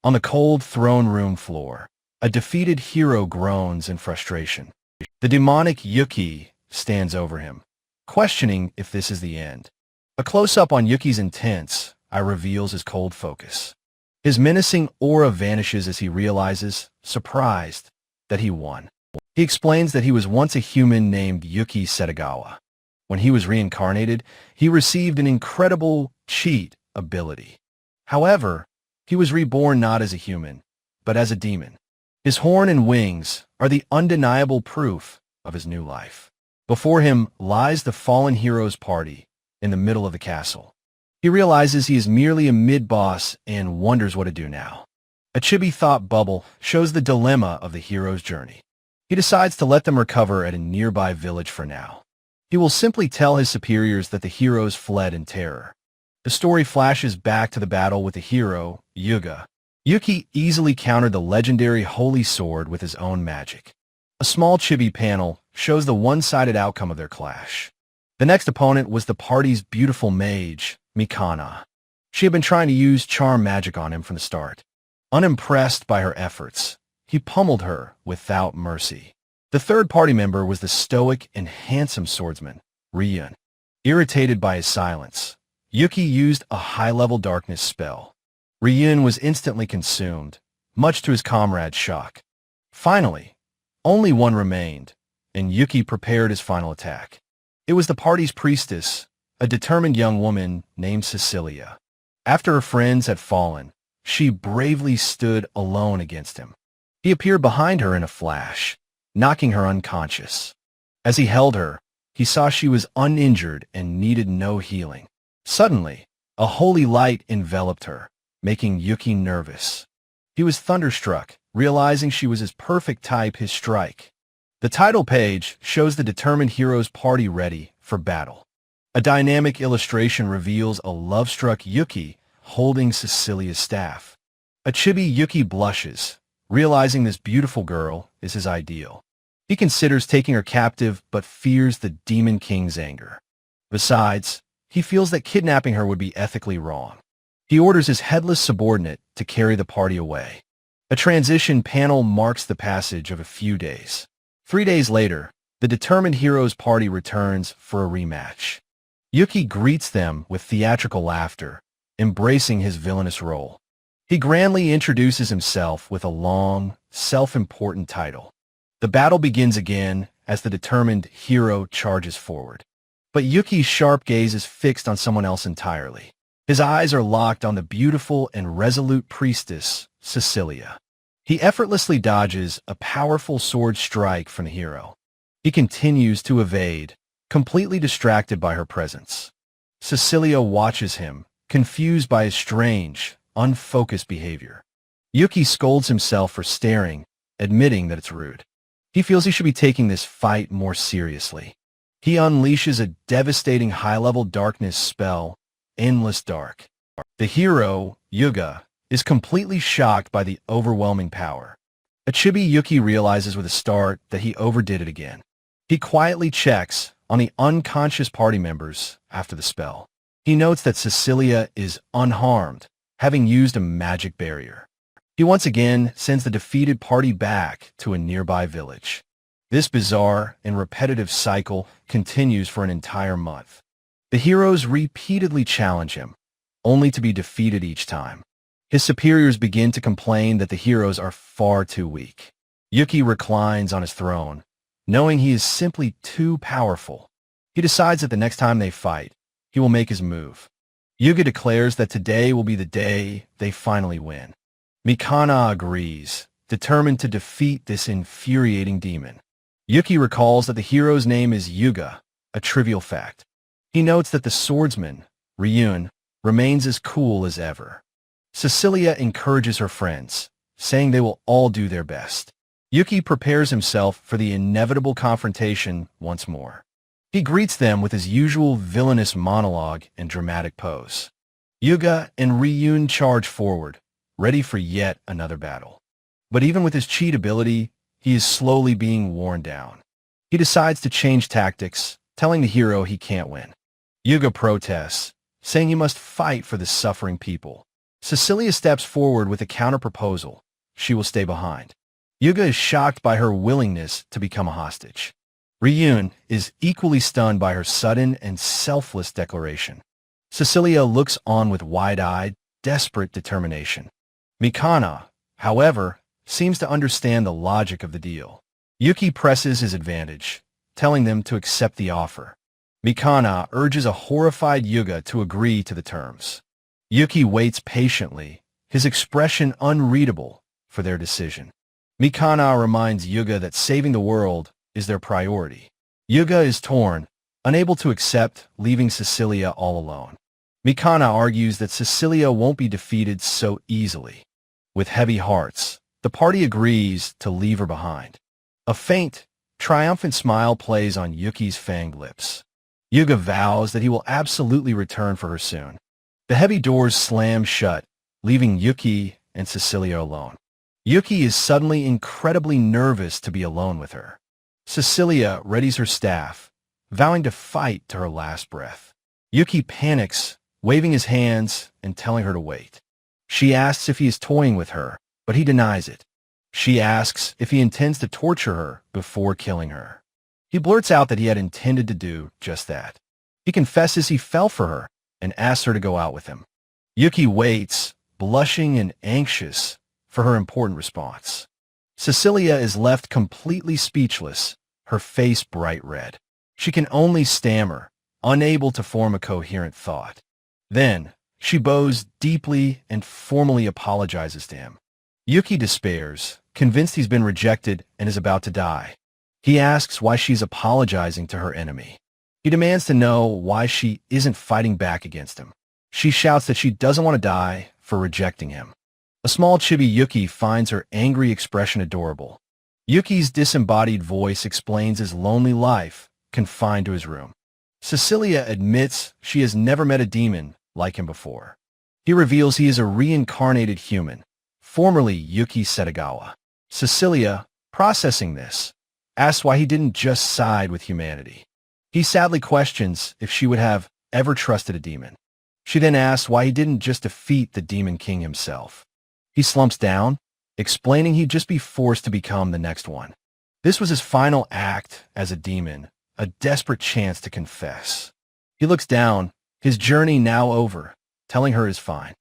On the cold throne room floor, a defeated hero groans in frustration. The demonic Yuki stands over him, questioning if this is the end. A close-up on Yuki's intense eye reveals his cold focus. His menacing aura vanishes as he realizes, surprised, that he won. He explains that he was once a human named Yuki Setagawa. When he was reincarnated, he received an incredible cheat ability. However, he was reborn not as a human, but as a demon. His horn and wings are the undeniable proof of his new life. Before him lies the fallen hero's party in the middle of the castle. He realizes he is merely a mid-boss and wonders what to do now. A chibi thought bubble shows the dilemma of the hero's journey. He decides to let them recover at a nearby village for now. He will simply tell his superiors that the heroes fled in terror. The story flashes back to the battle with the hero, Yuga. Yuki easily countered the legendary Holy Sword with his own magic. A small chibi panel shows the one-sided outcome of their clash. The next opponent was the party's beautiful mage, Mikana. She had been trying to use charm magic on him from the start. Unimpressed by her efforts, he pummeled her without mercy. The third party member was the stoic and handsome swordsman, Ryun. Irritated by his silence, Yuki used a high-level darkness spell. Ryun was instantly consumed, much to his comrade's shock. Finally, only one remained, and Yuki prepared his final attack. It was the party's priestess, a determined young woman named Cecilia. After her friends had fallen, she bravely stood alone against him. He appeared behind her in a flash, knocking her unconscious. As he held her, he saw she was uninjured and needed no healing. Suddenly, a holy light enveloped her, making Yuki nervous. He was thunderstruck, realizing she was his perfect type, his strike. The title page shows the determined hero's party ready for battle. A dynamic illustration reveals a love-struck Yuki holding Cecilia's staff. A chibi Yuki blushes, realizing this beautiful girl is his ideal. He considers taking her captive but fears the Demon King's anger. Besides, he feels that kidnapping her would be ethically wrong. He orders his headless subordinate to carry the party away. A transition panel marks the passage of a few days. 3 days later, the determined hero's party returns for a rematch. Yuki greets them with theatrical laughter, embracing his villainous role. He grandly introduces himself with a long, self-important title. The battle begins again as the determined hero charges forward. But Yuki's sharp gaze is fixed on someone else entirely. His eyes are locked on the beautiful and resolute priestess, Cecilia. He effortlessly dodges a powerful sword strike from the hero. He continues to evade, completely distracted by her presence. Cecilia watches him, confused by his strange, unfocused behavior. Yuki scolds himself for staring, admitting that it's rude. He feels he should be taking this fight more seriously. He unleashes a devastating high-level darkness spell, Endless Dark. The hero, Yuga, is completely shocked by the overwhelming power. A chibi Yuki realizes with a start that he overdid it again. He quietly checks on the unconscious party members after the spell. He notes that Cecilia is unharmed, having used a magic barrier. He once again sends the defeated party back to a nearby village. This bizarre and repetitive cycle continues for an entire month. The heroes repeatedly challenge him, only to be defeated each time. His superiors begin to complain that the heroes are far too weak. Yuki reclines on his throne, knowing he is simply too powerful. He decides that the next time they fight, he will make his move. Yuga declares that today will be the day they finally win. Mikana agrees, determined to defeat this infuriating demon. Yuki recalls that the hero's name is Yuga, a trivial fact. He notes that the swordsman, Ryun, remains as cool as ever. Cecilia encourages her friends, saying they will all do their best. Yuki prepares himself for the inevitable confrontation once more. He greets them with his usual villainous monologue and dramatic pose. Yuga and Ryun charge forward, ready for yet another battle. But even with his cheat ability, he is slowly being worn down. He decides to change tactics, telling the hero he can't win. Yuga protests, saying he must fight for the suffering people. Cecilia steps forward with a counter-proposal. She will stay behind. Yuga is shocked by her willingness to become a hostage. Ryun is equally stunned by her sudden and selfless declaration. Cecilia looks on with wide-eyed, desperate determination. Mikana, however, seems to understand the logic of the deal. Yuki presses his advantage, telling them to accept the offer. Mikana urges a horrified Yuga to agree to the terms. Yuki waits patiently, his expression unreadable, for their decision. Mikana reminds Yuga that saving the world is their priority. Yuga is torn, unable to accept, leaving Cecilia all alone. Mikana argues that Cecilia won't be defeated so easily. With heavy hearts, the party agrees to leave her behind. A faint, triumphant smile plays on Yuki's fanged lips. Yuga vows that he will absolutely return for her soon. The heavy doors slam shut, leaving Yuki and Cecilia alone. Yuki is suddenly incredibly nervous to be alone with her. Cecilia readies her staff, vowing to fight to her last breath. Yuki panics, waving his hands and telling her to wait. She asks if he is toying with her, but he denies it. She asks if he intends to torture her before killing her. He blurts out that he had intended to do just that. He confesses he fell for her and asks her to go out with him. Yuki waits, blushing and anxious, for her important response. Cecilia is left completely speechless, her face bright red. She can only stammer, unable to form a coherent thought. Then, she bows deeply and formally apologizes to him. Yuki despairs, convinced he's been rejected and is about to die. He asks why she's apologizing to her enemy. He demands to know why she isn't fighting back against him. She shouts that she doesn't want to die for rejecting him. A small chibi Yuki finds her angry expression adorable. Yuki's disembodied voice explains his lonely life, confined to his room. Cecilia admits she has never met a demon like him before. He reveals he is a reincarnated human, formerly Yuki Setagawa. Cecilia, processing this, asks why he didn't just side with humanity. He sadly questions if she would have ever trusted a demon. She then asks why he didn't just defeat the Demon King himself. He slumps down, explaining he'd just be forced to become the next one. This was his final act as a demon, a desperate chance to confess. He looks down, his journey now over, telling her it is fine.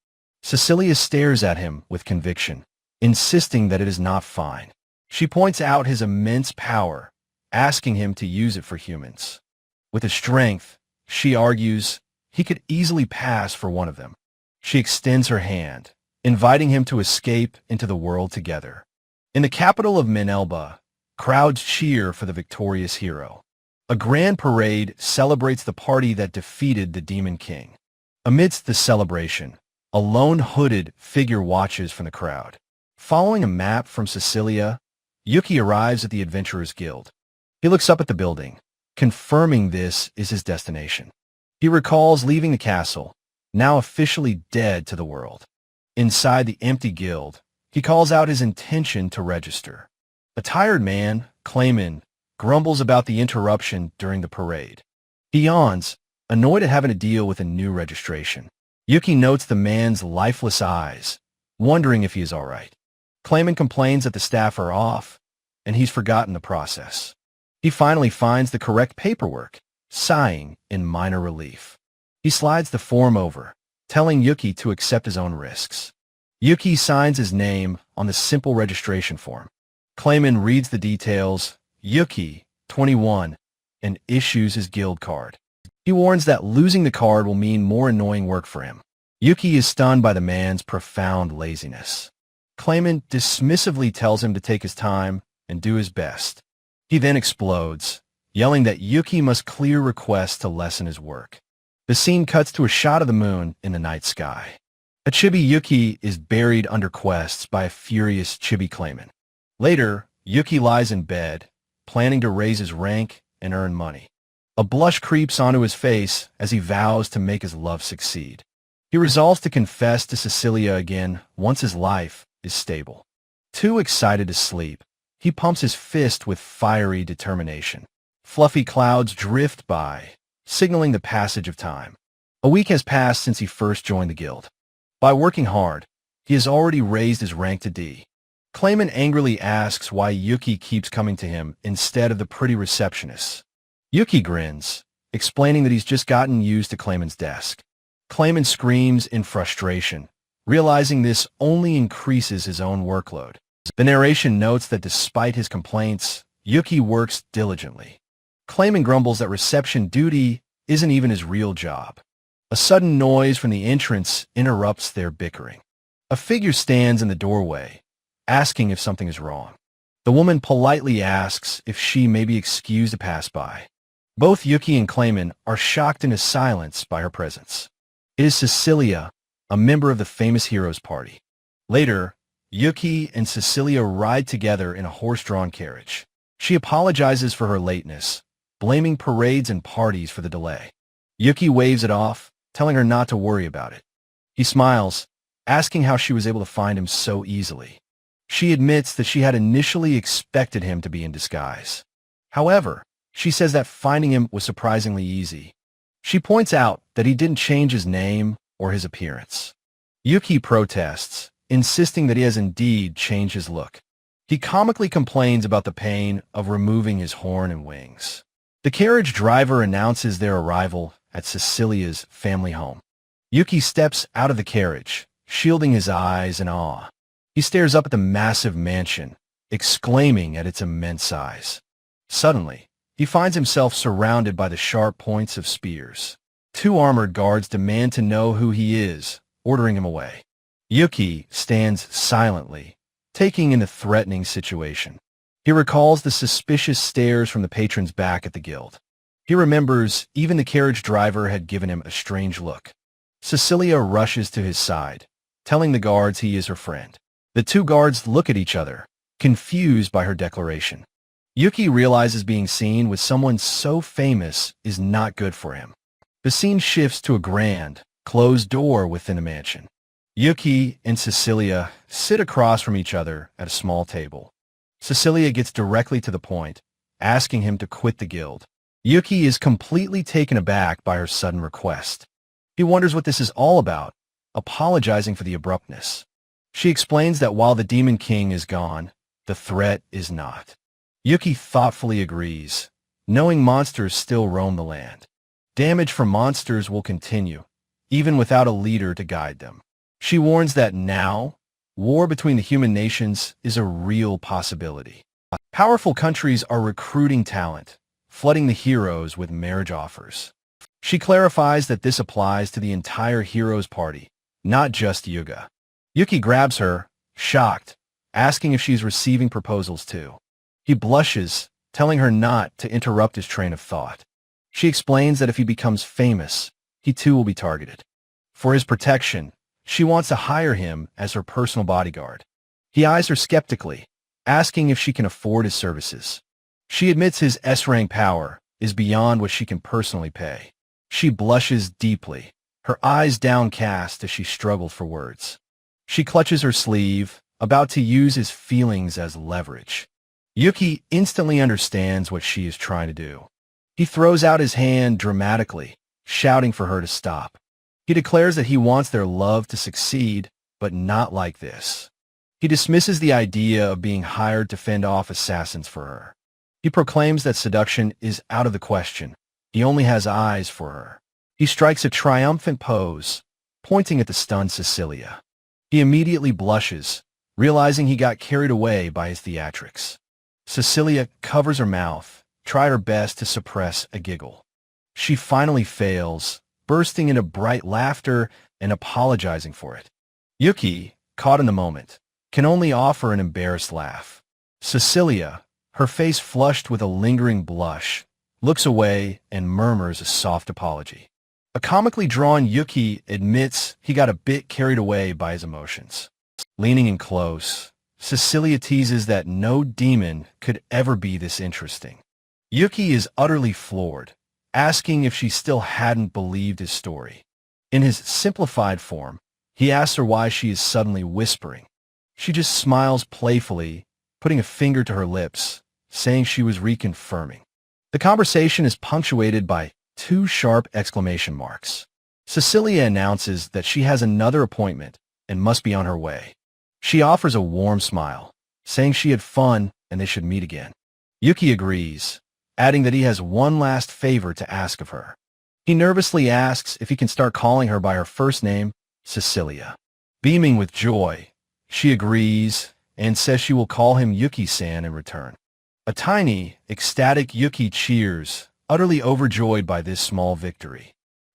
Cecilia stares at him with conviction, insisting that it is not fine. She points out his immense power, asking him to use it for humans. With his strength, she argues, he could easily pass for one of them. She extends her hand, inviting him to escape into the world together. In the capital of Minelba, crowds cheer for the victorious hero. A grand parade celebrates the party that defeated the Demon King. Amidst the celebration, a lone hooded figure watches from the crowd. Following a map from Cecilia, Yuki arrives at the Adventurers Guild. He looks up at the building, confirming this is his destination. He recalls leaving the castle, now officially dead to the world. Inside the empty guild, he calls out his intention to register. A tired man, Clayman, grumbles about the interruption during the parade. He yawns, annoyed at having to deal with a new registration. Yuki notes the man's lifeless eyes, wondering if he is all right. Clayman complains that the staff are off, and he's forgotten the process. He finally finds the correct paperwork, sighing in minor relief. He slides the form over, telling Yuki to accept his own risks. Yuki signs his name on the simple registration form. Clayman reads the details, Yuki, 21, and issues his guild card. He warns that losing the card will mean more annoying work for him. Yuki is stunned by the man's profound laziness. Clayman dismissively tells him to take his time and do his best. He then explodes, yelling that Yuki must clear requests to lessen his work. The scene cuts to a shot of the moon in the night sky. A chibi Yuki is buried under quests by a furious chibi Clayman. Later, Yuki lies in bed, planning to raise his rank and earn money. A blush creeps onto his face as he vows to make his love succeed. He resolves to confess to Cecilia again once his life is stable. Too excited to sleep, he pumps his fist with fiery determination. Fluffy clouds drift by, signaling the passage of time. A week has passed since he first joined the guild. By working hard, he has already raised his rank to D. Clayman angrily asks why Yuki keeps coming to him instead of the pretty receptionist. Yuki grins, explaining that he's just gotten used to Clayman's desk. Clayman screams in frustration, realizing this only increases his own workload. The narration notes that despite his complaints, Yuki works diligently. Clayman grumbles that reception duty isn't even his real job. A sudden noise from the entrance interrupts their bickering. A figure stands in the doorway, asking if something is wrong. The woman politely asks if she may be excused to pass by. Both Yuki and Clayman are shocked into silence by her presence. It is Cecilia, a member of the famous Heroes Party. Later, Yuki and Cecilia ride together in a horse-drawn carriage. She apologizes for her lateness, blaming parades and parties for the delay. Yuki waves it off, telling her not to worry about it. He smiles, asking how she was able to find him so easily. She admits that she had initially expected him to be in disguise. However, she says that finding him was surprisingly easy. She points out that he didn't change his name or his appearance. Yuki protests, insisting that he has indeed changed his look. He comically complains about the pain of removing his horn and wings. The carriage driver announces their arrival at Cecilia's family home. Yuki steps out of the carriage, shielding his eyes in awe. He stares up at the massive mansion, exclaiming at its immense size. Suddenly, he finds himself surrounded by the sharp points of spears. Two armored guards demand to know who he is, ordering him away. Yuki stands silently, taking in the threatening situation. He recalls the suspicious stares from the patrons back at the guild. He remembers even the carriage driver had given him a strange look. Cecilia rushes to his side, telling the guards he is her friend. The two guards look at each other, confused by her declaration. Yuki realizes being seen with someone so famous is not good for him. The scene shifts to a grand, closed door within the mansion. Yuki and Cecilia sit across from each other at a small table. Cecilia gets directly to the point, asking him to quit the guild. Yuki is completely taken aback by her sudden request. He wonders what this is all about, apologizing for the abruptness. She explains that while the Demon King is gone, the threat is not. Yuki thoughtfully agrees, knowing monsters still roam the land. Damage from monsters will continue, even without a leader to guide them. She warns that now, war between the human nations is a real possibility. Powerful countries are recruiting talent, flooding the heroes with marriage offers. She clarifies that this applies to the entire Heroes Party, not just Yuga. Yuki grabs her, shocked, asking if she's receiving proposals too. He blushes, telling her not to interrupt his train of thought. She explains that if he becomes famous, he too will be targeted. For his protection, she wants to hire him as her personal bodyguard. He eyes her skeptically, asking if she can afford his services. She admits his S-rank power is beyond what she can personally pay. She blushes deeply, her eyes downcast as she struggles for words. She clutches her sleeve, about to use his feelings as leverage. Yuki instantly understands what she is trying to do. He throws out his hand dramatically, shouting for her to stop. He declares that he wants their love to succeed, but not like this. He dismisses the idea of being hired to fend off assassins for her. He proclaims that seduction is out of the question. He only has eyes for her. He strikes a triumphant pose, pointing at the stunned Cecilia. He immediately blushes, realizing he got carried away by his theatrics. Cecilia covers her mouth, trying her best to suppress a giggle. She finally fails, bursting into bright laughter and apologizing for it. Yuki, caught in the moment, can only offer an embarrassed laugh. Cecilia, her face flushed with a lingering blush, looks away and murmurs a soft apology. A comically drawn Yuki admits he got a bit carried away by his emotions. Leaning in close, Cecilia teases that no demon could ever be this interesting. Yuki is utterly floored, asking if she still hadn't believed his story. In his simplified form, he asks her why she is suddenly whispering. She just smiles playfully, putting a finger to her lips, saying she was reconfirming. The conversation is punctuated by two sharp exclamation marks. Cecilia announces that she has another appointment and must be on her way. She offers a warm smile, saying she had fun and they should meet again. Yuki agrees, adding that he has one last favor to ask of her. He nervously asks if he can start calling her by her first name, Cecilia. Beaming with joy, she agrees and says she will call him Yuki-san in return. A tiny, ecstatic Yuki cheers, utterly overjoyed by this small victory.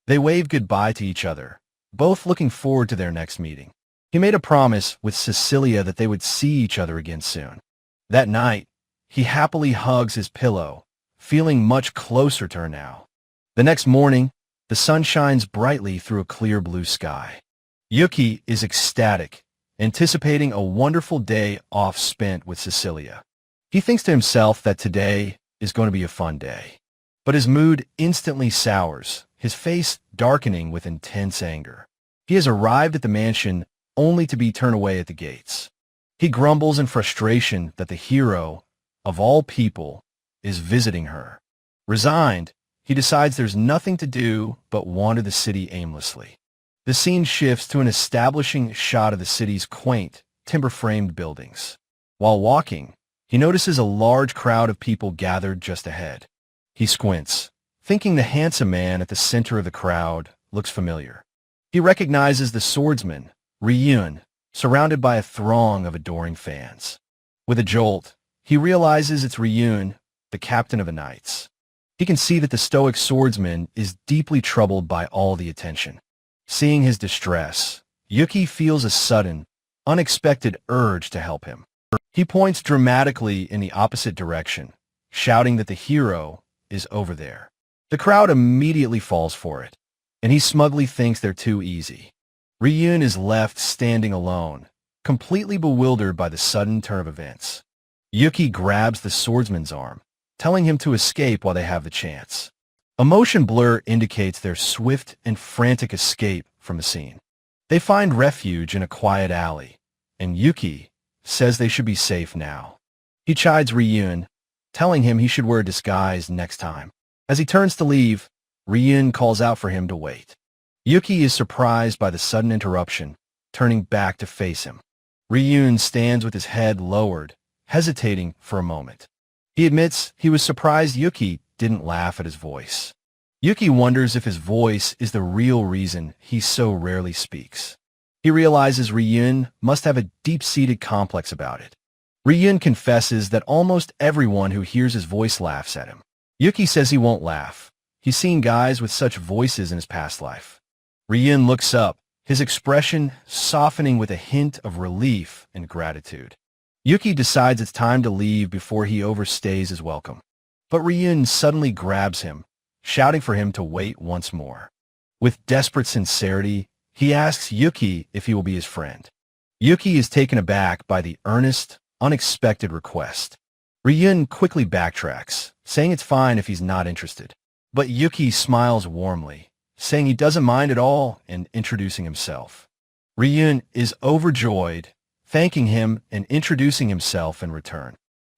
They wave goodbye to each other, both looking forward to their next meeting. He made a promise with Cecilia that they would see each other again soon. That night, he happily hugs his pillow, feeling much closer to her now. The next morning, the sun shines brightly through a clear blue sky. Yuki is ecstatic, anticipating a wonderful day off spent with Cecilia. He thinks to himself that today is going to be a fun day. But his mood instantly sours, his face darkening with intense anger. He has arrived at the mansion only to be turned away at the gates. He grumbles in frustration that the hero, of all people, is visiting her. Resigned, he decides there's nothing to do but wander the city aimlessly. The scene shifts to an establishing shot of the city's quaint, timber-framed buildings. While walking, he notices a large crowd of people gathered just ahead. He squints, thinking the handsome man at the center of the crowd looks familiar. He recognizes the swordsman, Ryun, surrounded by a throng of adoring fans. With a jolt, he realizes it's Ryun, the captain of the knights. He can see that the stoic swordsman is deeply troubled by all the attention. Seeing his distress, Yuki feels a sudden, unexpected urge to help him. He points dramatically in the opposite direction, shouting that the hero is over there. The crowd immediately falls for it, and he smugly thinks they're too easy. Ryun is left standing alone, completely bewildered by the sudden turn of events. Yuki grabs the swordsman's arm, telling him to escape while they have the chance. A motion blur indicates their swift and frantic escape from the scene. They find refuge in a quiet alley, and Yuki says they should be safe now. He chides Ryun, telling him he should wear a disguise next time. As he turns to leave, Ryun calls out for him to wait. Yuki is surprised by the sudden interruption, turning back to face him. Ryun stands with his head lowered, hesitating for a moment. He admits he was surprised Yuki didn't laugh at his voice. Yuki wonders if his voice is the real reason he so rarely speaks. He realizes Ryun must have a deep-seated complex about it. Ryun confesses that almost everyone who hears his voice laughs at him. Yuki says he won't laugh. He's seen guys with such voices in his past life. Ryun looks up, his expression softening with a hint of relief and gratitude. Yuki decides it's time to leave before he overstays his welcome. But Ryun suddenly grabs him, shouting for him to wait once more. With desperate sincerity, he asks Yuki if he will be his friend. Yuki is taken aback by the earnest, unexpected request. Ryun quickly backtracks, saying it's fine if he's not interested. But Yuki smiles warmly, saying he doesn't mind at all and introducing himself. Ryun is overjoyed, thanking him and introducing himself in return.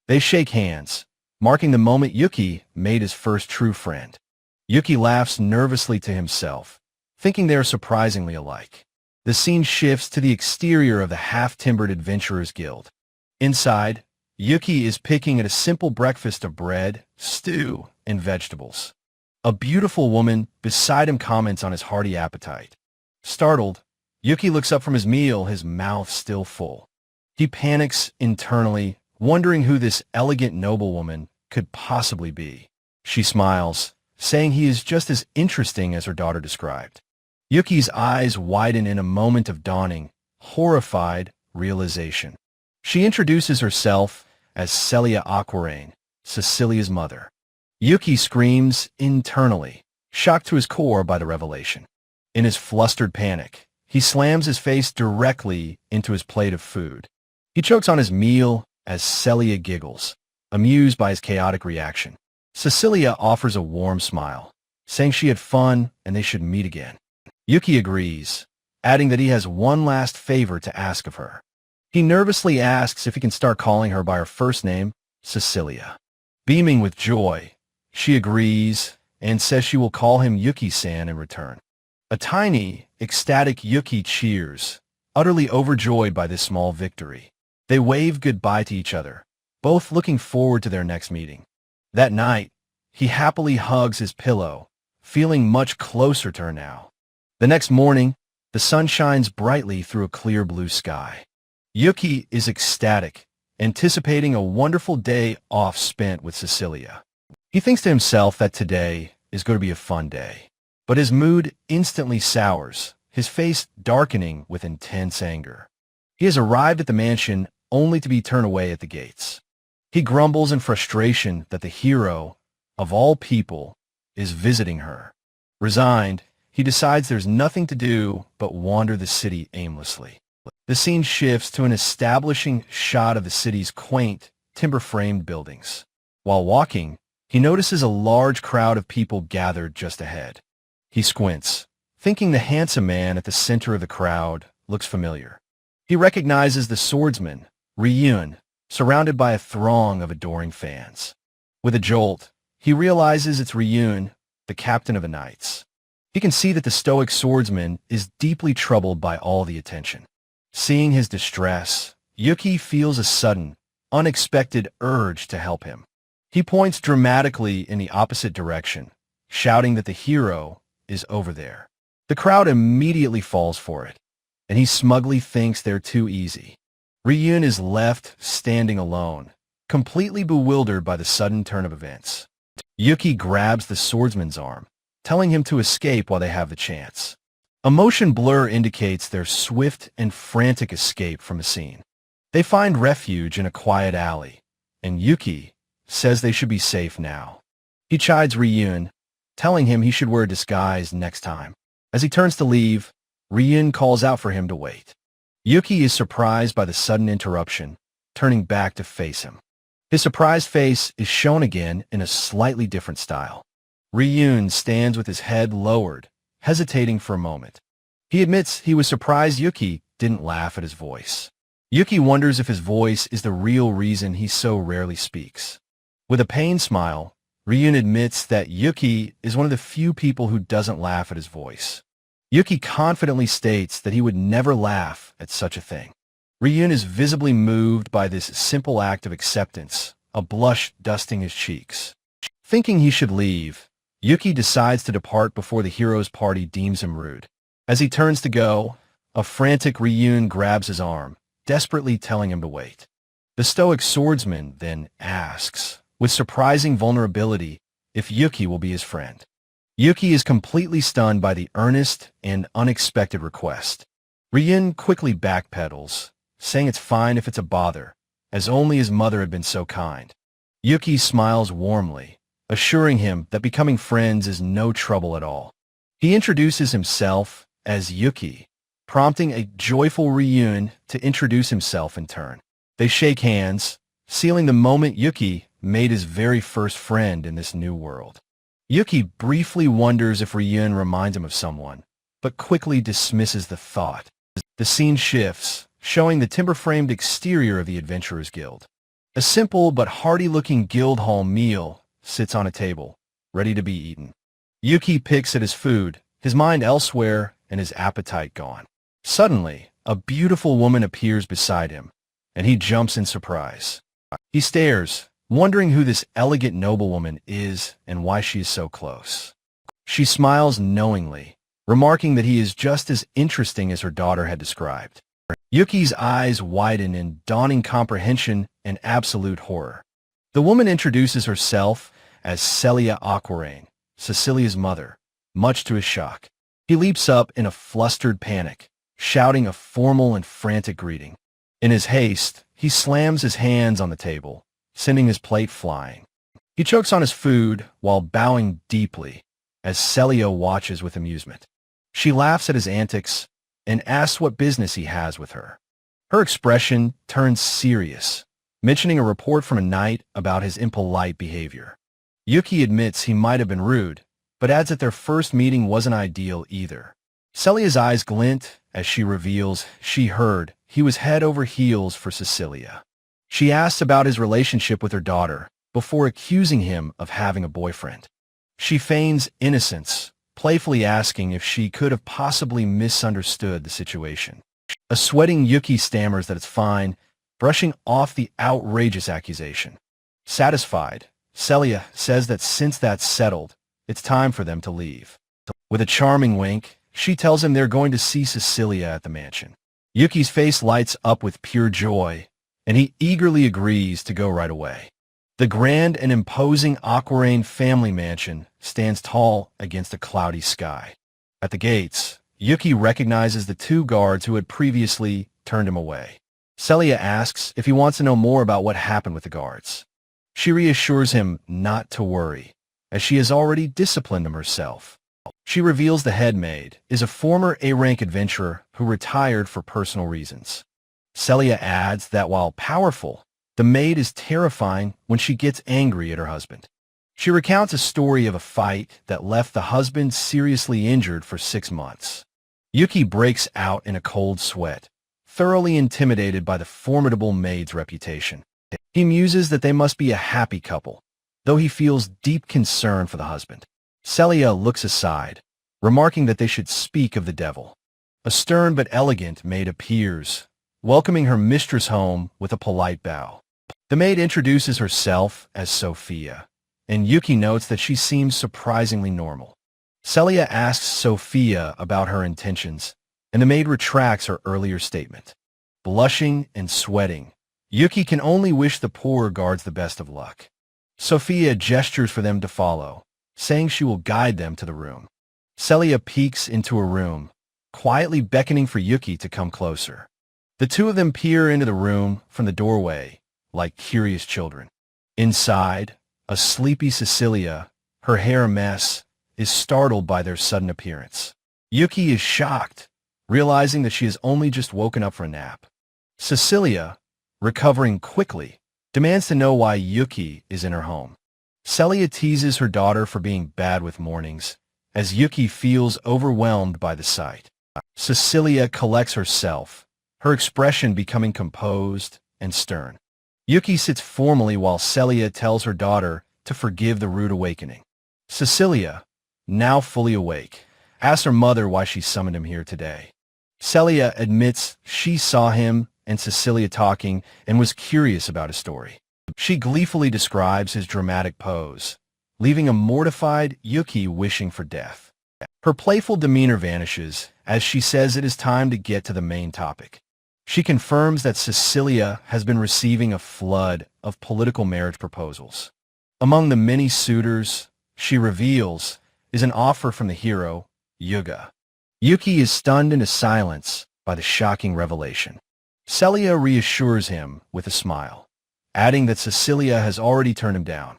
They shake hands, marking the moment Yuki made his first true friend. Yuki laughs nervously to himself, thinking they are surprisingly alike. The scene shifts to the exterior of the half-timbered Adventurers Guild. Inside, Yuki is picking at a simple breakfast of bread, stew, and vegetables. A beautiful woman beside him comments on his hearty appetite. Startled, Yuki looks up from his meal, his mouth still full. He panics internally, wondering who this elegant noblewoman could possibly be. She smiles, saying he is just as interesting as her daughter described. Yuki's eyes widen in a moment of dawning, horrified realization. She introduces herself as Celia Aquarain, Cecilia's mother. Yuki screams internally, shocked to his core by the revelation. In his flustered panic, he slams his face directly into his plate of food. He chokes on his meal as Celia giggles, amused by his chaotic reaction. Cecilia offers a warm smile, saying she had fun and they should meet again. Yuki agrees, adding that he has one last favor to ask of her. He nervously asks if he can start calling her by her first name, Cecilia. Beaming with joy, she agrees and says she will call him Yuki-san in return. A tiny, ecstatic Yuki cheers, utterly overjoyed by this small victory. They wave goodbye to each other, both looking forward to their next meeting. That night, he happily hugs his pillow, feeling much closer to her now. The next morning, the sun shines brightly through a clear blue sky. Yuki is ecstatic, anticipating a wonderful day off spent with Cecilia. He thinks to himself that today is going to be a fun day. But his mood instantly sours, his face darkening with intense anger. He has arrived at the mansion only to be turned away at the gates. He grumbles in frustration that the hero, of all people, is visiting her. Resigned, he decides there's nothing to do but wander the city aimlessly. The scene shifts to an establishing shot of the city's quaint, timber-framed buildings. While walking, he notices a large crowd of people gathered just ahead. He squints, thinking the handsome man at the center of the crowd looks familiar. He recognizes the swordsman, Ryun, surrounded by a throng of adoring fans. With a jolt, he realizes it's Ryun, the captain of the knights. He can see that the stoic swordsman is deeply troubled by all the attention. Seeing his distress, Yuki feels a sudden, unexpected urge to help him. He points dramatically in the opposite direction, shouting that the hero is over there. The crowd immediately falls for it, and he smugly thinks they're too easy. Ryun is left standing alone, completely bewildered by the sudden turn of events. Yuki grabs the swordsman's arm, telling him to escape while they have the chance. A motion blur indicates their swift and frantic escape from a scene. They find refuge in a quiet alley, and Yuki says they should be safe now. He chides Ryun, telling him he should wear a disguise next time. As he turns to leave, Ryun calls out for him to wait. Yuki is surprised by the sudden interruption, turning back to face him. His surprised face is shown again in a slightly different style. Ryun stands with his head lowered, hesitating for a moment. He admits he was surprised Yuki didn't laugh at his voice. Yuki wonders if his voice is the real reason he so rarely speaks. With a pained smile, Ryun admits that Yuki is one of the few people who doesn't laugh at his voice. Yuki confidently states that he would never laugh at such a thing. Ryun is visibly moved by this simple act of acceptance, a blush dusting his cheeks. Thinking he should leave, Yuki decides to depart before the hero's party deems him rude. As he turns to go, a frantic Ryun grabs his arm, desperately telling him to wait. The stoic swordsman then asks, with surprising vulnerability, if Yuki will be his friend. Yuki is completely stunned by the earnest and unexpected request. Ryun quickly backpedals, saying it's fine if it's a bother, as only his mother had been so kind. Yuki smiles warmly, assuring him that becoming friends is no trouble at all. He introduces himself as Yuki, prompting a joyful Ryun to introduce himself in turn. They shake hands, sealing the moment Yuki made his very first friend in this new world. Yuki briefly wonders if Ryun reminds him of someone, but quickly dismisses the thought. The scene shifts, showing the timber-framed exterior of the Adventurers Guild. A simple but hearty-looking guild hall meal sits on a table, ready to be eaten. Yuki picks at his food, his mind elsewhere and his appetite gone. Suddenly, a beautiful woman appears beside him, and he jumps in surprise. He stares, wondering who this elegant noblewoman is and why she is so close. She smiles knowingly, remarking that he is just as interesting as her daughter had described. Yuki's eyes widen in dawning comprehension and absolute horror. The woman introduces herself as Celia Aquarain, Cecilia's mother, much to his shock. He leaps up in a flustered panic, shouting a formal and frantic greeting. In his haste, he slams his hands on the table, sending his plate flying. He chokes on his food while bowing deeply as Celia watches with amusement. She laughs at his antics and asks what business he has with her. Her expression turns serious, mentioning a report from a knight about his impolite behavior. Yuki admits he might have been rude, but adds that their first meeting wasn't ideal either. Celia's eyes glint as she reveals she heard he was head over heels for Cecilia. She asks about his relationship with her daughter before accusing him of having a boyfriend. She feigns innocence, playfully asking if she could have possibly misunderstood the situation. A sweating Yuki stammers that it's fine, brushing off the outrageous accusation. Satisfied, Celia says that since that's settled, it's time for them to leave. With a charming wink, she tells him they're going to see Cecilia at the mansion. Yuki's face lights up with pure joy, and he eagerly agrees to go right away. The grand and imposing Aquarane family mansion stands tall against a cloudy sky. At the gates, Yuki recognizes the two guards who had previously turned him away. Celia asks if he wants to know more about what happened with the guards. She reassures him not to worry, as she has already disciplined them herself. She reveals the head maid is a former A-rank adventurer who retired for personal reasons. Celia adds that while powerful, the maid is terrifying when she gets angry at her husband. She recounts a story of a fight that left the husband seriously injured for 6 months. Yuki breaks out in a cold sweat, thoroughly intimidated by the formidable maid's reputation. He muses that they must be a happy couple, though he feels deep concern for the husband. Celia looks aside, remarking that they should speak of the devil. A stern but elegant maid appears, welcoming her mistress home with a polite bow. The maid introduces herself as Sophia, and Yuki notes that she seems surprisingly normal. Celia asks Sophia about her intentions, and the maid retracts her earlier statement. Blushing and sweating, Yuki can only wish the poor guards the best of luck. Sophia gestures for them to follow, saying she will guide them to the room. Celia peeks into a room, quietly beckoning for Yuki to come closer. The two of them peer into the room from the doorway, like curious children. Inside, a sleepy Cecilia, her hair a mess, is startled by their sudden appearance. Yuki is shocked, realizing that she has only just woken up for a nap. Cecilia, recovering quickly, demands to know why Yuki is in her home. Celia teases her daughter for being bad with mornings, as Yuki feels overwhelmed by the sight. Cecilia collects herself, her expression becoming composed and stern. Yuki sits formally while Celia tells her daughter to forgive the rude awakening. Cecilia, now fully awake, asks her mother why she summoned him here today. Celia admits she saw him and Cecilia talking and was curious about his story. She gleefully describes his dramatic pose, leaving a mortified Yuki wishing for death. Her playful demeanor vanishes as she says it is time to get to the main topic. She confirms that Cecilia has been receiving a flood of political marriage proposals. Among the many suitors, she reveals, is an offer from the hero, Yuga. Yuki is stunned into silence by the shocking revelation. Celia reassures him with a smile, adding that Cecilia has already turned him down.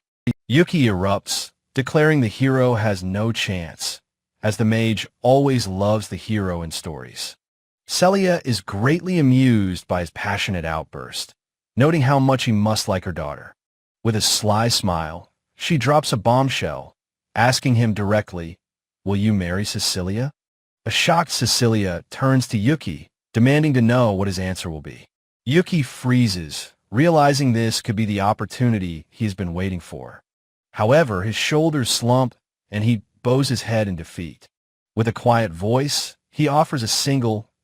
Yuki erupts, declaring the hero has no chance, as the mage always loves the hero in stories. Celia is greatly amused by his passionate outburst, noting how much he must like her daughter. With a sly smile, she drops a bombshell, asking him directly, "Will you marry Cecilia?" A shocked Cecilia turns to Yuki, demanding to know what his answer will be. Yuki freezes, realizing this could be the opportunity he has been waiting for. However, his shoulders slump, and he bows his head in defeat. With a quiet voice, he offers a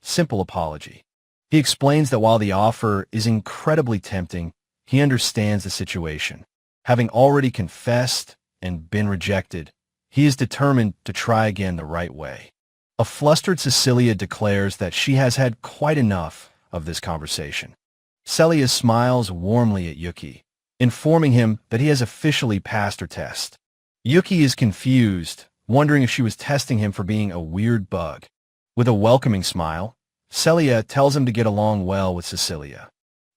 simple apology. He explains that while the offer is incredibly tempting, he understands the situation. Having already confessed and been rejected, he is determined to try again the right way. A flustered Cecilia declares that she has had quite enough of this conversation. Celia smiles warmly at Yuki, informing him that he has officially passed her test. Yuki is confused, wondering if she was testing him for being a weird bug. With a welcoming smile, Celia tells him to get along well with Cecilia.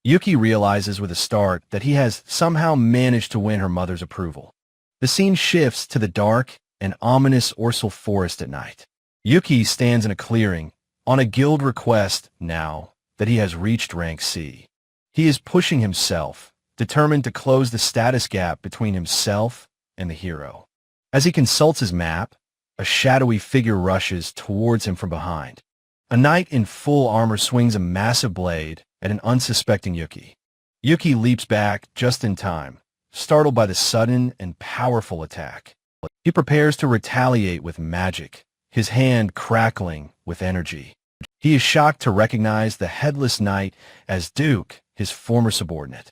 Yuki realizes with a start that he has somehow managed to win her mother's approval. The scene shifts to the dark and ominous Orsal forest at night. Yuki stands in a clearing, on a guild request now that he has reached rank C. He is pushing himself, determined to close the status gap between himself and the hero. As he consults his map, a shadowy figure rushes towards him from behind. A knight in full armor swings a massive blade at an unsuspecting Yuki. Yuki leaps back just in time, startled by the sudden and powerful attack. He prepares to retaliate with magic, his hand crackling with energy. He is shocked to recognize the headless knight as Duke, his former subordinate.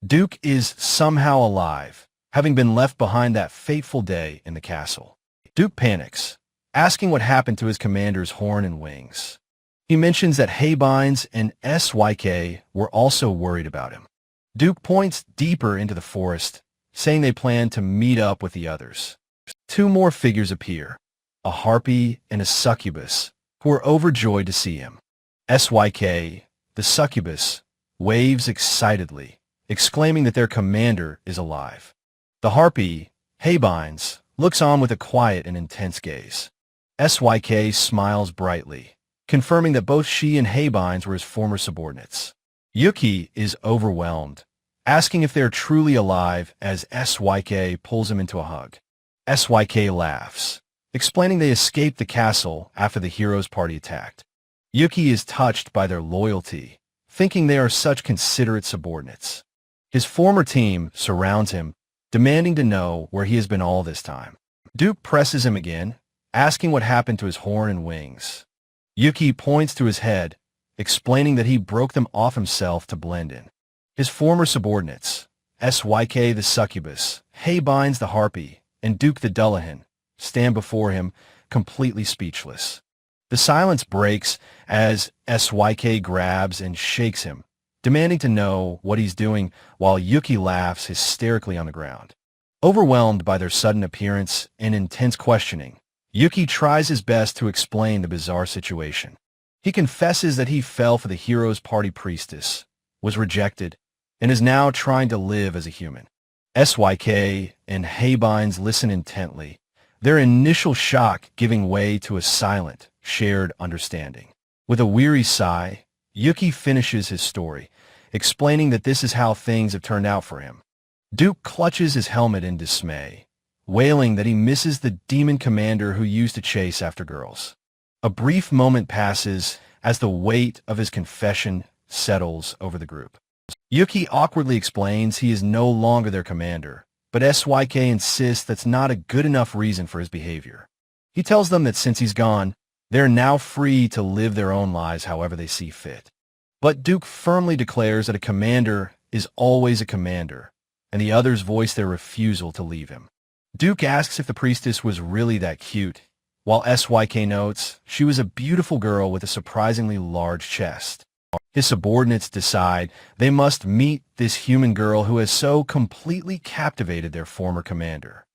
Duke is somehow alive, having been left behind that fateful day in the castle. Duke panics, asking what happened to his commander's horn and wings. He mentions that Haybines and SYK were also worried about him. Duke points deeper into the forest, saying they plan to meet up with the others. Two more figures appear, a harpy and a succubus, who are overjoyed to see him. SYK, the succubus, waves excitedly, exclaiming that their commander is alive. The harpy, Haybines, looks on with a quiet and intense gaze. SYK smiles brightly, confirming that both she and Haybines were his former subordinates. Yuki is overwhelmed, asking if they are truly alive as SYK pulls him into a hug. SYK laughs, explaining they escaped the castle after the heroes' party attacked. Yuki is touched by their loyalty, thinking they are such considerate subordinates. His former team surrounds him, demanding to know where he has been all this time. Duke presses him again, asking what happened to his horn and wings. Yuki points to his head, explaining that he broke them off himself to blend in. His former subordinates, SYK the succubus, Haybines the harpy, and Duke the Dullahan, stand before him, completely speechless. The silence breaks as SYK grabs and shakes him, demanding to know what he's doing while Yuki laughs hysterically on the ground. Overwhelmed by their sudden appearance and intense questioning, Yuki tries his best to explain the bizarre situation. He confesses that he fell for the hero's party priestess, was rejected, and is now trying to live as a human. SYK and Haybines listen intently, their initial shock giving way to a silent, shared understanding. With a weary sigh, Yuki finishes his story, explaining that this is how things have turned out for him. Duke clutches his helmet in dismay, wailing that he misses the demon commander who used to chase after girls. A brief moment passes as the weight of his confession settles over the group. Yuki awkwardly explains he is no longer their commander, but SYK insists that's not a good enough reason for his behavior. He tells them that since he's gone, they're now free to live their own lives however they see fit. But Duke firmly declares that a commander is always a commander, and the others voice their refusal to leave him. Duke asks if the priestess was really that cute, while SYK notes she was a beautiful girl with a surprisingly large chest. His subordinates decide they must meet this human girl who has so completely captivated their former commander.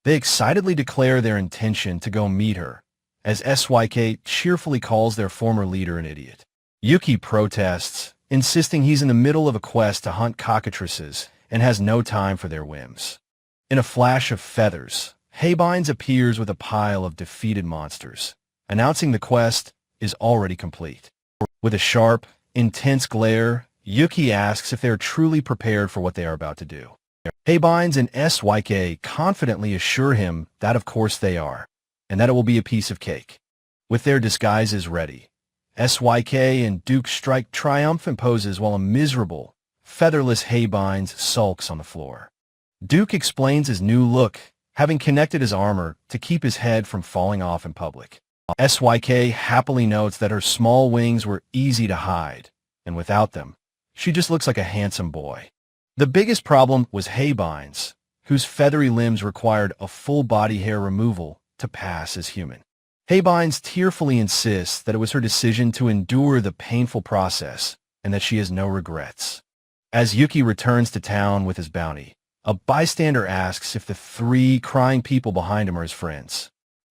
They excitedly declare their intention to go meet her, as SYK cheerfully calls their former leader an idiot. Yuki protests, insisting he's in the middle of a quest to hunt cockatrices and has no time for their whims. In a flash of feathers, Haybines appears with a pile of defeated monsters, announcing the quest is already complete. With a sharp, intense glare, Yuki asks if they are truly prepared for what they are about to do. Haybines and SYK confidently assure him that of course they are, and that it will be a piece of cake. With their disguises ready, SYK and Duke strike triumphant poses while a miserable, featherless Haybines sulks on the floor. Duke explains his new look, having connected his armor to keep his head from falling off in public. SYK happily notes that her small wings were easy to hide, and without them, she just looks like a handsome boy. The biggest problem was Haybines, whose feathery limbs required a full body hair removal to pass as human. Haybines tearfully insists that it was her decision to endure the painful process and that she has no regrets. As Yuki returns to town with his bounty, a bystander asks if the three crying people behind him are his friends.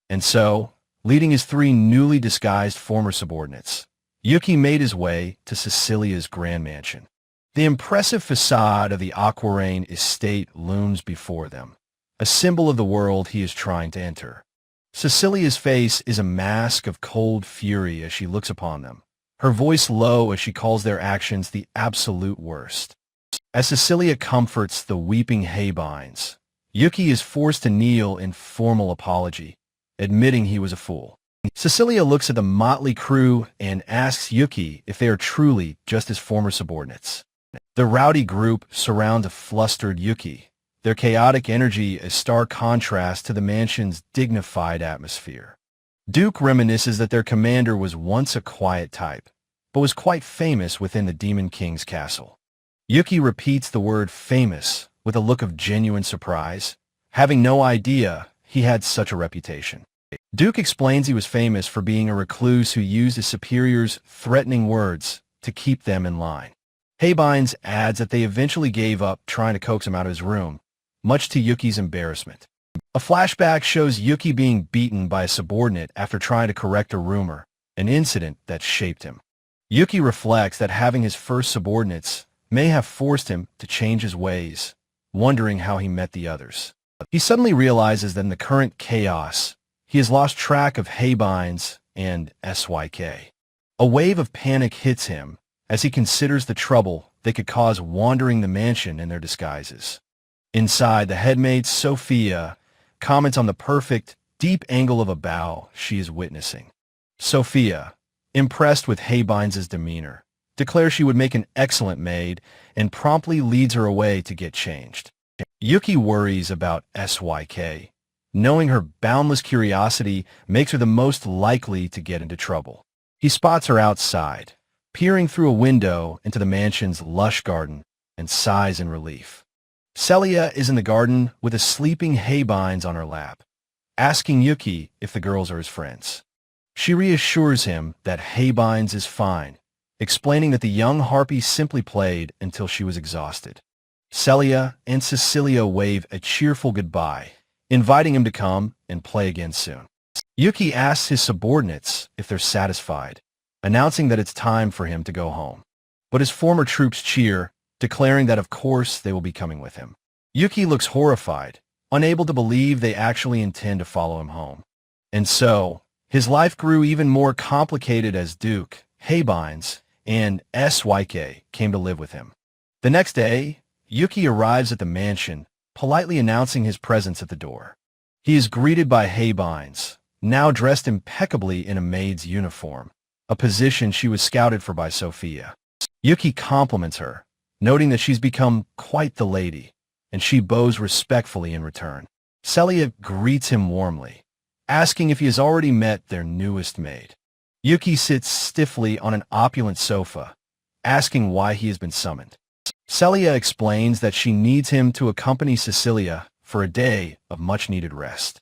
And so, leading his three newly disguised former subordinates, Yuki made his way to Cecilia's grand mansion. The impressive facade of the Aquarain estate looms before them, a symbol of the world he is trying to enter. Cecilia's face is a mask of cold fury as she looks upon them, her voice low as she calls their actions the absolute worst. As Cecilia comforts the weeping Haybines, Yuki is forced to kneel in formal apology, admitting he was a fool. Cecilia looks at the motley crew and asks Yuki if they are truly just his former subordinates. The rowdy group surrounds a flustered Yuki, their chaotic energy a stark contrast to the mansion's dignified atmosphere. Duke reminisces that their commander was once a quiet type, but was quite famous within the Demon King's castle. Yuki repeats the word famous with a look of genuine surprise, having no idea he had such a reputation. Duke explains he was famous for being a recluse who used his superiors' threatening words to keep them in line. Haybines adds that they eventually gave up trying to coax him out of his room, much to Yuki's embarrassment. A flashback shows Yuki being beaten by a subordinate after trying to correct a rumor, an incident that shaped him. Yuki reflects that having his first subordinates may have forced him to change his ways, wondering how he met the others. He suddenly realizes that in the current chaos, he has lost track of Haybines and SYK. A wave of panic hits him as he considers the trouble they could cause wandering the mansion in their disguises. Inside, the headmaid, Sophia, comments on the perfect, deep angle of a bow she is witnessing. Sophia, impressed with Haybines' demeanor, declares she would make an excellent maid and promptly leads her away to get changed. Yuki worries about SYK, knowing her boundless curiosity makes her the most likely to get into trouble. He spots her outside, peering through a window into the mansion's lush garden, and sighs in relief. Celia is in the garden with a sleeping Haybines on her lap, asking Yuki if the girls are his friends. She reassures him that Haybines is fine, explaining that the young harpy simply played until she was exhausted. Celia and Cecilia wave a cheerful goodbye, inviting him to come and play again soon. Yuki asks his subordinates if they're satisfied, announcing that it's time for him to go home. But his former troops cheer, declaring that of course they will be coming with him. Yuki looks horrified, unable to believe they actually intend to follow him home. And so, his life grew even more complicated as Duke, Haybines, and SYK came to live with him. The next day, Yuki arrives at the mansion, politely announcing his presence at the door. He is greeted by Haybines, now dressed impeccably in a maid's uniform, a position she was scouted for by Sophia. Yuki compliments her, noting that she's become quite the lady, and she bows respectfully in return. Celia greets him warmly, asking if he has already met their newest maid. Yuki sits stiffly on an opulent sofa, asking why he has been summoned. Celia explains that she needs him to accompany Cecilia for a day of much-needed rest.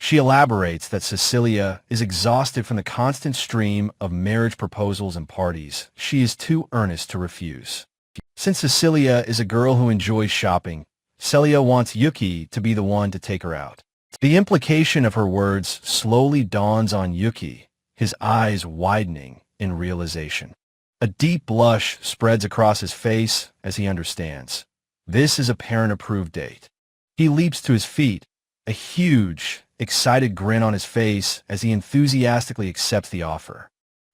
She elaborates that Cecilia is exhausted from the constant stream of marriage proposals and parties. She is too earnest to refuse. Since Cecilia is a girl who enjoys shopping, Celia wants Yuki to be the one to take her out. The implication of her words slowly dawns on Yuki, his eyes widening in realization. A deep blush spreads across his face as he understands. This is a parent-approved date. He leaps to his feet, a huge, excited grin on his face as he enthusiastically accepts the offer.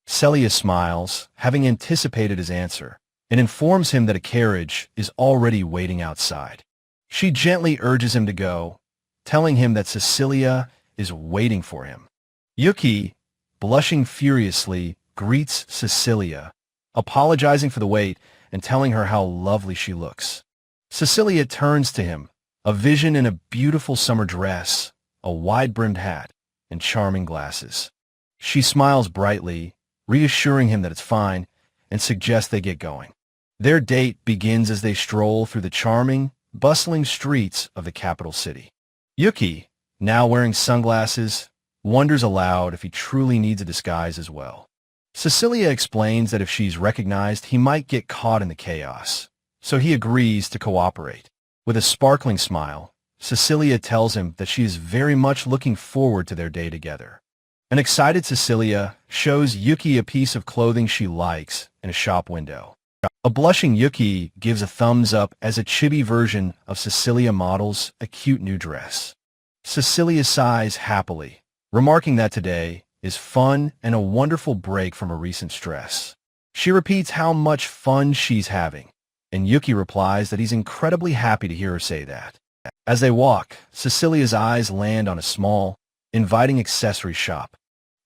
Celia smiles, having anticipated his answer, and informs him that a carriage is already waiting outside. She gently urges him to go, telling him that Cecilia is waiting for him. Yuki, blushing furiously, greets Cecilia, apologizing for the wait and telling her how lovely she looks. Cecilia turns to him, a vision in a beautiful summer dress, a wide-brimmed hat, and charming glasses. She smiles brightly, reassuring him that it's fine, and suggests they get going. Their date begins as they stroll through the charming, bustling streets of the capital city. Yuki, now wearing sunglasses, wonders aloud if he truly needs a disguise as well. Cecilia explains that if she's recognized, he might get caught in the chaos, so he agrees to cooperate. With a sparkling smile, Cecilia tells him that she is very much looking forward to their day together. An excited Cecilia shows Yuki a piece of clothing she likes in a shop window. A blushing Yuki gives a thumbs up as a chibi version of Cecilia models a cute new dress. Cecilia sighs happily, remarking that today is fun and a wonderful break from a recent stress. She repeats how much fun she's having, and Yuki replies that he's incredibly happy to hear her say that. As they walk, Cecilia's eyes land on a small, inviting accessory shop.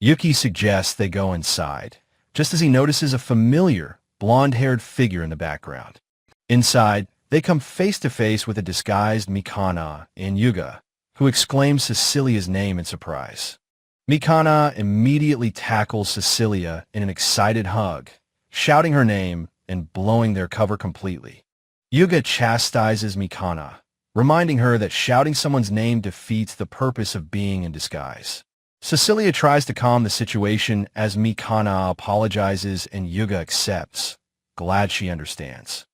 Yuki suggests they go inside, just as he notices a familiar, blonde-haired figure in the background. Inside, They come face to face with a disguised Mikana and Yuga, who exclaims Cecilia's name in surprise. Mikana immediately tackles Cecilia in an excited hug, shouting her name and blowing their cover completely. Yuga chastises Mikana, reminding her that shouting someone's name defeats the purpose of being in disguise. Cecilia tries to calm the situation as Mikana apologizes and Yuga accepts, glad she understands.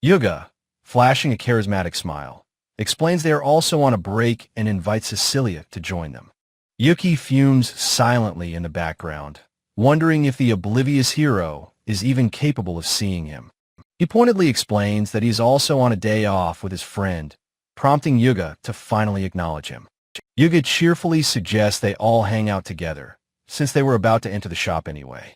Yuga, flashing a charismatic smile, explains they are also on a break and invites Cecilia to join them. Yuki fumes silently in the background, wondering if the oblivious hero is even capable of seeing him. He pointedly explains that he is also on a day off with his friend, prompting Yuga to finally acknowledge him. Yuga cheerfully suggests they all hang out together, since they were about to enter the shop anyway.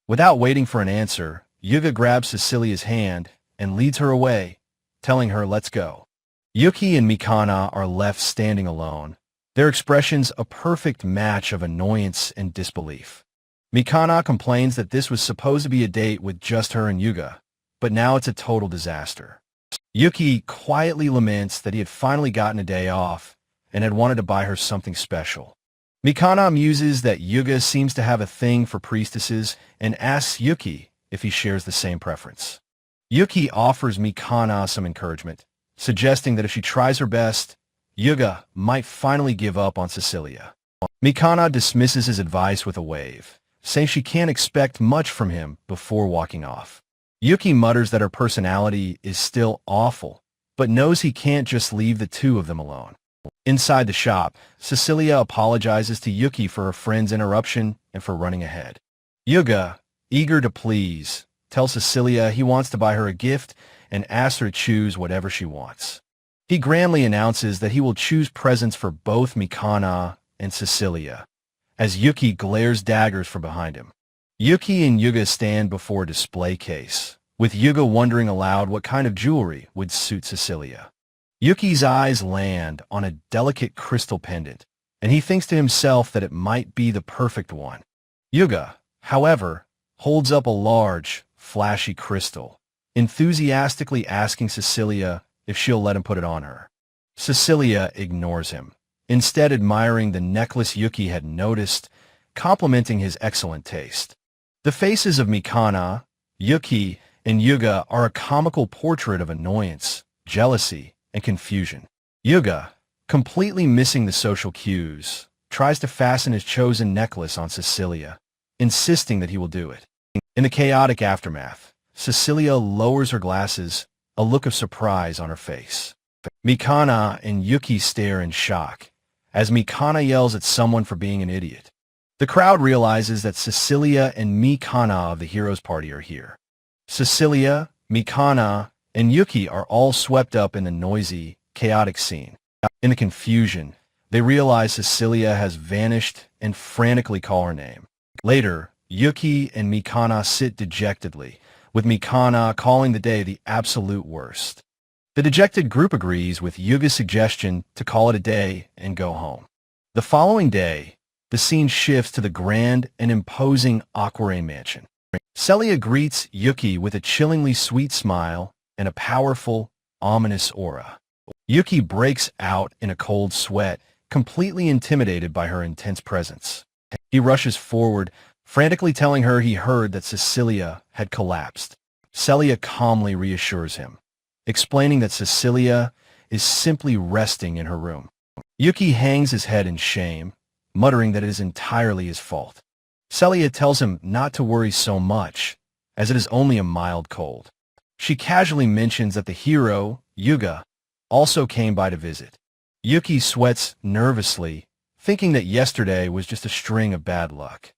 Without waiting for an answer, Yuga grabs Cecilia's hand and leads her away, telling her, "Let's go." Yuki and Mikana are left standing alone, their expressions a perfect match of annoyance and disbelief. Mikana complains that this was supposed to be a date with just her and Yuga, but now it's a total disaster. Yuki quietly laments that he had finally gotten a day off and had wanted to buy her something special. Mikana muses that Yuga seems to have a thing for priestesses and asks Yuki if he shares the same preference. Yuki offers Mikana some encouragement, suggesting that if she tries her best, Yuga might finally give up on Cecilia. Mikana dismisses his advice with a wave, saying she can't expect much from him before walking off. Yuki mutters that her personality is still awful, but knows he can't just leave the two of them alone. Inside the shop, Cecilia apologizes to Yuki for her friend's interruption and for running ahead. Yuga, eager to please, tells Cecilia he wants to buy her a gift and asks her to choose whatever she wants. He grandly announces that he will choose presents for both Mikana and Cecilia, as Yuki glares daggers from behind him. Yuki and Yuga stand before a display case, with Yuga wondering aloud what kind of jewelry would suit Cecilia. Yuki's eyes land on a delicate crystal pendant, and he thinks to himself that it might be the perfect one. Yuga, however, holds up a large, flashy crystal, enthusiastically asking Cecilia if she'll let him put it on her. Cecilia ignores him, instead admiring the necklace Yuki had noticed, complimenting his excellent taste. The faces of Mikana, Yuki, and Yuga are a comical portrait of annoyance, jealousy, and confusion. Yuga, completely missing the social cues, tries to fasten his chosen necklace on Cecilia, insisting that he will do it. In the chaotic aftermath, Cecilia lowers her glasses, a look of surprise on her face. Mikana and Yuki stare in shock, as Mikana yells at someone for being an idiot. The crowd realizes that Cecilia and Mikana of the Heroes Party are here. Cecilia, Mikana, and Yuki are all swept up in the noisy, chaotic scene. In the confusion, they realize Cecilia has vanished and frantically call her name. Later, Yuki and Mikana sit dejectedly, with Mikana calling the day the absolute worst. The dejected group agrees with Yuga's suggestion to call it a day and go home. The following day, the scene shifts to the grand and imposing Aquarane Mansion. Celia greets Yuki with a chillingly sweet smile and a powerful, ominous aura. Yuki breaks out in a cold sweat, completely intimidated by her intense presence. He rushes forward, frantically telling her he heard that Cecilia had collapsed. Celia calmly reassures him, explaining that Cecilia is simply resting in her room. Yuki hangs his head in shame, muttering that it is entirely his fault. Celia tells him not to worry so much, as it is only a mild cold. She casually mentions that the hero, Yuga, also came by to visit. Yuki sweats nervously, thinking that yesterday was just a string of bad luck.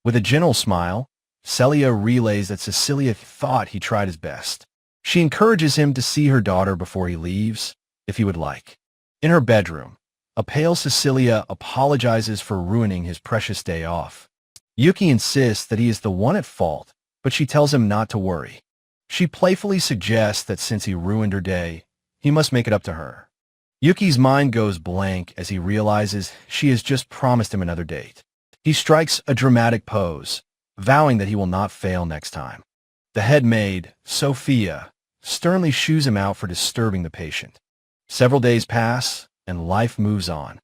With a gentle smile, Celia relays that Cecilia thought he tried his best. She encourages him to see her daughter before he leaves, if he would like. In her bedroom, a pale Cecilia apologizes for ruining his precious day off. Yuki insists that he is the one at fault, but she tells him not to worry. She playfully suggests that since he ruined her day, he must make it up to her. Yuki's mind goes blank as he realizes she has just promised him another date. He strikes a dramatic pose, vowing that he will not fail next time. The head maid, Sophia, sternly shoos him out for disturbing the patient. Several days pass, and life moves on.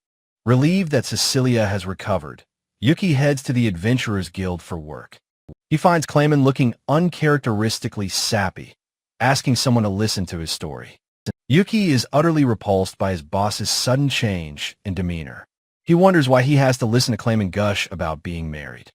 Relieved that Cecilia has recovered, Yuki heads to the Adventurers Guild for work. He finds Clayman looking uncharacteristically sappy, asking someone to listen to his story. Yuki is utterly repulsed by his boss's sudden change in demeanor. He wonders why he has to listen to Clayman gush about being married.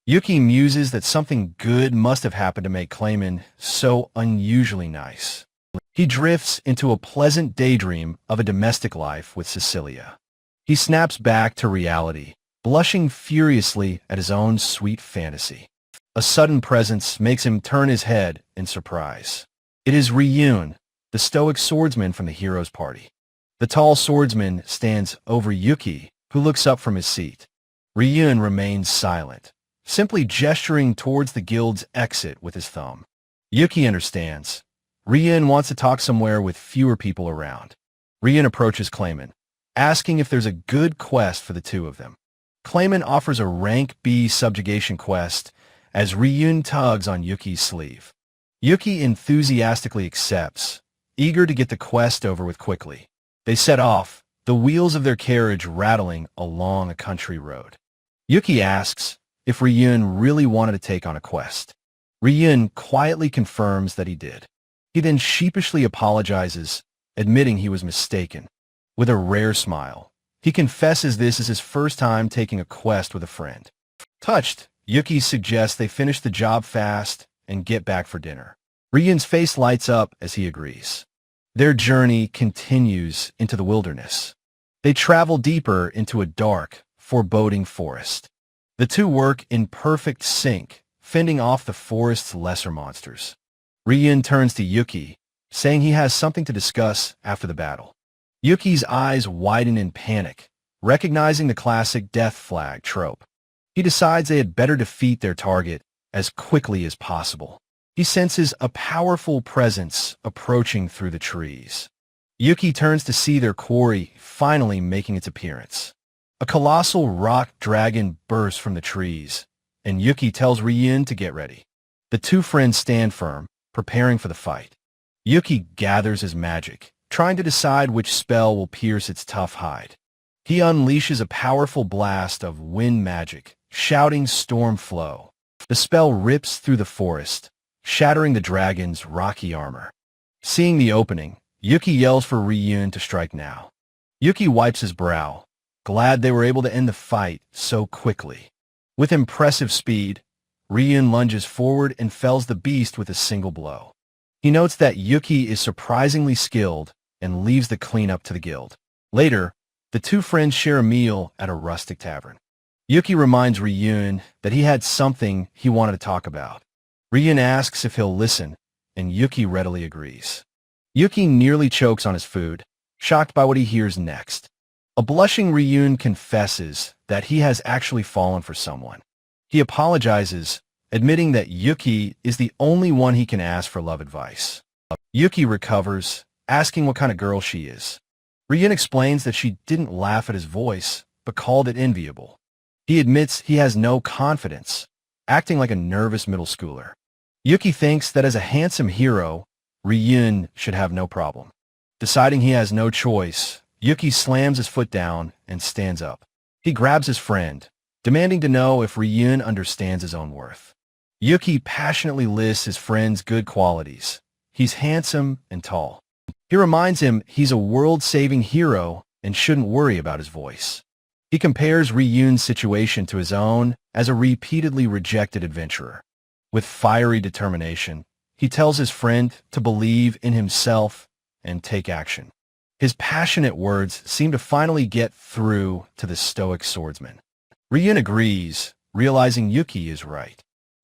Yuki muses that something good must have happened to make Clayman so unusually nice. He drifts into a pleasant daydream of a domestic life with Cecilia. He snaps back to reality, blushing furiously at his own sweet fantasy. A sudden presence makes him turn his head in surprise. It is Ryun, the stoic swordsman from the hero's party. The tall swordsman stands over Yuki, who looks up from his seat. Ryun remains silent, simply gesturing towards the guild's exit with his thumb. Yuki understands. Ryun wants to talk somewhere with fewer people around. Ryun approaches Clayman, asking if there's a good quest for the two of them. Clayman offers a rank B subjugation quest as Ryun tugs on Yuki's sleeve. Yuki enthusiastically accepts, eager to get the quest over with quickly. They set off, the wheels of their carriage rattling along a country road. Yuki asks if Ryun really wanted to take on a quest. Ryun quietly confirms that he did. He then sheepishly apologizes, admitting he was mistaken. With a rare smile, he confesses this is his first time taking a quest with a friend. Touched, Yuki suggests they finish the job fast and get back for dinner. Ryun's face lights up as he agrees. Their journey continues into the wilderness. They travel deeper into a dark, foreboding forest. The two work in perfect sync, fending off the forest's lesser monsters. Ryun turns to Yuki, saying he has something to discuss after the battle. Yuki's eyes widen in panic, recognizing the classic death flag trope. He decides they had better defeat their target as quickly as possible. He senses a powerful presence approaching through the trees. Yuki turns to see their quarry finally making its appearance. A colossal rock dragon bursts from the trees, and Yuki tells Ryun to get ready. The two friends stand firm, preparing for the fight. Yuki gathers his magic, trying to decide which spell will pierce its tough hide. He unleashes a powerful blast of wind magic, shouting storm flow. The spell rips through the forest, shattering the dragon's rocky armor. Seeing the opening, Yuki yells for Ryun to strike now. Yuki wipes his brow, glad they were able to end the fight so quickly. With impressive speed, Ryun lunges forward and fells the beast with a single blow. He notes that Yuki is surprisingly skilled and leaves the cleanup to the guild. Later, the two friends share a meal at a rustic tavern. Yuki reminds Ryun that he had something he wanted to talk about. Ryun asks if he'll listen, and Yuki readily agrees. Yuki nearly chokes on his food, shocked by what he hears next. A blushing Ryun confesses that he has actually fallen for someone. He apologizes, admitting that Yuki is the only one he can ask for love advice. Yuki recovers, asking what kind of girl she is. Ryun explains that she didn't laugh at his voice, but called it enviable. He admits he has no confidence, acting like a nervous middle schooler. Yuki thinks that as a handsome hero, Ryun should have no problem. Deciding he has no choice, Yuki slams his foot down and stands up. He grabs his friend, demanding to know if Ryun understands his own worth. Yuki passionately lists his friend's good qualities. He's handsome and tall. He reminds him he's a world-saving hero and shouldn't worry about his voice. He compares Ryun's situation to his own as a repeatedly rejected adventurer. With fiery determination, he tells his friend to believe in himself and take action. His passionate words seem to finally get through to the stoic swordsman. Ryun agrees, realizing Yuki is right.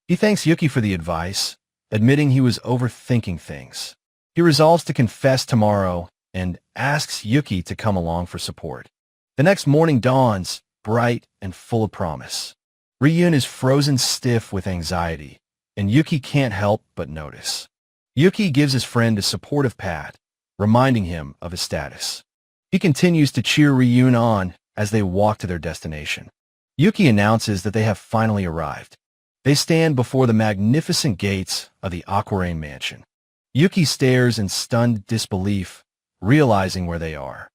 He thanks Yuki for the advice, admitting he was overthinking things. He resolves to confess tomorrow and asks Yuki to come along for support. The next morning dawns, bright and full of promise. Ryun is frozen stiff with anxiety, and Yuki can't help but notice. Yuki gives his friend a supportive pat, reminding him of his status. He continues to cheer Ryun on as they walk to their destination. Yuki announces that they have finally arrived. They stand before the magnificent gates of the Aquarain Mansion. Yuki stares in stunned disbelief, realizing where they are.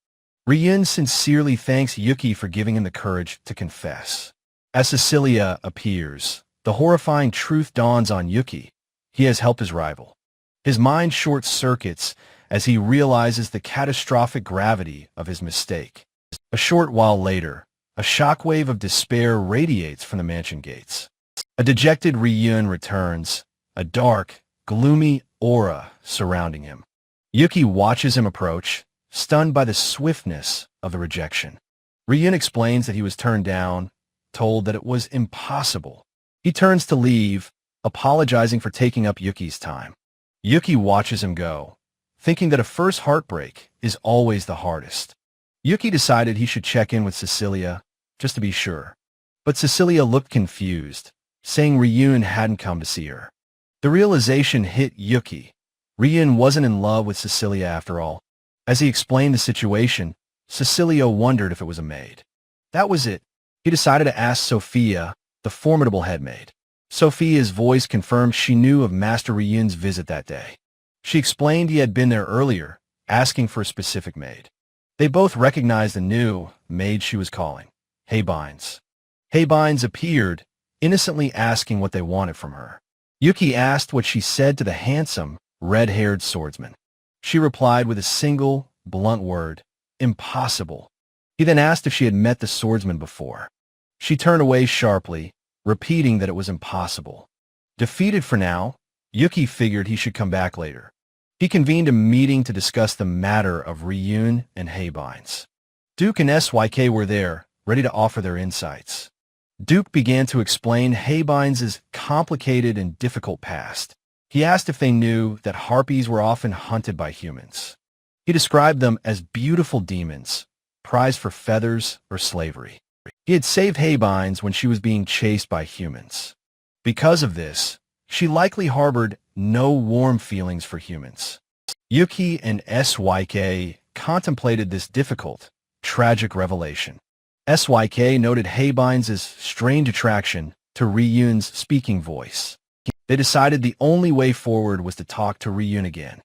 Ryun sincerely thanks Yuki for giving him the courage to confess. As Cecilia appears, the horrifying truth dawns on Yuki. He has helped his rival. His mind short-circuits as he realizes the catastrophic gravity of his mistake. A short while later, a shockwave of despair radiates from the mansion gates. A dejected Ryun returns, a dark, gloomy aura surrounding him. Yuki watches him approach, stunned by the swiftness of the rejection. Ryun explains that he was turned down, told that it was impossible. He turns to leave, apologizing for taking up Yuki's time. Yuki watches him go, thinking that a first heartbreak is always the hardest. Yuki decided he should check in with Cecilia, just to be sure. But Cecilia looked confused, saying Ryun hadn't come to see her. The realization hit Yuki. Ryun wasn't in love with Cecilia after all. As he explained the situation, Cecilia wondered if it was a maid. That was it. He decided to ask Sophia, the formidable headmaid. Sophia's voice confirmed she knew of Master Ryun's visit that day. She explained he had been there earlier, asking for a specific maid. They both recognized the new maid she was calling, Haybines. Haybines appeared, innocently asking what they wanted from her. Yuki asked what she said to the handsome, red-haired swordsman. She replied with a single, blunt word, impossible. He then asked if she had met the swordsman before. She turned away sharply, repeating that it was impossible. Defeated for now, Yuki figured he should come back later. He convened a meeting to discuss the matter of Ryun and Haybines. Duke and SYK were there, ready to offer their insights. Duke began to explain Haybines' complicated and difficult past. He asked if they knew that harpies were often hunted by humans. He described them as beautiful demons, prized for feathers or slavery. He had saved Haybines when she was being chased by humans. Because of this, she likely harbored no warm feelings for humans. Yuki and SYK contemplated this difficult, tragic revelation. SYK noted Haybines' strange attraction to Ryun's speaking voice. They decided the only way forward was to talk to Ryun again.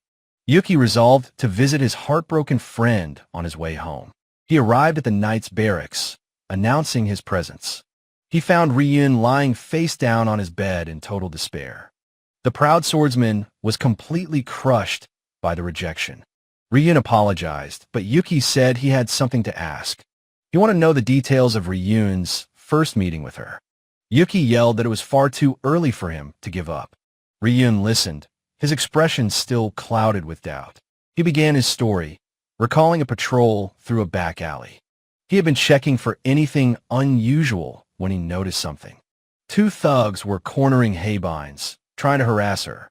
Yuki resolved to visit his heartbroken friend on his way home. He arrived at the knight's barracks, announcing his presence. He found Ryun lying face down on his bed in total despair. The proud swordsman was completely crushed by the rejection. Ryun apologized, but Yuki said he had something to ask. He wanted to know the details of Ryun's first meeting with her. Yuki yelled that it was far too early for him to give up. Ryun listened, his expression still clouded with doubt. He began his story, recalling a patrol through a back alley. He had been checking for anything unusual when he noticed something. Two thugs were cornering Haybines, trying to harass her.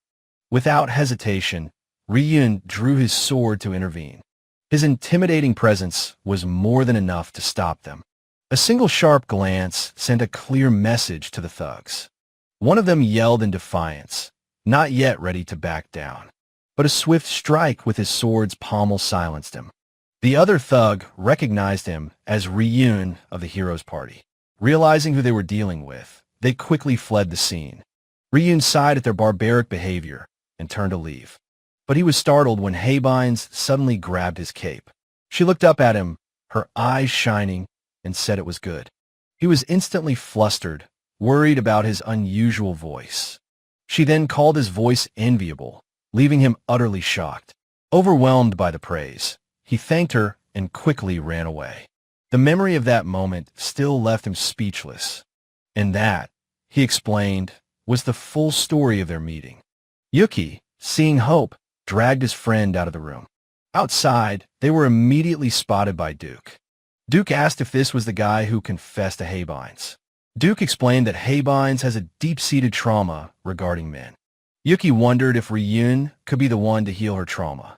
Without hesitation, Ryun drew his sword to intervene. His intimidating presence was more than enough to stop them. A single sharp glance sent a clear message to the thugs. One of them yelled in defiance, not yet ready to back down. But a swift strike with his sword's pommel silenced him. The other thug recognized him as Ryun of the hero's party. Realizing who they were dealing with, they quickly fled the scene. Ryun sighed at their barbaric behavior and turned to leave. But he was startled when Haybines suddenly grabbed his cape. She looked up at him, her eyes shining, and said it was good. He was instantly flustered, worried about his unusual voice. She then called his voice enviable, leaving him utterly shocked. Overwhelmed by the praise, he thanked her and quickly ran away. The memory of that moment still left him speechless. And that, he explained, was the full story of their meeting. Yuki, seeing hope, dragged his friend out of the room. Outside, they were immediately spotted by Duke. Duke asked if this was the guy who confessed to Haybines. Duke explained that Haybines has a deep-seated trauma regarding men. Yuki wondered if Ryun could be the one to heal her trauma.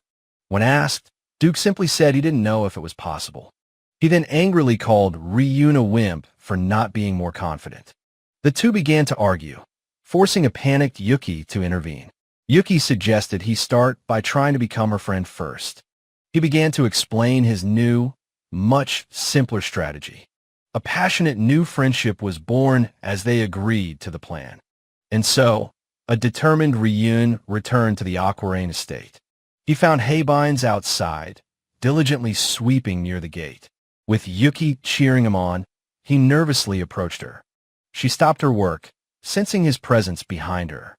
When asked, Duke simply said he didn't know if it was possible. He then angrily called Ryun a wimp for not being more confident. The two began to argue, forcing a panicked Yuki to intervene. Yuki suggested he start by trying to become her friend first. He began to explain his new, much simpler strategy. A passionate new friendship was born as they agreed to the plan. And so, A determined Ryun returned to the Aquarane estate. He found Haybines outside, diligently sweeping near the gate. With Yuki cheering him on, he nervously approached her. She stopped her work, sensing his presence behind her.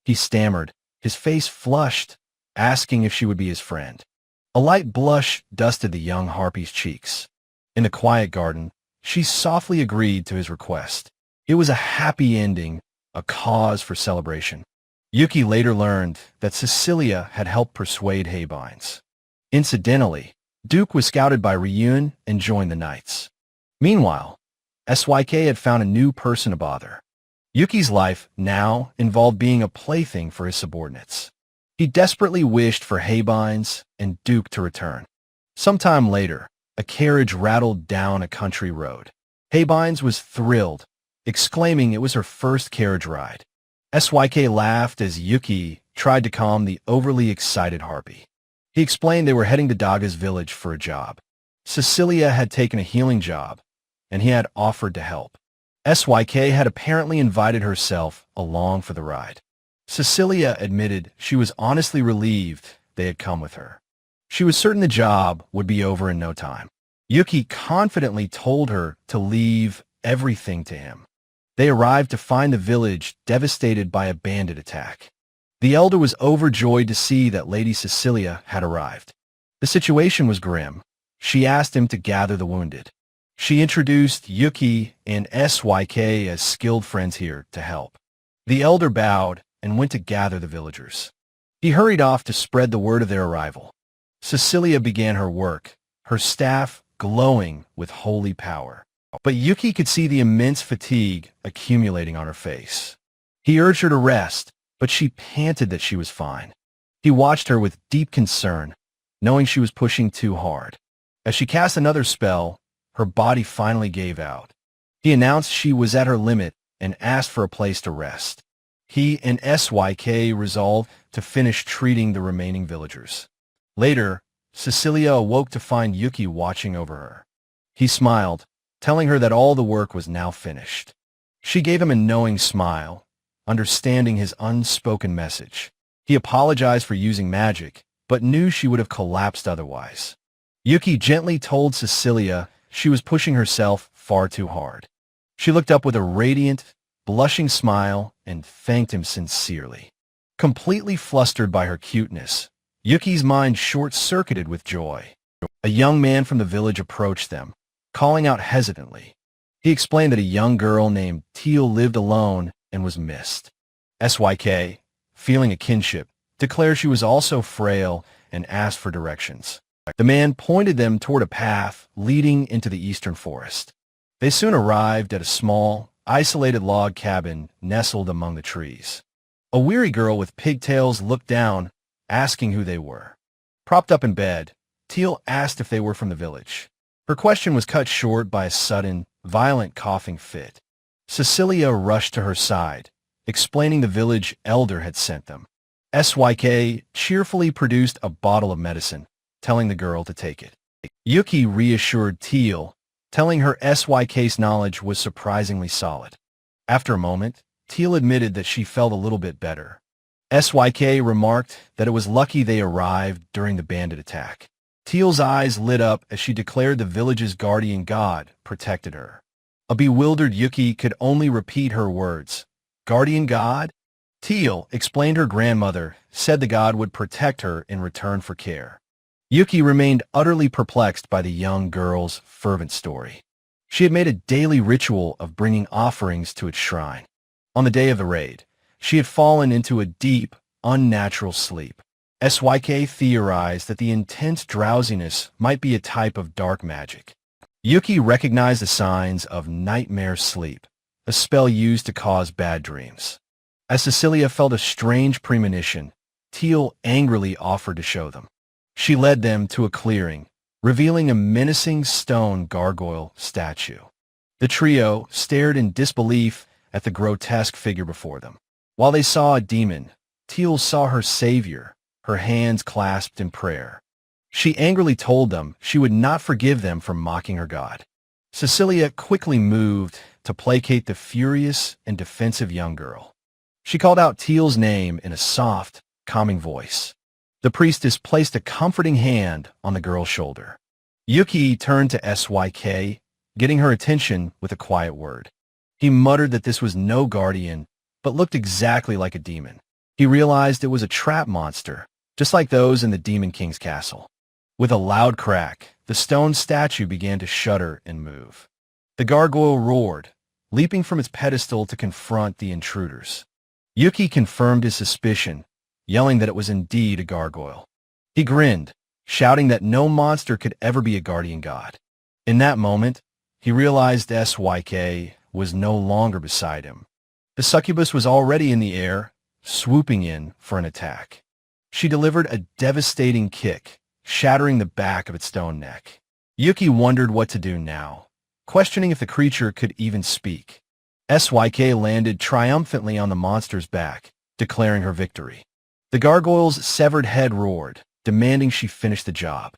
He stammered, his face flushed, asking if she would be his friend. A light blush dusted the young harpy's cheeks. In the quiet garden, she softly agreed to his request. It was a happy ending, a cause for celebration. Yuki later learned that Cecilia had helped persuade Haybines. Incidentally, Duke was scouted by Ryun and joined the Knights. Meanwhile, SYK had found a new person to bother. Yuki's life now involved being a plaything for his subordinates. He desperately wished for Haybines and Duke to return. Sometime later, a carriage rattled down a country road. Haybines was thrilled, exclaiming it was her first carriage ride. SYK laughed as Yuki tried to calm the overly excited harpy. He explained they were heading to Daga's village for a job. Cecilia had taken a healing job, and he had offered to help. SYK had apparently invited herself along for the ride. Cecilia admitted she was honestly relieved they had come with her. She was certain the job would be over in no time. Yuki confidently told her to leave everything to him. They arrived to find the village devastated by a bandit attack. The elder was overjoyed to see that Lady Cecilia had arrived. The situation was grim. She asked him to gather the wounded. She introduced Yuki and SYK as skilled friends here to help. The elder bowed and went to gather the villagers. He hurried off to spread the word of their arrival. Cecilia began her work, her staff glowing with holy power. But Yuki could see the immense fatigue accumulating on her face. He urged her to rest, but she panted that she was fine. He watched her with deep concern, knowing she was pushing too hard. As she cast another spell, her body finally gave out. He announced she was at her limit and asked for a place to rest. He and SYK resolved to finish treating the remaining villagers. Later, Cecilia awoke to find Yuki watching over her. He smiled, telling her that all the work was now finished. She gave him a knowing smile, understanding his unspoken message. He apologized for using magic, but knew she would have collapsed otherwise. Yuki gently told Cecilia she was pushing herself far too hard. She looked up with a radiant, blushing smile and thanked him sincerely. Completely flustered by her cuteness, Yuki's mind short-circuited with joy. A young man from the village approached them, calling out hesitantly. He explained that a young girl named Teal lived alone and was missed. SYK, feeling a kinship, declared she was also frail and asked for directions. The man pointed them toward a path leading into the eastern forest. They soon arrived at a small, isolated log cabin nestled among the trees. A weary girl with pigtails looked down, asking who they were. Propped up in bed, Teal asked if they were from the village. Her question was cut short by a sudden, violent coughing fit. Cecilia rushed to her side, explaining the village elder had sent them. SYK cheerfully produced a bottle of medicine, telling the girl to take it. Yuki reassured Teal, telling her SYK's knowledge was surprisingly solid. After a moment, Teal admitted that she felt a little bit better. SYK remarked that it was lucky they arrived during the bandit attack. Teal's eyes lit up as she declared the village's guardian god protected her. A bewildered Yuki could only repeat her words. Guardian god? Teal explained her grandmother said the god would protect her in return for care. Yuki remained utterly perplexed by the young girl's fervent story. She had made a daily ritual of bringing offerings to its shrine. On the day of the raid, she had fallen into a deep, unnatural sleep. SYK theorized that the intense drowsiness might be a type of dark magic. Yuki recognized the signs of nightmare sleep, a spell used to cause bad dreams. As Cecilia felt a strange premonition, Teal angrily offered to show them. She led them to a clearing, revealing a menacing stone gargoyle statue. The trio stared in disbelief at the grotesque figure before them. While they saw a demon, Teal saw her savior, her hands clasped in prayer. She angrily told them she would not forgive them for mocking her god. Cecilia quickly moved to placate the furious and defensive young girl. She called out Teal's name in a soft, calming voice. The priestess placed a comforting hand on the girl's shoulder. Yuki turned to Syk, getting her attention with a quiet word. He muttered that this was no guardian, but looked exactly like a demon. He realized it was a trap monster, just like those in the Demon King's castle. With a loud crack, the stone statue began to shudder and move. The gargoyle roared, leaping from its pedestal to confront the intruders. Yuki confirmed his suspicion, yelling that it was indeed a gargoyle. He grinned, shouting that no monster could ever be a guardian god. In that moment, he realized Syk was no longer beside him. The succubus was already in the air, swooping in for an attack. She delivered a devastating kick, shattering the back of its stone neck. Yuki wondered what to do now, questioning if the creature could even speak. Syk landed triumphantly on the monster's back, declaring her victory. The gargoyle's severed head roared, demanding she finish the job.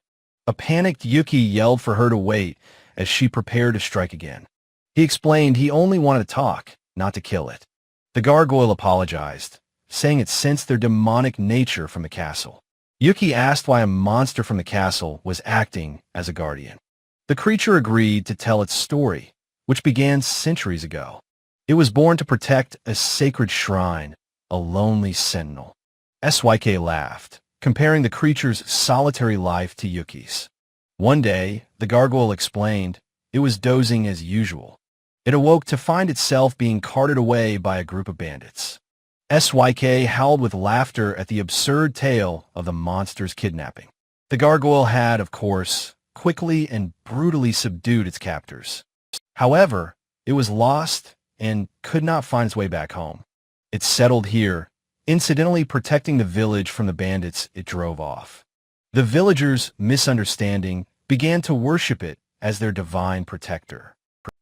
A panicked Yuki yelled for her to wait as she prepared to strike again. He explained he only wanted to talk, not to kill it. The gargoyle apologized, saying it sensed their demonic nature from the castle. Yuki asked why a monster from the castle was acting as a guardian. The creature agreed to tell its story, which began centuries ago. It was born to protect a sacred shrine, a lonely sentinel. Syk laughed, comparing the creature's solitary life to Yuki's. One day, the gargoyle explained, it was dozing as usual. It awoke to find itself being carted away by a group of bandits. Syk howled with laughter at the absurd tale of the monster's kidnapping. The gargoyle had, of course, quickly and brutally subdued its captors. However, it was lost and could not find its way back home. It settled here, incidentally protecting the village from the bandits it drove off. The villagers, misunderstanding, began to worship it as their divine protector.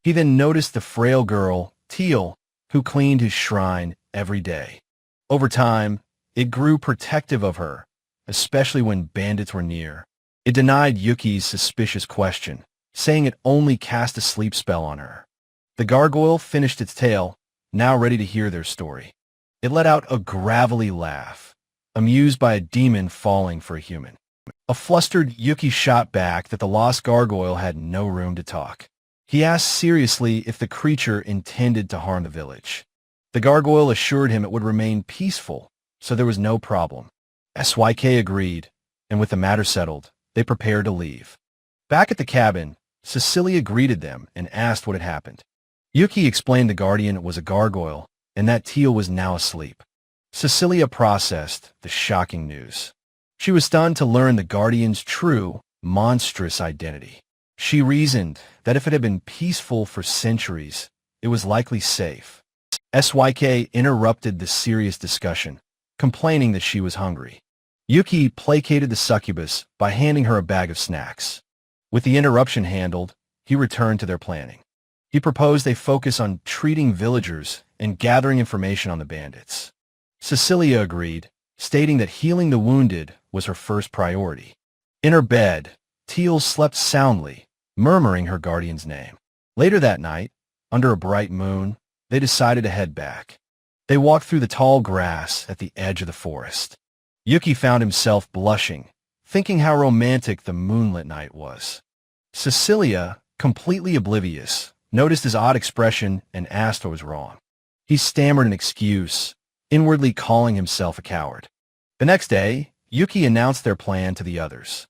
He then noticed the frail girl, Teal, who cleaned his shrine every day. Over time, it grew protective of her, especially when bandits were near. It denied Yuki's suspicious question, saying it only cast a sleep spell on her. The gargoyle finished its tale, now ready to hear their story. It let out a gravelly laugh, amused by a demon falling for a human. A flustered Yuki shot back that the lost gargoyle had no room to talk. He asked seriously if the creature intended to harm the village. The gargoyle assured him it would remain peaceful, so there was no problem. Syk agreed, and with the matter settled, they prepared to leave. Back at the cabin, Cecilia greeted them and asked what had happened. Yuki explained the guardian was a gargoyle and that Teal was now asleep. Cecilia processed the shocking news. She was stunned to learn the guardian's true, monstrous identity. She reasoned that if it had been peaceful for centuries, it was likely safe. Syk interrupted the serious discussion, complaining that she was hungry. Yuki placated the succubus by handing her a bag of snacks. With the interruption handled, he returned to their planning. He proposed they focus on treating villagers and gathering information on the bandits. Cecilia agreed, stating that healing the wounded was her first priority. In her bed, Teal slept soundly, murmuring her guardian's name. Later that night, under a bright moon, they decided to head back. They walked through the tall grass at the edge of the forest. Yuki found himself blushing, thinking how romantic the moonlit night was. Cecilia, completely oblivious, noticed his odd expression and asked what was wrong. He stammered an excuse, inwardly calling himself a coward. The next day, Yuki announced their plan to the others.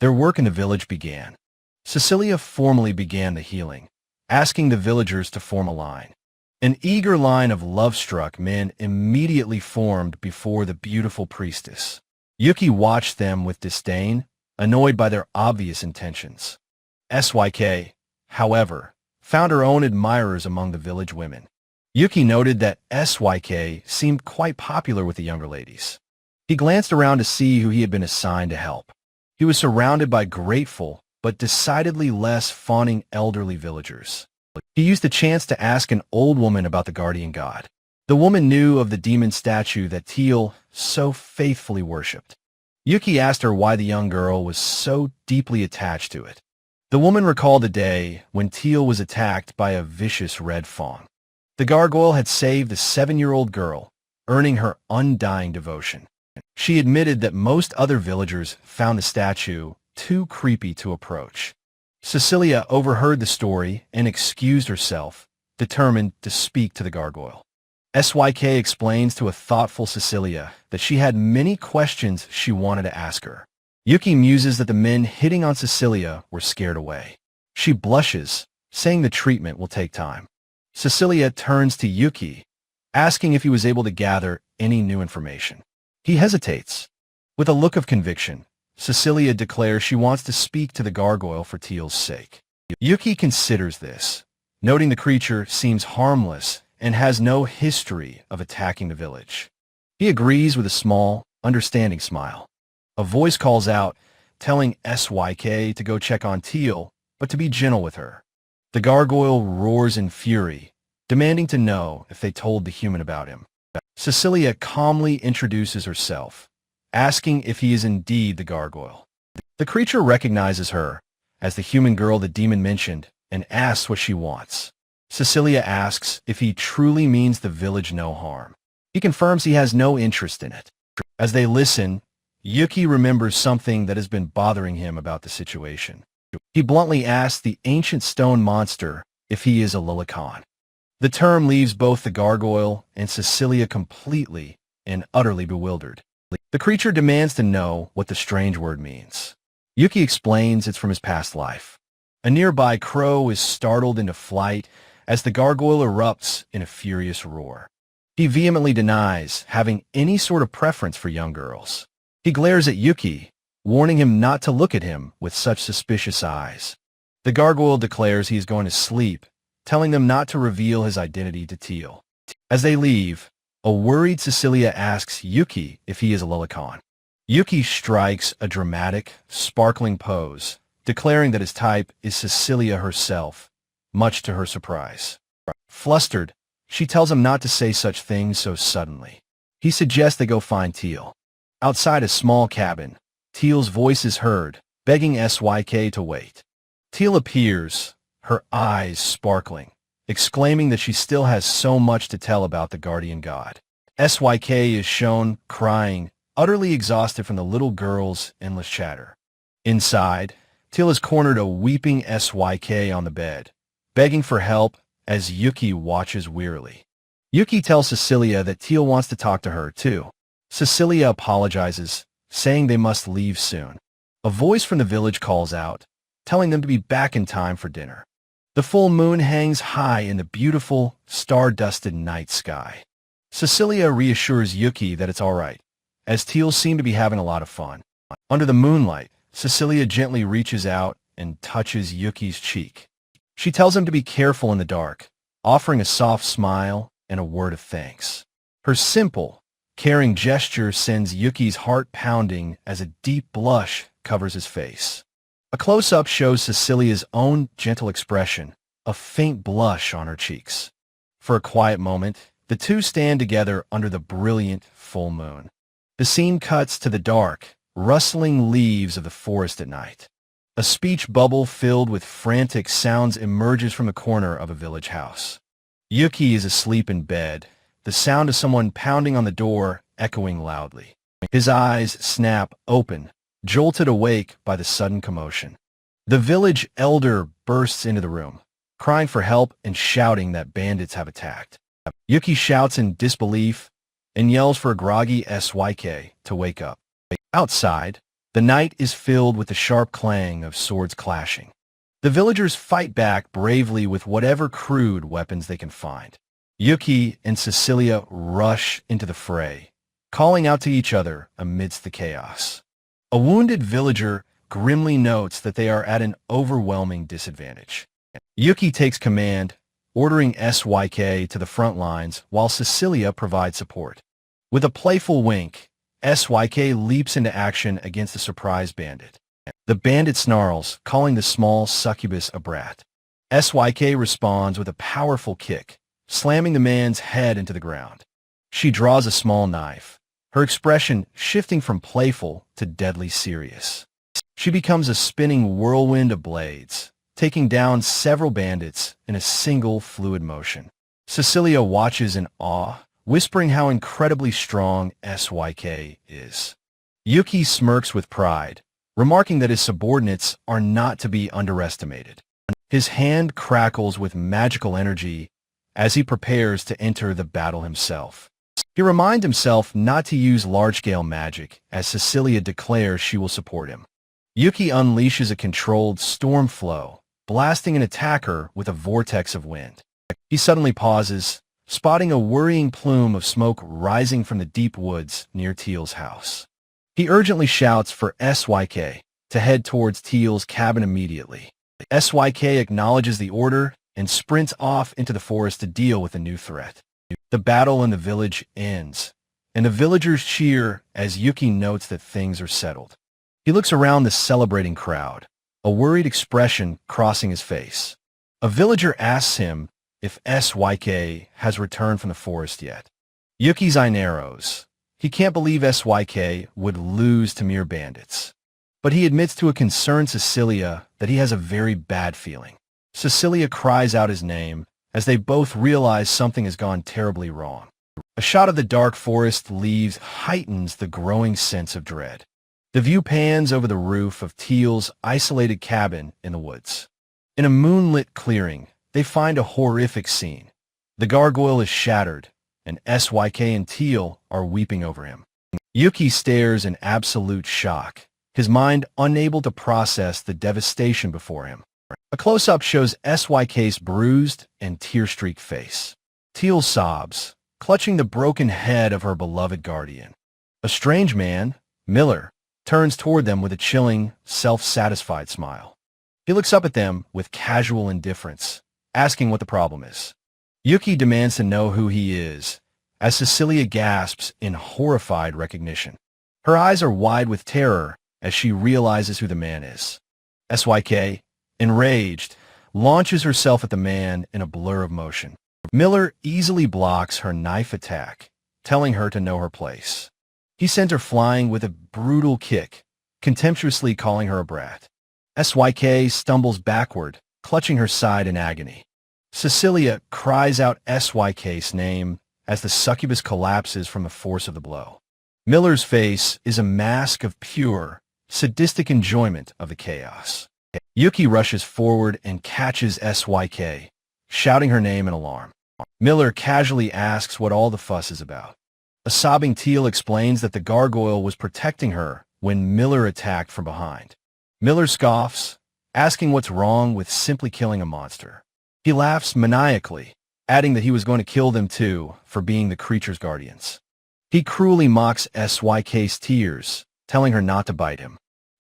Their work in the village began. Cecilia formally began the healing, asking the villagers to form a line. An eager line of love-struck men immediately formed before the beautiful priestess. Yuki watched them with disdain, annoyed by their obvious intentions. Syk, however, found her own admirers among the village women. Yuki noted that Syk seemed quite popular with the younger ladies. He glanced around to see who he had been assigned to help. He was surrounded by grateful, but decidedly less fawning elderly villagers. He used the chance to ask an old woman about the guardian god. The woman knew of the demon statue that Teal so faithfully worshipped. Yuki asked her why the young girl was so deeply attached to it. The woman recalled the day when Teal was attacked by a vicious red fawn. The gargoyle had saved the 7-year-old girl, earning her undying devotion. She admitted that most other villagers found the statue too creepy to approach. Cecilia overheard the story and excused herself, determined to speak to the gargoyle. SYK explains to a thoughtful Cecilia that she had many questions she wanted to ask her. Yuki muses that the men hitting on Cecilia were scared away. She blushes, saying the treatment will take time. Cecilia turns to Yuki, asking if he was able to gather any new information. He hesitates. With a look of conviction, Cecilia declares she wants to speak to the gargoyle for Teal's sake. Yuki considers this, noting the creature seems harmless and has no history of attacking the village. He agrees with a small, understanding smile. A voice calls out, telling SYK to go check on Teal, but to be gentle with her. The gargoyle roars in fury, demanding to know if they told the human about him. Cecilia calmly introduces herself, asking if he is indeed the gargoyle. The creature recognizes her as the human girl the demon mentioned and asks what she wants. Cecilia asks if he truly means the village no harm. He confirms he has no interest in it. As they listen, Yuki remembers something that has been bothering him about the situation. He bluntly asks the ancient stone monster if he is a Lilicon. The term leaves both the gargoyle and Cecilia completely and utterly bewildered. The creature demands to know what the strange word means. Yuki explains it's from his past life. A nearby crow is startled into flight as the gargoyle erupts in a furious roar. He vehemently denies having any sort of preference for young girls. He glares at Yuki, warning him not to look at him with such suspicious eyes. The gargoyle declares he is going to sleep, telling them not to reveal his identity to Teal. As they leave, a worried Cecilia asks Yuki if he is a Lilicon. Yuki strikes a dramatic, sparkling pose, declaring that his type is Cecilia herself, much to her surprise. Flustered, she tells him not to say such things so suddenly. He suggests they go find Teal. Outside a small cabin, Teal's voice is heard, begging SYK to wait. Teal appears, her eyes sparkling, exclaiming that she still has so much to tell about the guardian god. SYK is shown crying, utterly exhausted from the little girl's endless chatter. Inside, Teal has cornered a weeping SYK on the bed, begging for help as Yuki watches wearily. Yuki tells Cecilia that Teal wants to talk to her too. Cecilia apologizes, saying they must leave soon. A voice from the village calls out, telling them to be back in time for dinner. The full moon hangs high in the beautiful, star-dusted night sky. Cecilia reassures Yuki that it's all right, as Teal seem to be having a lot of fun. Under the moonlight, Cecilia gently reaches out and touches Yuki's cheek. She tells him to be careful in the dark, offering a soft smile and a word of thanks. Her simple, caring gesture sends Yuki's heart pounding as a deep blush covers his face. A close-up shows Cecilia's own gentle expression, a faint blush on her cheeks. For a quiet moment, the two stand together under the brilliant full moon. The scene cuts to the dark, rustling leaves of the forest at night. A speech bubble filled with frantic sounds emerges from the corner of a village house. Yuki is asleep in bed, the sound of someone pounding on the door echoing loudly. His eyes snap open, jolted awake by the sudden commotion. The village elder bursts into the room, crying for help and shouting that bandits have attacked. Yuki shouts in disbelief and yells for a groggy SYK to wake up. Outside, the night is filled with the sharp clang of swords clashing. The villagers fight back bravely with whatever crude weapons they can find. Yuki and Cecilia rush into the fray, calling out to each other amidst the chaos. A wounded villager grimly notes that they are at an overwhelming disadvantage. Yuki takes command, ordering SYK to the front lines while Cecilia provides support. With a playful wink, SYK leaps into action against the surprise bandit. The bandit snarls, calling the small succubus a brat. SYK responds with a powerful kick, slamming the man's head into the ground. She draws a small knife, her expression shifting from playful to deadly serious. She becomes a spinning whirlwind of blades, taking down several bandits in a single fluid motion. Cecilia watches in awe, whispering how incredibly strong SYK is. Yuki smirks with pride, remarking that his subordinates are not to be underestimated. His hand crackles with magical energy as he prepares to enter the battle himself. He reminds himself not to use large-scale magic, as Cecilia declares she will support him. Yuki unleashes a controlled storm flow, blasting an attacker with a vortex of wind. He suddenly pauses, spotting a worrying plume of smoke rising from the deep woods near Teal's house. He urgently shouts for SYK to head towards Teal's cabin immediately. SYK acknowledges the order and sprints off into the forest to deal with a new threat. The battle in the village ends, and the villagers cheer as Yuki notes that things are settled. He looks around the celebrating crowd, a worried expression crossing his face. A villager asks him if SYK has returned from the forest yet. Yuki's eye narrows. He can't believe SYK would lose to mere bandits. But he admits to a concerned Cecilia that he has a very bad feeling. Cecilia cries out his name as they both realize something has gone terribly wrong. A shot of the dark forest leaves heightens the growing sense of dread. The view pans over the roof of Teal's isolated cabin in the woods. In a moonlit clearing, they find a horrific scene. The gargoyle is shattered, and SYK and Teal are weeping over him. Yuki stares in absolute shock, his mind unable to process the devastation before him. A close-up shows SYK's bruised and tear-streaked face. Teal sobs, clutching the broken head of her beloved guardian. A strange man, Miller, turns toward them with a chilling, self-satisfied smile. He looks up at them with casual indifference, asking what the problem is. Yuki demands to know who he is, as Cecilia gasps in horrified recognition. Her eyes are wide with terror as she realizes who the man is. SYK, enraged, launches herself at the man in a blur of motion. Miller easily blocks her knife attack, telling her to know her place. He sends her flying with a brutal kick, contemptuously calling her a brat. SYK stumbles backward, clutching her side in agony. Cecilia cries out SYK's name as the succubus collapses from the force of the blow. Miller's face is a mask of pure, sadistic enjoyment of the chaos. Yuki rushes forward and catches SYK, shouting her name in alarm. Miller casually asks what all the fuss is about. A sobbing Teal explains that the gargoyle was protecting her when Miller attacked from behind. Miller scoffs, asking what's wrong with simply killing a monster. He laughs maniacally, adding that he was going to kill them too for being the creature's guardians. He cruelly mocks SYK's tears, telling her not to bite him.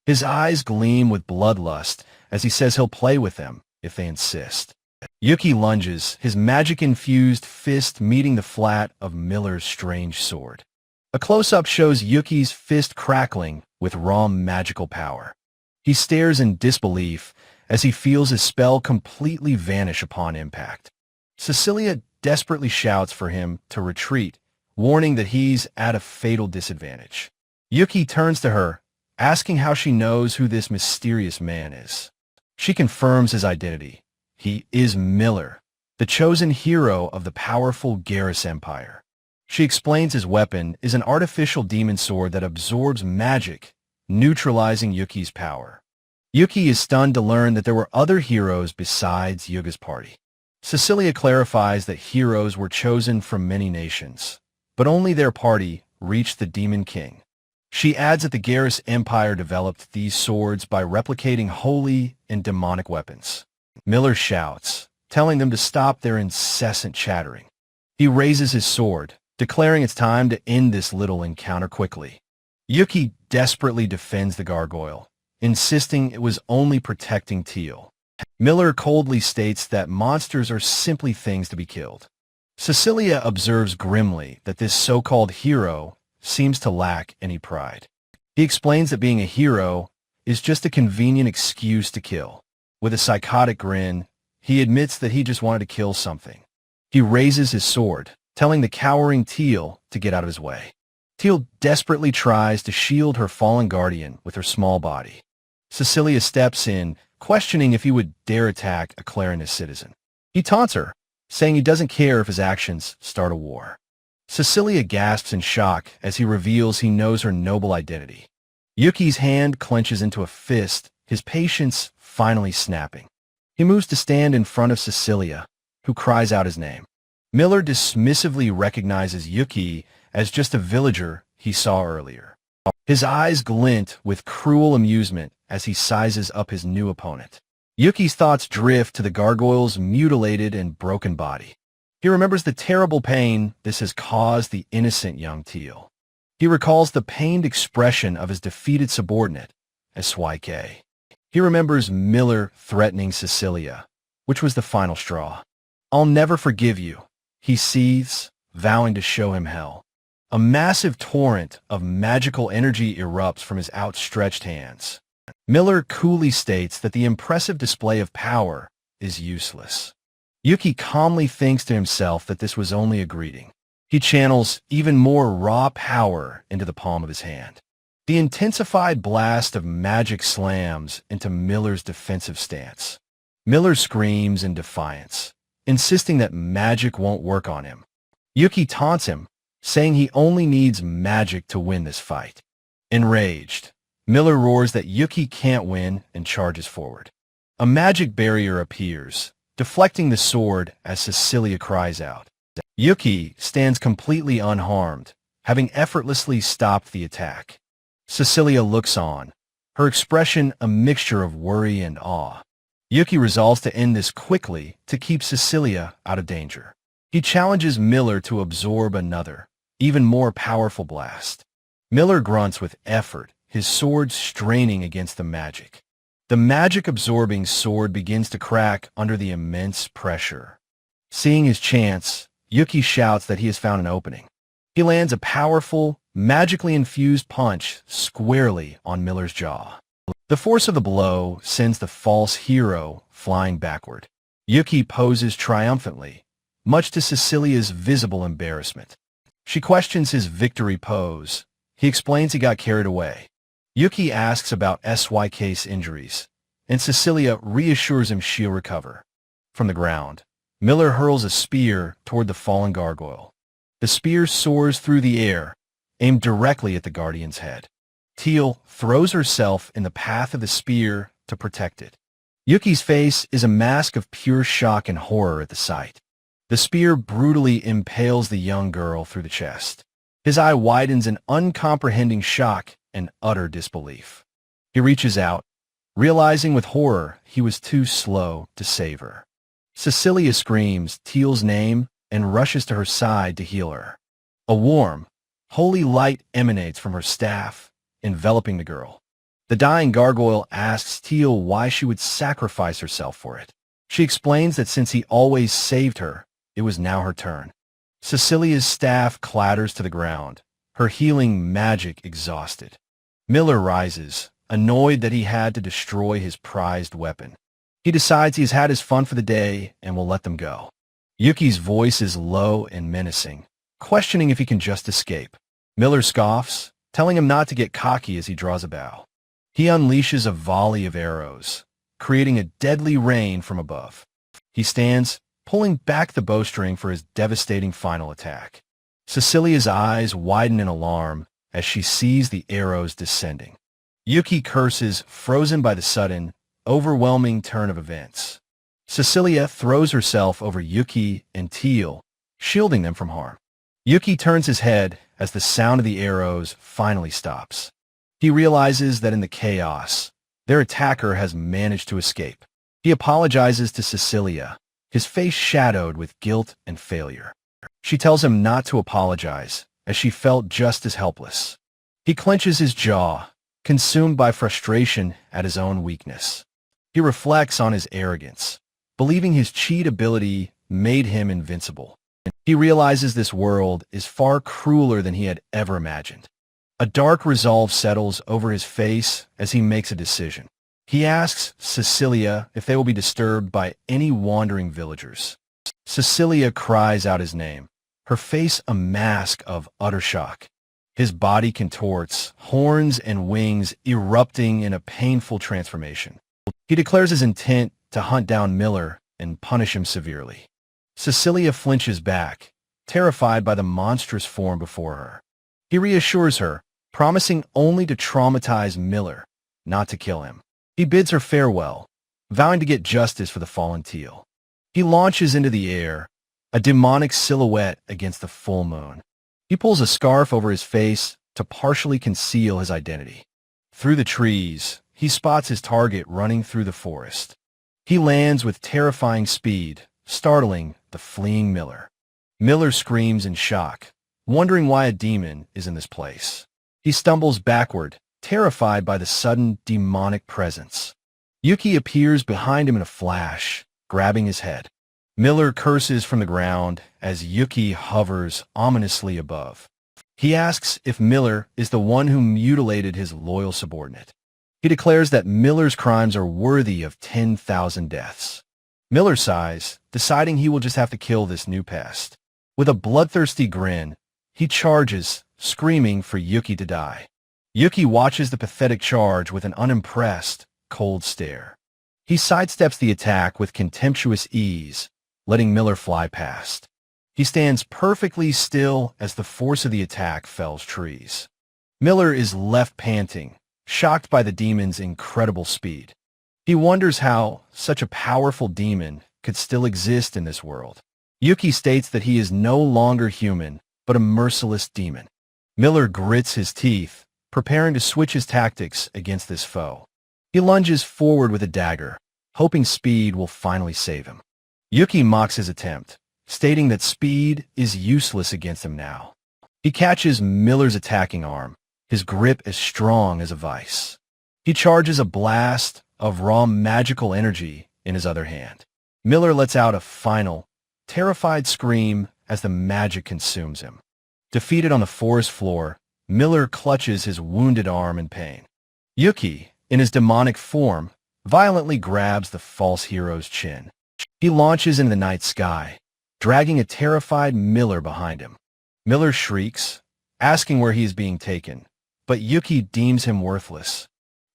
His eyes gleam with bloodlust as he says he'll play with them if they insist. Yuki lunges, his magic-infused fist meeting the flat of Miller's strange sword. A close-up shows Yuki's fist crackling with raw magical power. He stares in disbelief as he feels his spell completely vanish upon impact. Cecilia desperately shouts for him to retreat, warning that he's at a fatal disadvantage. Yuki turns to her, asking how she knows who this mysterious man is. She confirms his identity. He is Miller, the chosen hero of the powerful Garrus Empire. She explains his weapon is an artificial demon sword that absorbs magic, neutralizing Yuki's power. Yuki is stunned to learn that there were other heroes besides Yuga's party. Cecilia clarifies that heroes were chosen from many nations, but only their party reached the Demon King. She adds that the Garrus Empire developed these swords by replicating holy and demonic weapons. Miller shouts, telling them to stop their incessant chattering. He raises his sword, declaring it's time to end this little encounter quickly. Yuki desperately defends the gargoyle, insisting it was only protecting Teal. Miller coldly states that monsters are simply things to be killed. Cecilia observes grimly that this so-called hero seems to lack any pride. He explains that being a hero is just a convenient excuse to kill. With a psychotic grin, he admits that he just wanted to kill something. He raises his sword, telling the cowering Teal to get out of his way. Teal desperately tries to shield her fallen guardian with her small body. Cecilia steps in, questioning if he would dare attack a Clarinus citizen. He taunts her, saying he doesn't care if his actions start a war. Cecilia gasps in shock as he reveals he knows her noble identity. Yuki's hand clenches into a fist, his patience finally snapping. He moves to stand in front of Cecilia, who cries out his name. Miller dismissively recognizes Yuki as just a villager he saw earlier. His eyes glint with cruel amusement as he sizes up his new opponent. Yuki's thoughts drift to the gargoyle's mutilated and broken body. He remembers the terrible pain this has caused the innocent young Teal. He recalls the pained expression of his defeated subordinate, SYK. He remembers Miller threatening Cecilia, which was the final straw. "I'll never forgive you," he seethes, vowing to show him hell. A massive torrent of magical energy erupts from his outstretched hands. Miller coolly states that the impressive display of power is useless. Yuki calmly thinks to himself that this was only a greeting. He channels even more raw power into the palm of his hand. The intensified blast of magic slams into Miller's defensive stance. Miller screams in defiance, insisting that magic won't work on him. Yuki taunts him, saying he only needs magic to win this fight. Enraged, Miller roars that Yuki can't win and charges forward. A magic barrier appears, deflecting the sword as Cecilia cries out. Yuki stands completely unharmed, having effortlessly stopped the attack. Cecilia looks on, her expression a mixture of worry and awe. Yuki resolves to end this quickly to keep Cecilia out of danger. He challenges Miller to absorb another, even more powerful blast. Miller grunts with effort, his sword straining against the magic. The magic-absorbing sword begins to crack under the immense pressure. Seeing his chance, Yuki shouts that he has found an opening. He lands a powerful, magically infused punch squarely on Miller's jaw. The force of the blow sends the false hero flying backward. Yuki poses triumphantly, much to Cecilia's visible embarrassment. She questions his victory pose. He explains he got carried away. Yuki asks about SYK's injuries, and Cecilia reassures him she'll recover. From the ground, Miller hurls a spear toward the fallen gargoyle. The spear soars through the air, aimed directly at the guardian's head. Teal throws herself in the path of the spear to protect it. Yuki's face is a mask of pure shock and horror at the sight. The spear brutally impales the young girl through the chest. His eye widens in uncomprehending shock and utter disbelief. He reaches out, realizing with horror he was too slow to save her. Cecilia screams Teal's name and rushes to her side to heal her. A warm, holy light emanates from her staff, enveloping the girl. The dying gargoyle asks Teal why she would sacrifice herself for it. She explains that since he always saved her, it was now her turn. Cecilia's staff clatters to the ground, her healing magic exhausted. Miller rises, annoyed that he had to destroy his prized weapon. He decides he's had his fun for the day and will let them go. Yuki's voice is low and menacing, questioning if he can just escape. Miller scoffs, telling him not to get cocky as he draws a bow. He unleashes a volley of arrows, creating a deadly rain from above. He stands, pulling back the bowstring for his devastating final attack. Cecilia's eyes widen in alarm as she sees the arrows descending. Yuki curses, frozen by the sudden, overwhelming turn of events. Cecilia throws herself over Yuki and Teal, shielding them from harm. Yuki turns his head as the sound of the arrows finally stops. He realizes that in the chaos, their attacker has managed to escape. He apologizes to Cecilia, his face shadowed with guilt and failure. She tells him not to apologize, as she felt just as helpless. He clenches his jaw, consumed by frustration at his own weakness. He reflects on his arrogance, believing his cheat ability made him invincible. He realizes this world is far crueler than he had ever imagined. A dark resolve settles over his face as he makes a decision. He asks Cecilia if they will be disturbed by any wandering villagers. Cecilia cries out his name, her face a mask of utter shock. His body contorts, horns and wings erupting in a painful transformation. He declares his intent to hunt down Miller and punish him severely. Cecilia flinches back, terrified by the monstrous form before her. He reassures her, promising only to traumatize Miller, not to kill him. He bids her farewell, vowing to get justice for the fallen Teal. He launches into the air, a demonic silhouette against the full moon. He pulls a scarf over his face to partially conceal his identity. Through the trees, he spots his target running through the forest. He lands with terrifying speed, startling the fleeing Miller. Miller screams in shock, wondering why a demon is in this place. He stumbles backward, terrified by the sudden demonic presence. Yuki appears behind him in a flash, grabbing his head. Miller curses from the ground as Yuki hovers ominously above. He asks if Miller is the one who mutilated his loyal subordinate. He declares that Miller's crimes are worthy of 10,000 deaths. Miller sighs, deciding he will just have to kill this new pest. With a bloodthirsty grin, he charges, screaming for Yuki to die. Yuki watches the pathetic charge with an unimpressed, cold stare. He sidesteps the attack with contemptuous ease, letting Miller fly past. He stands perfectly still as the force of the attack fells trees. Miller is left panting, shocked by the demon's incredible speed. He wonders how such a powerful demon could still exist in this world. Yuki states that he is no longer human, but a merciless demon. Miller grits his teeth, preparing to switch his tactics against this foe. He lunges forward with a dagger, hoping speed will finally save him. Yuki mocks his attempt, stating that speed is useless against him now. He catches Miller's attacking arm, his grip as strong as a vice. He charges a blast of raw magical energy in his other hand. Miller lets out a final, terrified scream as the magic consumes him. Defeated on the forest floor, Miller clutches his wounded arm in pain. Yuki, in his demonic form, violently grabs the false hero's chin. He launches into the night sky, dragging a terrified Miller behind him. Miller shrieks, asking where he is being taken, but Yuki deems him worthless.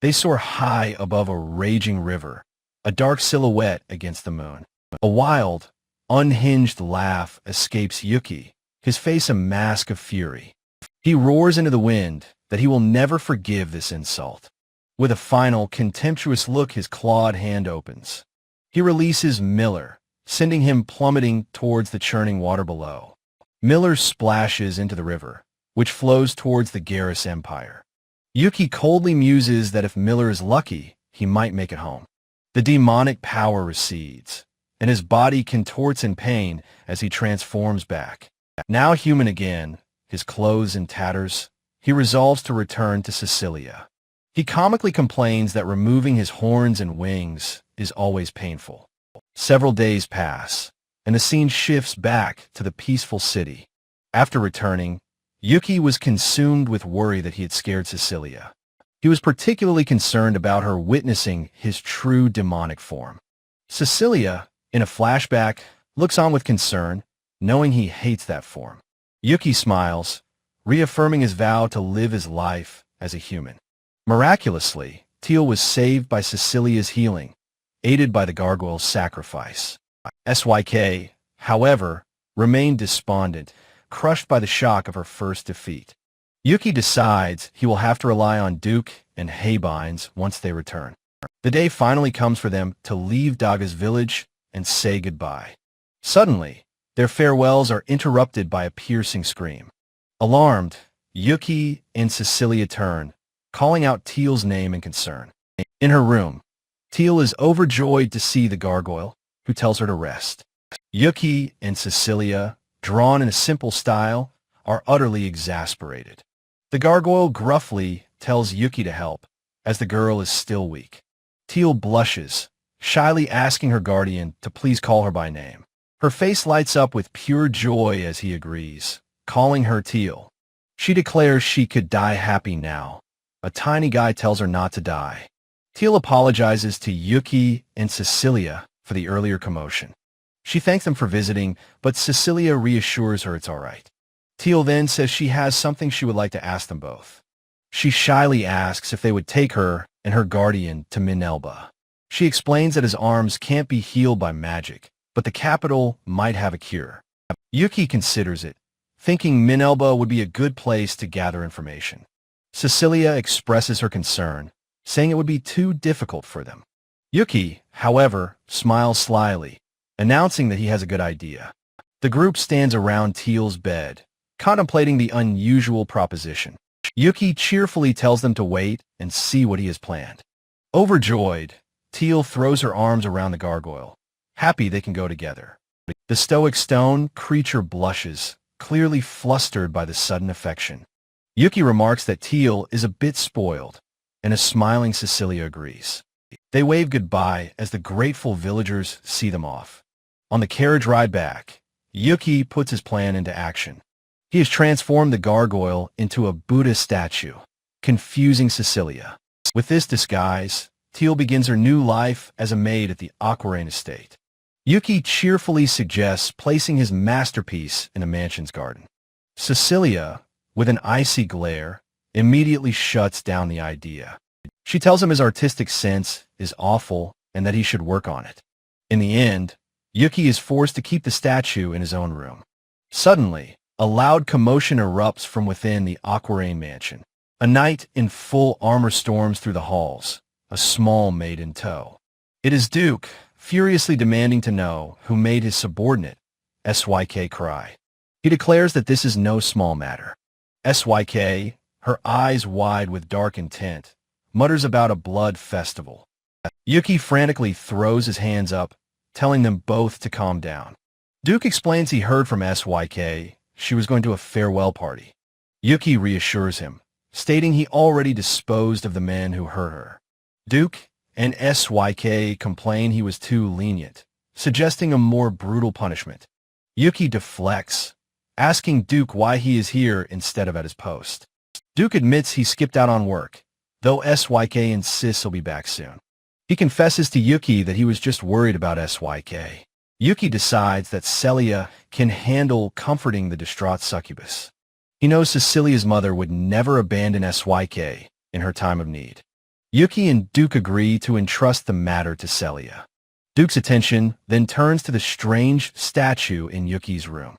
They soar high above a raging river, a dark silhouette against the moon. A wild, unhinged laugh escapes Yuki, his face a mask of fury. He roars into the wind that he will never forgive this insult. With a final, contemptuous look, his clawed hand opens. He releases Miller, sending him plummeting towards the churning water below. Miller splashes into the river, which flows towards the Garrus Empire. Yuki coldly muses that if Miller is lucky, he might make it home. The demonic power recedes, and his body contorts in pain as he transforms back. Now human again, his clothes in tatters, he resolves to return to Sicilia. He comically complains that removing his horns and wings is always painful. Several days pass, and the scene shifts back to the peaceful city. After returning, Yuki was consumed with worry that he had scared Cecilia. He was particularly concerned about her witnessing his true demonic form. Cecilia, in a flashback, looks on with concern, knowing he hates that form. Yuki smiles, reaffirming his vow to live his life as a human. Miraculously, Teal was saved by Cecilia's healing, aided by the gargoyle's sacrifice. SYK, however, remained despondent, crushed by the shock of her first defeat. Yuki decides he will have to rely on Duke and Haybines once they return. The day finally comes for them to leave Daga's village and say goodbye. Suddenly, their farewells are interrupted by a piercing scream. Alarmed, Yuki and Cecilia turn, calling out Teal's name in concern. In her room, Teal is overjoyed to see the gargoyle, who tells her to rest. Yuki and Cecilia, drawn in a simple style, are utterly exasperated. The gargoyle gruffly tells Yuki to help, as the girl is still weak. Teal blushes, shyly asking her guardian to please call her by name. Her face lights up with pure joy as he agrees, calling her Teal. She declares she could die happy now. A tiny guy tells her not to die. Teal apologizes to Yuki and Cecilia for the earlier commotion. She thanks them for visiting, but Cecilia reassures her it's all right. Teal then says she has something she would like to ask them both. She shyly asks if they would take her and her guardian to Minelba. She explains that his arms can't be healed by magic, but the capital might have a cure. Yuki considers it, thinking Minelba would be a good place to gather information. Cecilia expresses her concern, saying it would be too difficult for them. Yuki, however, smiles slyly, announcing that he has a good idea. The group stands around Teal's bed, contemplating the unusual proposition. Yuki cheerfully tells them to wait and see what he has planned. Overjoyed, Teal throws her arms around the gargoyle, happy they can go together. The stoic stone creature blushes, clearly flustered by the sudden affection. Yuki remarks that Teal is a bit spoiled, and a smiling Cecilia agrees. They wave goodbye as the grateful villagers see them off. On the carriage ride back, Yuki puts his plan into action. He has transformed the gargoyle into a Buddha statue, confusing Cecilia. With this disguise, Teal begins her new life as a maid at the Aquarain estate. Yuki cheerfully suggests placing his masterpiece in the mansion's garden. Cecilia, with an icy glare, immediately shuts down the idea. She tells him his artistic sense is awful and that he should work on it. In the end, Yuki is forced to keep the statue in his own room. Suddenly, a loud commotion erupts from within the Aquarain mansion. A knight in full armor storms through the halls, a small maid in tow. It is Duke, furiously demanding to know who made his subordinate, SYK, cry. He declares that this is no small matter. SYK, her eyes wide with dark intent, mutters about a blood festival. Yuki frantically throws his hands up, telling them both to calm down. Duke explains he heard from SYK she was going to a farewell party. Yuki reassures him, stating he already disposed of the men who hurt her. Duke and SYK complain he was too lenient, suggesting a more brutal punishment. Yuki deflects, asking Duke why he is here instead of at his post. Duke admits he skipped out on work, though SYK insists he'll be back soon. He confesses to Yuki that he was just worried about SYK. Yuki decides that Celia can handle comforting the distraught succubus. He knows Cecilia's mother would never abandon SYK in her time of need. Yuki and Duke agree to entrust the matter to Celia. Duke's attention then turns to the strange statue in Yuki's room.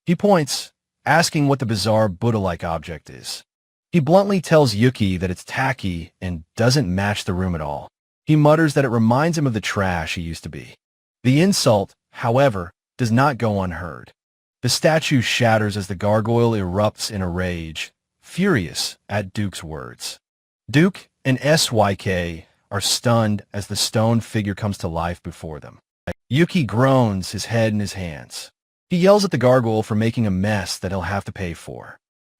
He points, asking what the bizarre Buddha-like object is. He bluntly tells Yuki that it's tacky and doesn't match the room at all. He mutters that it reminds him of the trash he used to be. The insult, however, does not go unheard. The statue shatters as the gargoyle erupts in a rage, furious at Duke's words. Duke and SYK are stunned as the stone figure comes to life before them. Yuki groans, his head in his hands. He yells at the gargoyle for making a mess that he'll have to pay for.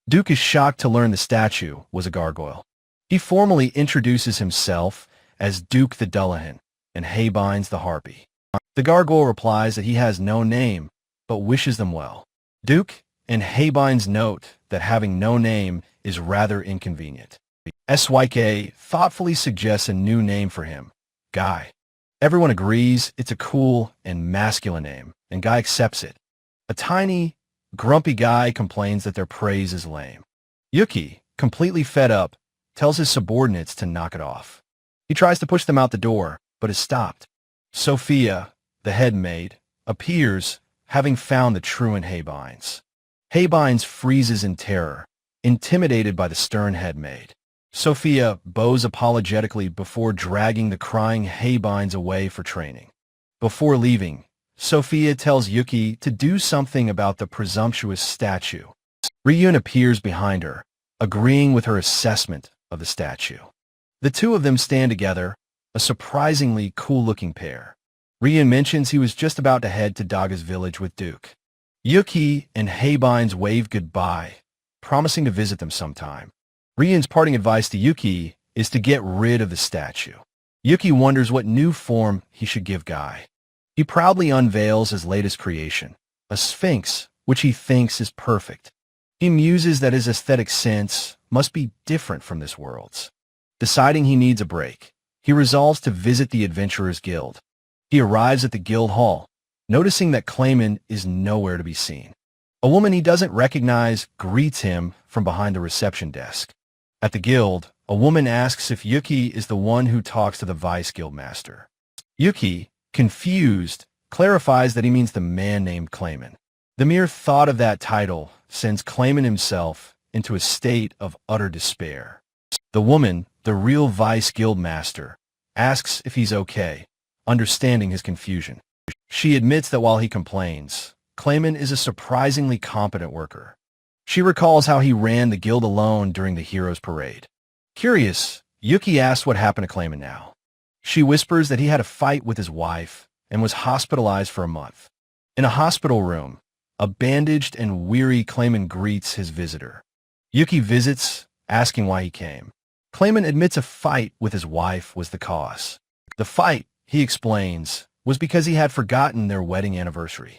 Duke is shocked to learn the statue was a gargoyle. He formally introduces himself as Duke the Dullahan and Haybines the Harpy. The gargoyle replies that he has no name, but wishes them well. Duke and Haybines note that having no name is rather inconvenient. SYK thoughtfully suggests a new name for him, Guy. Everyone agrees it's a cool and masculine name, and Guy accepts it. A tiny, grumpy Guy complains that their praise is lame. Yuki, completely fed up, tells his subordinates to knock it off. He tries to push them out the door, but is stopped. Sophia, the head maid, appears, having found the truant Haybines. Haybines freezes in terror, intimidated by the stern head maid. Sophia bows apologetically before dragging the crying Haybines away for training. Before leaving, Sophia tells Yuki to do something about the presumptuous statue. Ryun appears behind her, agreeing with her assessment of the statue. The two of them stand together, a surprisingly cool-looking pair. Ryun mentions he was just about to head to Daga's village with Duke. Yuki and Haybines wave goodbye, promising to visit them sometime. Ryun's parting advice to Yuki is to get rid of the statue. Yuki wonders what new form he should give Guy. He proudly unveils his latest creation, a sphinx, which he thinks is perfect. He muses that his aesthetic sense must be different from this world's. Deciding he needs a break, he resolves to visit the Adventurers Guild. He arrives at the guild hall, noticing that Clayman is nowhere to be seen. A woman he doesn't recognize greets him from behind the reception desk. At the guild, a woman asks if Yuki is the one who talks to the vice guildmaster. Yuki, confused, clarifies that he means the man named Clayman. The mere thought of that title sends Clayman himself into a state of utter despair. The woman, the real Vice Guild Master, asks if he's okay, understanding his confusion. She admits that while he complains, Clayman is a surprisingly competent worker. She recalls how he ran the guild alone during the Heroes Parade. Curious, Yuki asks what happened to Clayman now. She whispers that he had a fight with his wife and was hospitalized for a month. In a hospital room, a bandaged and weary Clayman greets his visitor. Yuki visits, asking why he came. Clayman admits a fight with his wife was the cause. The fight, he explains, was because he had forgotten their wedding anniversary.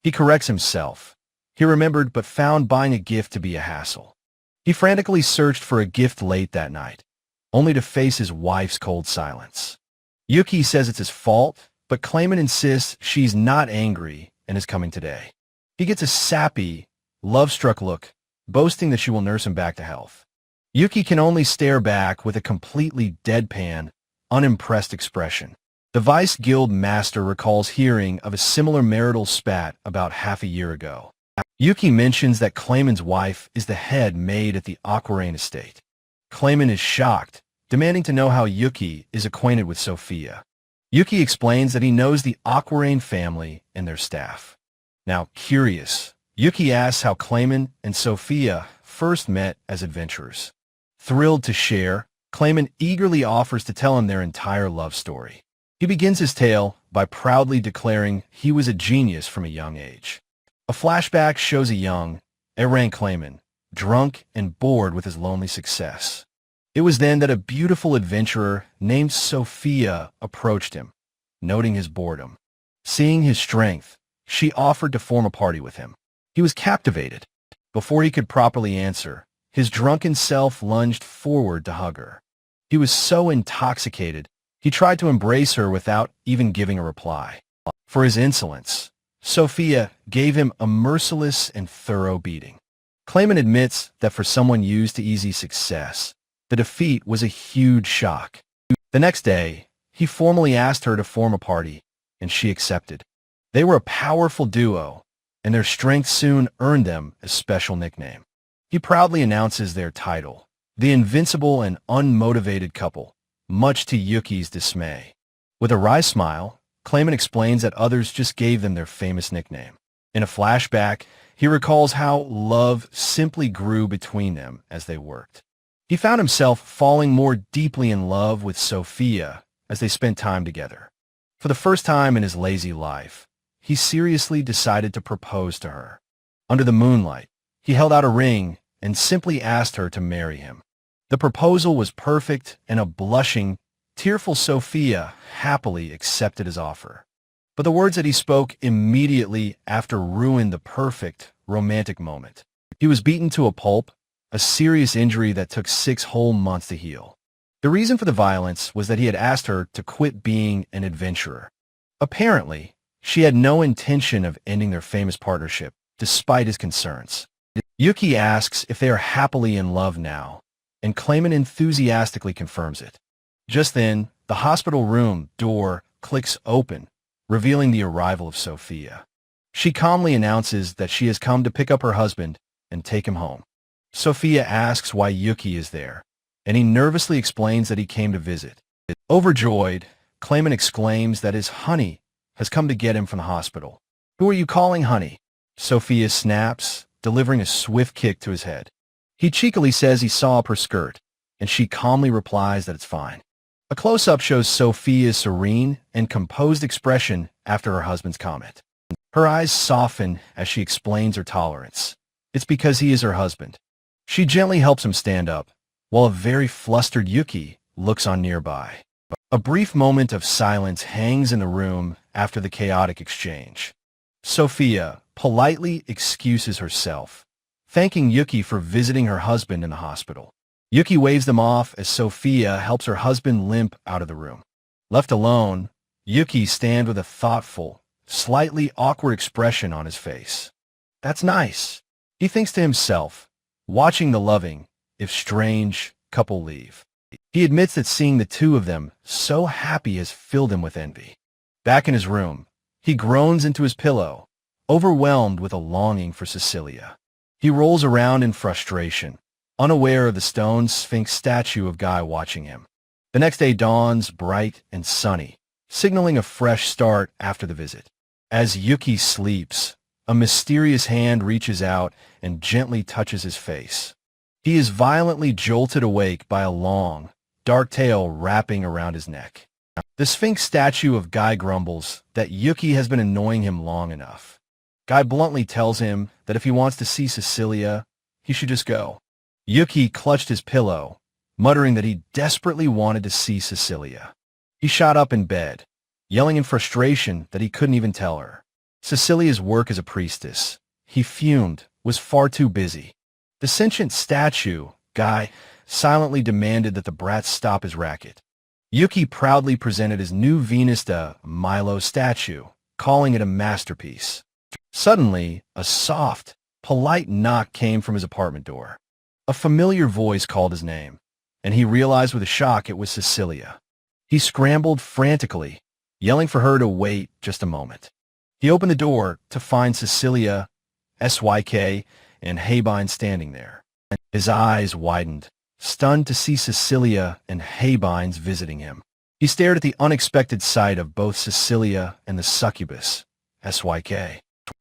He corrects himself. He remembered but found buying a gift to be a hassle. He frantically searched for a gift late that night, only to face his wife's cold silence. Yuki says it's his fault, but Clayman insists she's not angry and is coming today. He gets a sappy, love-struck look, boasting that she will nurse him back to health. Yuki can only stare back with a completely deadpan, unimpressed expression. The Vice Guild Master recalls hearing of a similar marital spat about half a year ago. Yuki mentions that Clayman's wife is the head maid at the Aquarain estate. Clayman is shocked, demanding to know how Yuki is acquainted with Sophia. Yuki explains that he knows the Aquarain family and their staff. Now, curious, Yuki asks how Clayman and Sophia first met as adventurers. Thrilled to share, Clayman eagerly offers to tell him their entire love story. He begins his tale by proudly declaring he was a genius from a young age. A flashback shows a young, errant Clayman, drunk and bored with his lonely success. It was then that a beautiful adventurer named Sophia approached him, noting his boredom. Seeing his strength, she offered to form a party with him. He was captivated. Before he could properly answer, his drunken self lunged forward to hug her. He was so intoxicated, he tried to embrace her without even giving a reply. For his insolence, Sophia gave him a merciless and thorough beating. Clayman admits that for someone used to easy success, the defeat was a huge shock. The next day, he formally asked her to form a party, and she accepted. They were a powerful duo, and their strength soon earned them a special nickname. He proudly announces their title, the Invincible and Unmotivated Couple, much to Yuki's dismay. With a wry smile, Clayman explains that others just gave them their famous nickname. In a flashback, he recalls how love simply grew between them as they worked. He found himself falling more deeply in love with Sophia as they spent time together. For the first time in his lazy life, he seriously decided to propose to her. Under the moonlight, he held out a ring and simply asked her to marry him. The proposal was perfect, and a blushing, tearful Sophia happily accepted his offer. But the words that he spoke immediately after ruined the perfect, romantic moment. He was beaten to a pulp, a serious injury that took 6 whole months to heal. The reason for the violence was that he had asked her to quit being an adventurer. Apparently, she had no intention of ending their famous partnership, despite his concerns. Yuki asks if they are happily in love now, and Clayman enthusiastically confirms it. Just then, the hospital room door clicks open, revealing the arrival of Sophia. She calmly announces that she has come to pick up her husband and take him home. Sophia asks why Yuki is there, and he nervously explains that he came to visit. Overjoyed, Clayman exclaims that his honey has come to get him from the hospital. "Who are you calling honey?" Sophia snaps, delivering a swift kick to his head. He cheekily says he saw up her skirt, and she calmly replies that it's fine. A close-up shows Sophia's serene and composed expression after her husband's comment. Her eyes soften as she explains her tolerance. It's because he is her husband. She gently helps him stand up, while a very flustered Yuki looks on nearby. A brief moment of silence hangs in the room after the chaotic exchange. Sophia politely excuses herself, thanking Yuki for visiting her husband in the hospital. Yuki waves them off as Sophia helps her husband limp out of the room. Left alone, Yuki stands with a thoughtful, slightly awkward expression on his face. "That's nice," he thinks to himself, watching the loving, if strange, couple leave. He admits that seeing the two of them so happy has filled him with envy. Back in his room, he groans into his pillow, overwhelmed with a longing for Cecilia. He rolls around in frustration, unaware of the stone Sphinx statue of Guy watching him. The next day dawns bright and sunny, signaling a fresh start after the visit. As Yuki sleeps, a mysterious hand reaches out and gently touches his face. He is violently jolted awake by a long, dark tail wrapping around his neck. The Sphinx statue of Guy grumbles that Yuki has been annoying him long enough. Guy bluntly tells him that if he wants to see Cecilia, he should just go. Yuki clutched his pillow, muttering that he desperately wanted to see Cecilia. He shot up in bed, yelling in frustration that he couldn't even tell her. Cecilia's work as a priestess, he fumed, was far too busy. The sentient statue, Guy, silently demanded that the brat stop his racket. Yuki proudly presented his new Venus de Milo statue, calling it a masterpiece. Suddenly, a soft, polite knock came from his apartment door. A familiar voice called his name, and he realized with a shock it was Cecilia. He scrambled frantically, yelling for her to wait just a moment. He opened the door to find Cecilia, SYK, and Habine standing there. His eyes widened, stunned to see Cecilia and Habine's visiting him. He stared at the unexpected sight of both Cecilia and the succubus, SYK.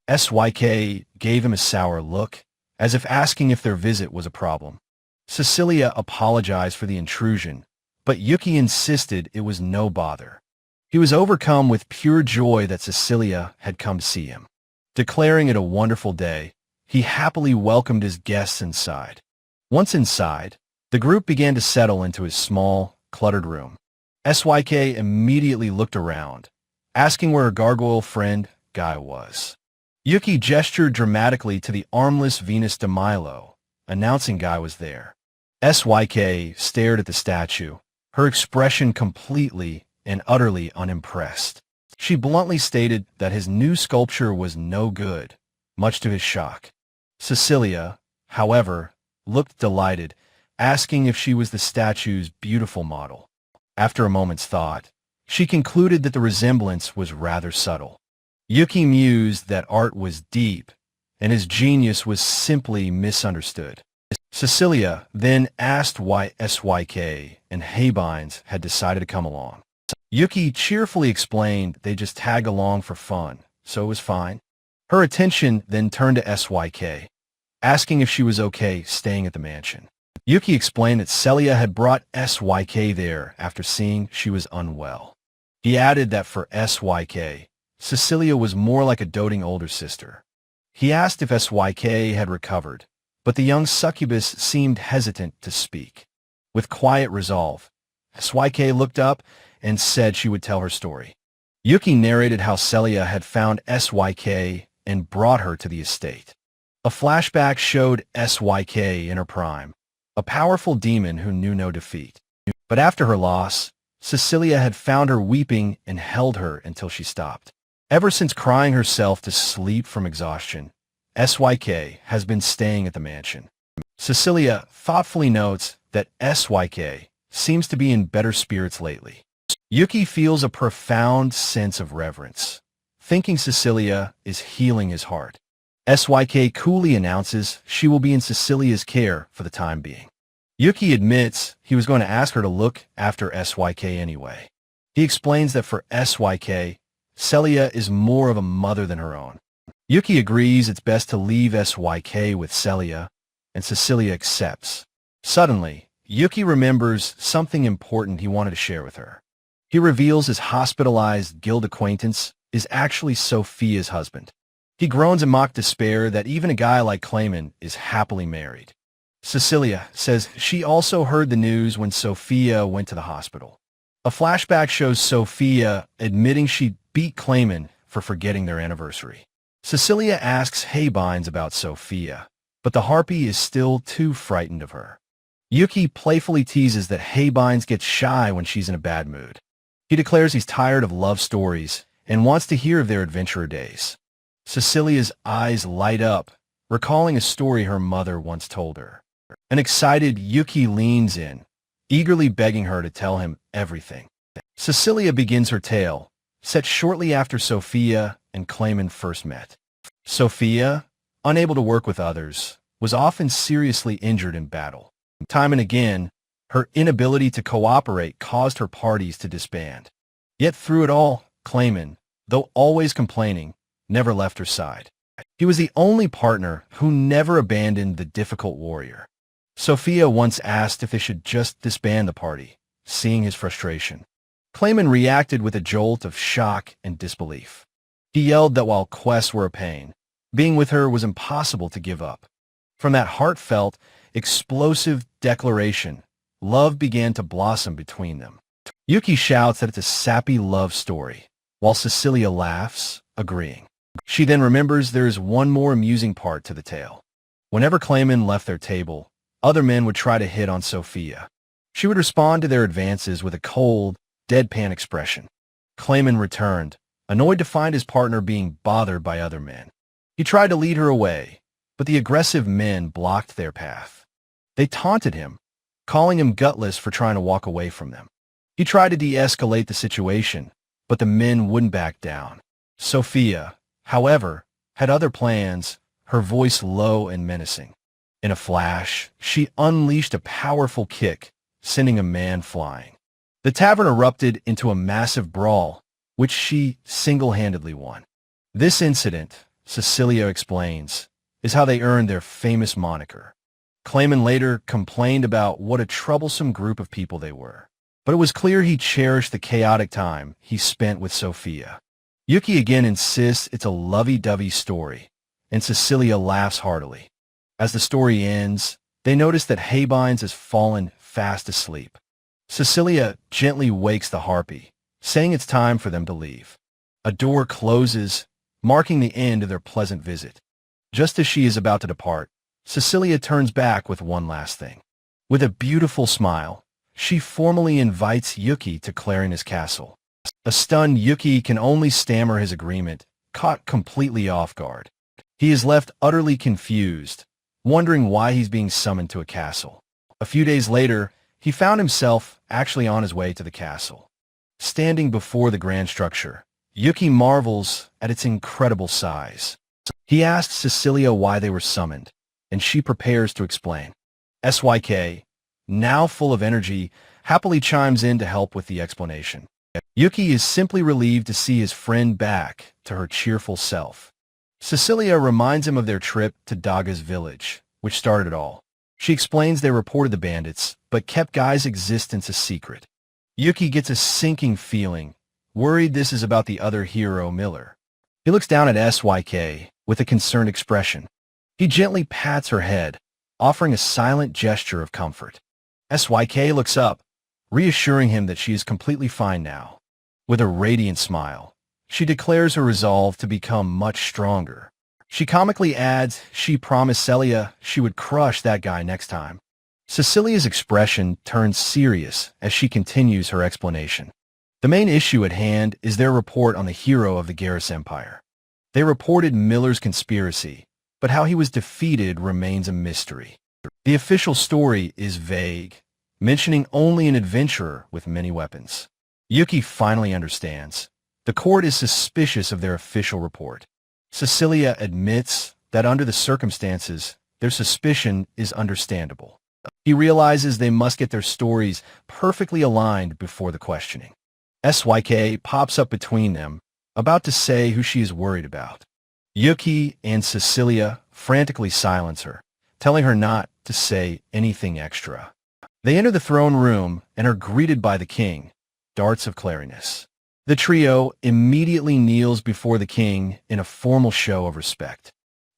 SYK gave him a sour look, as if asking if their visit was a problem. Cecilia apologized for the intrusion, but Yuki insisted it was no bother. He was overcome with pure joy that Cecilia had come to see him. Declaring it a wonderful day, he happily welcomed his guests inside. Once inside, the group began to settle into his small, cluttered room. SYK immediately looked around, asking where her gargoyle friend, Guy, was. Yuki gestured dramatically to the armless Venus de Milo, announcing Guy was there. SYK stared at the statue, her expression completely and utterly unimpressed. She bluntly stated that his new sculpture was no good, much to his shock. Cecilia, however, looked delighted, asking if she was the statue's beautiful model. After a moment's thought, she concluded that the resemblance was rather subtle. Yuki mused that art was deep, and his genius was simply misunderstood. Cecilia then asked why SYK and Habines had decided to come along. Yuki cheerfully explained they just tagged along for fun, so it was fine. Her attention then turned to SYK, asking if she was okay staying at the mansion. Yuki explained that Celia had brought SYK there after seeing she was unwell. He added that for SYK, Cecilia was more like a doting older sister. He asked if SYK had recovered, but the young succubus seemed hesitant to speak. With quiet resolve, SYK looked up and said she would tell her story. Yuki narrated how Celia had found SYK and brought her to the estate. A flashback showed SYK in her prime, a powerful demon who knew no defeat. But after her loss, Cecilia had found her weeping and held her until she stopped. Ever since crying herself to sleep from exhaustion, SYK has been staying at the mansion. Cecilia thoughtfully notes that SYK seems to be in better spirits lately. Yuki feels a profound sense of reverence, thinking Cecilia is healing his heart. SYK coolly announces she will be in Cecilia's care for the time being. Yuki admits he was going to ask her to look after SYK anyway. He explains that for SYK, Celia is more of a mother than her own. Yuki agrees it's best to leave SYK with Celia, and Cecilia accepts. Suddenly, Yuki remembers something important he wanted to share with her. He reveals his hospitalized guild acquaintance is actually Sophia's husband. He groans in mock despair that even a guy like Clayman is happily married. Cecilia says she also heard the news when Sophia went to the hospital. A flashback shows Sophia admitting she beat Clayman for forgetting their anniversary. Cecilia asks Habines about Sophia, but the harpy is still too frightened of her. Yuki playfully teases that Habines gets shy when she's in a bad mood. He declares he's tired of love stories and wants to hear of their adventurer days. Cecilia's eyes light up, recalling a story her mother once told her. An excited Yuki leans in, eagerly begging her to tell him everything. Cecilia begins her tale, set shortly after Sophia and Clayman first met. Sophia, unable to work with others, was often seriously injured in battle. Time and again, her inability to cooperate caused her parties to disband. Yet through it all, Clayman, though always complaining, never left her side. He was the only partner who never abandoned the difficult warrior. Sophia once asked if they should just disband the party, seeing his frustration. Clayman reacted with a jolt of shock and disbelief. He yelled that while quests were a pain, being with her was impossible to give up. From that heartfelt, explosive declaration, love began to blossom between them. Yuki shouts that it's a sappy love story, while Cecilia laughs, agreeing. She then remembers there is one more amusing part to the tale. Whenever Clayman left their table, other men would try to hit on Sophia. She would respond to their advances with a cold, deadpan expression. Clayman returned, annoyed to find his partner being bothered by other men. He tried to lead her away, but the aggressive men blocked their path. They taunted him, calling him gutless for trying to walk away from them. He tried to de-escalate the situation, but the men wouldn't back down. Sophia, however, had other plans, her voice low and menacing. In a flash, she unleashed a powerful kick, sending a man flying. The tavern erupted into a massive brawl, which she single-handedly won. This incident, Cecilia explains, is how they earned their famous moniker. Clayman later complained about what a troublesome group of people they were, but it was clear he cherished the chaotic time he spent with Sophia. Yuki again insists it's a lovey-dovey story, and Cecilia laughs heartily. As the story ends, they notice that Habines has fallen fast asleep. Cecilia gently wakes the harpy, saying it's time for them to leave. A door closes, marking the end of their pleasant visit. Just as she is about to depart, Cecilia turns back with one last thing. With a beautiful smile, she formally invites Yuki to Clarina's castle. A stunned Yuki can only stammer his agreement, caught completely off guard. He is left utterly confused, wondering why he's being summoned to a castle. A few days later, he found himself actually on his way to the castle. Standing before the grand structure, Yuki marvels at its incredible size. He asks Cecilia why they were summoned, and she prepares to explain. SYK, now full of energy, happily chimes in to help with the explanation. Yuki is simply relieved to see his friend back to her cheerful self. Cecilia reminds him of their trip to Daga's village, which started it all. She explains they reported the bandits, but kept Guy's existence a secret. Yuki gets a sinking feeling, worried this is about the other hero, Miller. He looks down at SYK with a concerned expression. He gently pats her head, offering a silent gesture of comfort. SYK looks up, reassuring him that she is completely fine now. With a radiant smile, she declares her resolve to become much stronger. She comically adds she promised Celia she would crush that guy next time. Cecilia's expression turns serious as she continues her explanation. The main issue at hand is their report on the hero of the Garrus Empire. They reported Miller's conspiracy, but how he was defeated remains a mystery. The official story is vague, mentioning only an adventurer with many weapons. Yuki finally understands. The court is suspicious of their official report. Cecilia admits that under the circumstances, their suspicion is understandable. He realizes they must get their stories perfectly aligned before the questioning. SYK pops up between them, about to say who she is worried about. Yuki and Cecilia frantically silence her, telling her not to say anything extra. They enter the throne room and are greeted by the king, Darts of Clarinus. The trio immediately kneels before the king in a formal show of respect.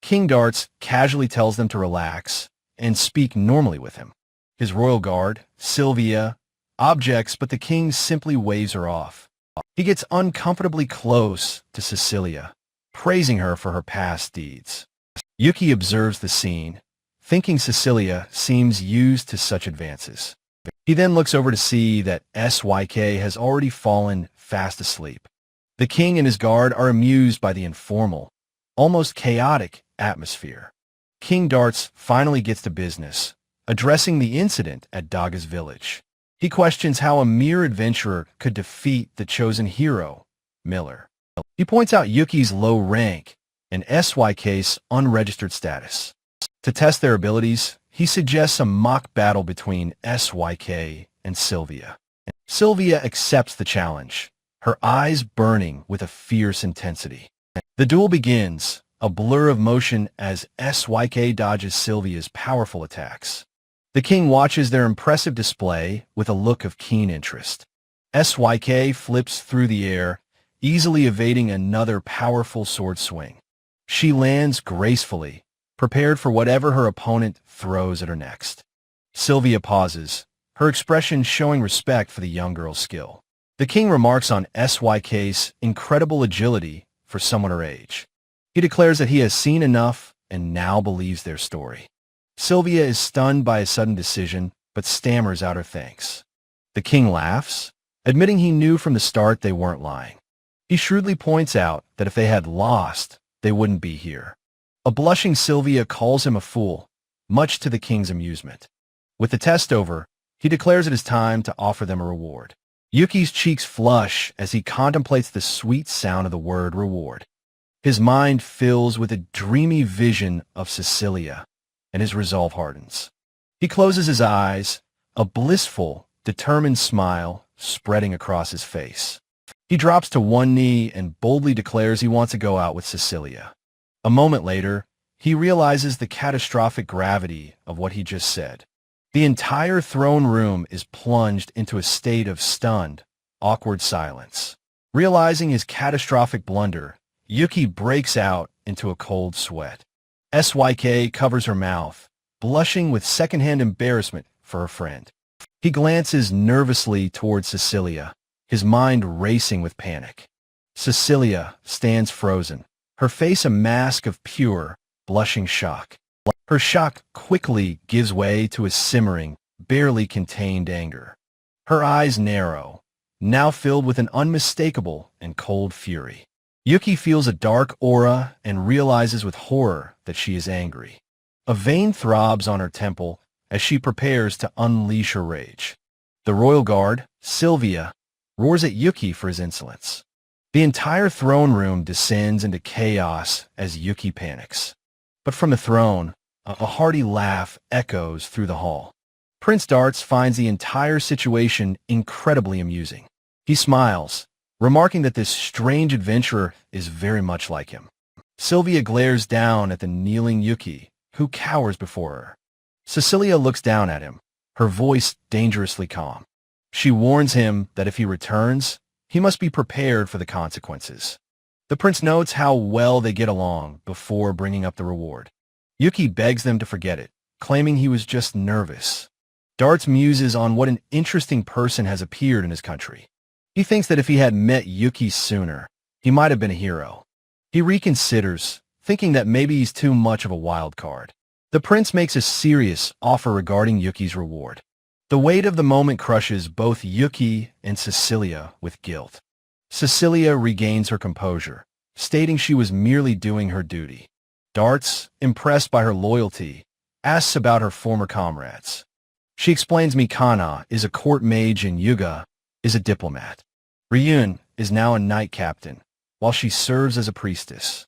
King Darts casually tells them to relax and speak normally with him. His royal guard, Sylvia, objects, but the king simply waves her off. He gets uncomfortably close to Cecilia, praising her for her past deeds. Yuki observes the scene, thinking Cecilia seems used to such advances. He then looks over to see that SYK has already fallen fast asleep. The king and his guard are amused by the informal, almost chaotic atmosphere. King Darts finally gets to business, addressing the incident at Daga's village. He questions how a mere adventurer could defeat the chosen hero, Miller. He points out Yuki's low rank, and SYK's unregistered status. To test their abilities, he suggests a mock battle between SYK and Sylvia. Sylvia accepts the challenge, her eyes burning with a fierce intensity. The duel begins, a blur of motion as SYK dodges Sylvia's powerful attacks. The king watches their impressive display with a look of keen interest. SYK flips through the air, easily evading another powerful sword swing. She lands gracefully, prepared for whatever her opponent throws at her next. Sylvia pauses, her expression showing respect for the young girl's skill. The king remarks on SYK's incredible agility for someone her age. He declares that he has seen enough and now believes their story. Sylvia is stunned by his sudden decision, but stammers out her thanks. The king laughs, admitting he knew from the start they weren't lying. He shrewdly points out that if they had lost, they wouldn't be here. A blushing Sylvia calls him a fool, much to the king's amusement. With the test over, he declares it is time to offer them a reward. Yuki's cheeks flush as he contemplates the sweet sound of the word reward. His mind fills with a dreamy vision of Cecilia, and his resolve hardens. He closes his eyes, a blissful, determined smile spreading across his face. He drops to one knee and boldly declares he wants to go out with Cecilia. A moment later, he realizes the catastrophic gravity of what he just said. The entire throne room is plunged into a state of stunned, awkward silence. Realizing his catastrophic blunder, Yuki breaks out into a cold sweat. SYK covers her mouth, blushing with secondhand embarrassment for her friend. He glances nervously towards Cecilia, his mind racing with panic. Cecilia stands frozen, her face a mask of pure, blushing shock. Her shock quickly gives way to a simmering, barely contained anger. Her eyes narrow, now filled with an unmistakable and cold fury. Yuki feels a dark aura and realizes with horror that she is angry. A vein throbs on her temple as she prepares to unleash her rage. The royal guard, Sylvia, roars at Yuki for his insolence. The entire throne room descends into chaos as Yuki panics. But from the throne, a hearty laugh echoes through the hall. Prince Darts finds the entire situation incredibly amusing. He smiles, remarking that this strange adventurer is very much like him. Sylvia glares down at the kneeling Yuki, who cowers before her. Cecilia looks down at him, her voice dangerously calm. She warns him that if he returns, he must be prepared for the consequences. The prince notes how well they get along before bringing up the reward. Yuki begs them to forget it, claiming he was just nervous. Darts muses on what an interesting person has appeared in his country. He thinks that if he had met Yuki sooner, he might have been a hero. He reconsiders, thinking that maybe he's too much of a wild card. The prince makes a serious offer regarding Yuki's reward. The weight of the moment crushes both Yuki and Cecilia with guilt. Cecilia regains her composure, stating she was merely doing her duty. Darts, impressed by her loyalty, asks about her former comrades. She explains Mikana is a court mage and Yuga is a diplomat. Ryun is now a knight captain, while she serves as a priestess.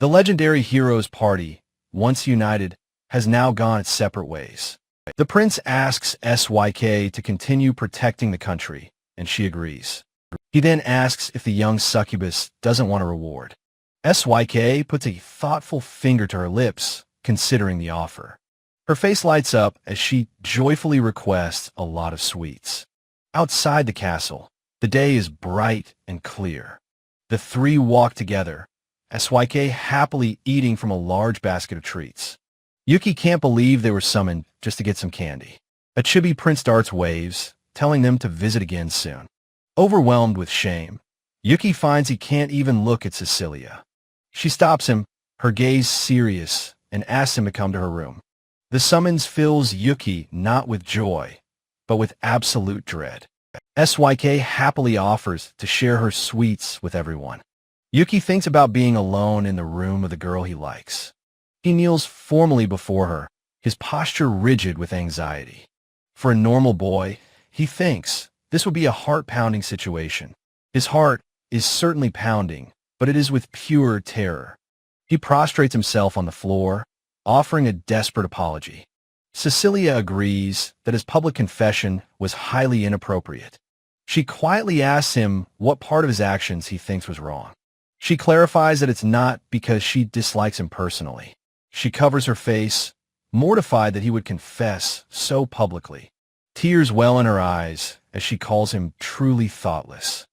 The legendary heroes party, once united, has now gone its separate ways. The prince asks SYK to continue protecting the country, and she agrees. He then asks if the young succubus doesn't want a reward. SYK puts a thoughtful finger to her lips, considering the offer. Her face lights up as she joyfully requests a lot of sweets. Outside the castle, the day is bright and clear. The three walk together, SYK happily eating from a large basket of treats. Yuki can't believe they were summoned just to get some candy. A chibi Prince Darts waves, telling them to visit again soon. Overwhelmed with shame, Yuki finds he can't even look at Cecilia. She stops him, her gaze serious, and asks him to come to her room. The summons fills Yuki not with joy, but with absolute dread. SYK happily offers to share her sweets with everyone. Yuki thinks about being alone in the room of the girl he likes. He kneels formally before her, his posture rigid with anxiety. For a normal boy, he thinks this would be a heart-pounding situation. His heart is certainly pounding, but it is with pure terror. He prostrates himself on the floor, offering a desperate apology. Cecilia agrees that his public confession was highly inappropriate. She quietly asks him what part of his actions he thinks was wrong. She clarifies that it's not because she dislikes him personally. She covers her face, mortified that he would confess so publicly. Tears well in her eyes as she calls him truly thoughtless.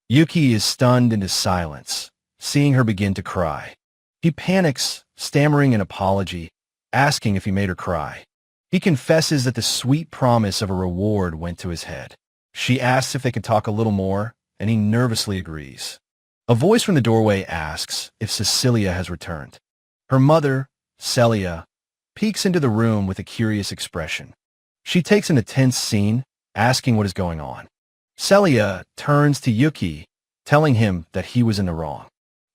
Yuki is stunned into silence, seeing her begin to cry. He panics, stammering an apology, asking if he made her cry. He confesses that the sweet promise of a reward went to his head. She asks if they could talk a little more, and he nervously agrees. A voice from the doorway asks if Cecilia has returned. Her mother, Celia, peeks into the room with a curious expression. She takes an intense scene, asking what is going on. Celia turns to Yuki, telling him that he was in the wrong.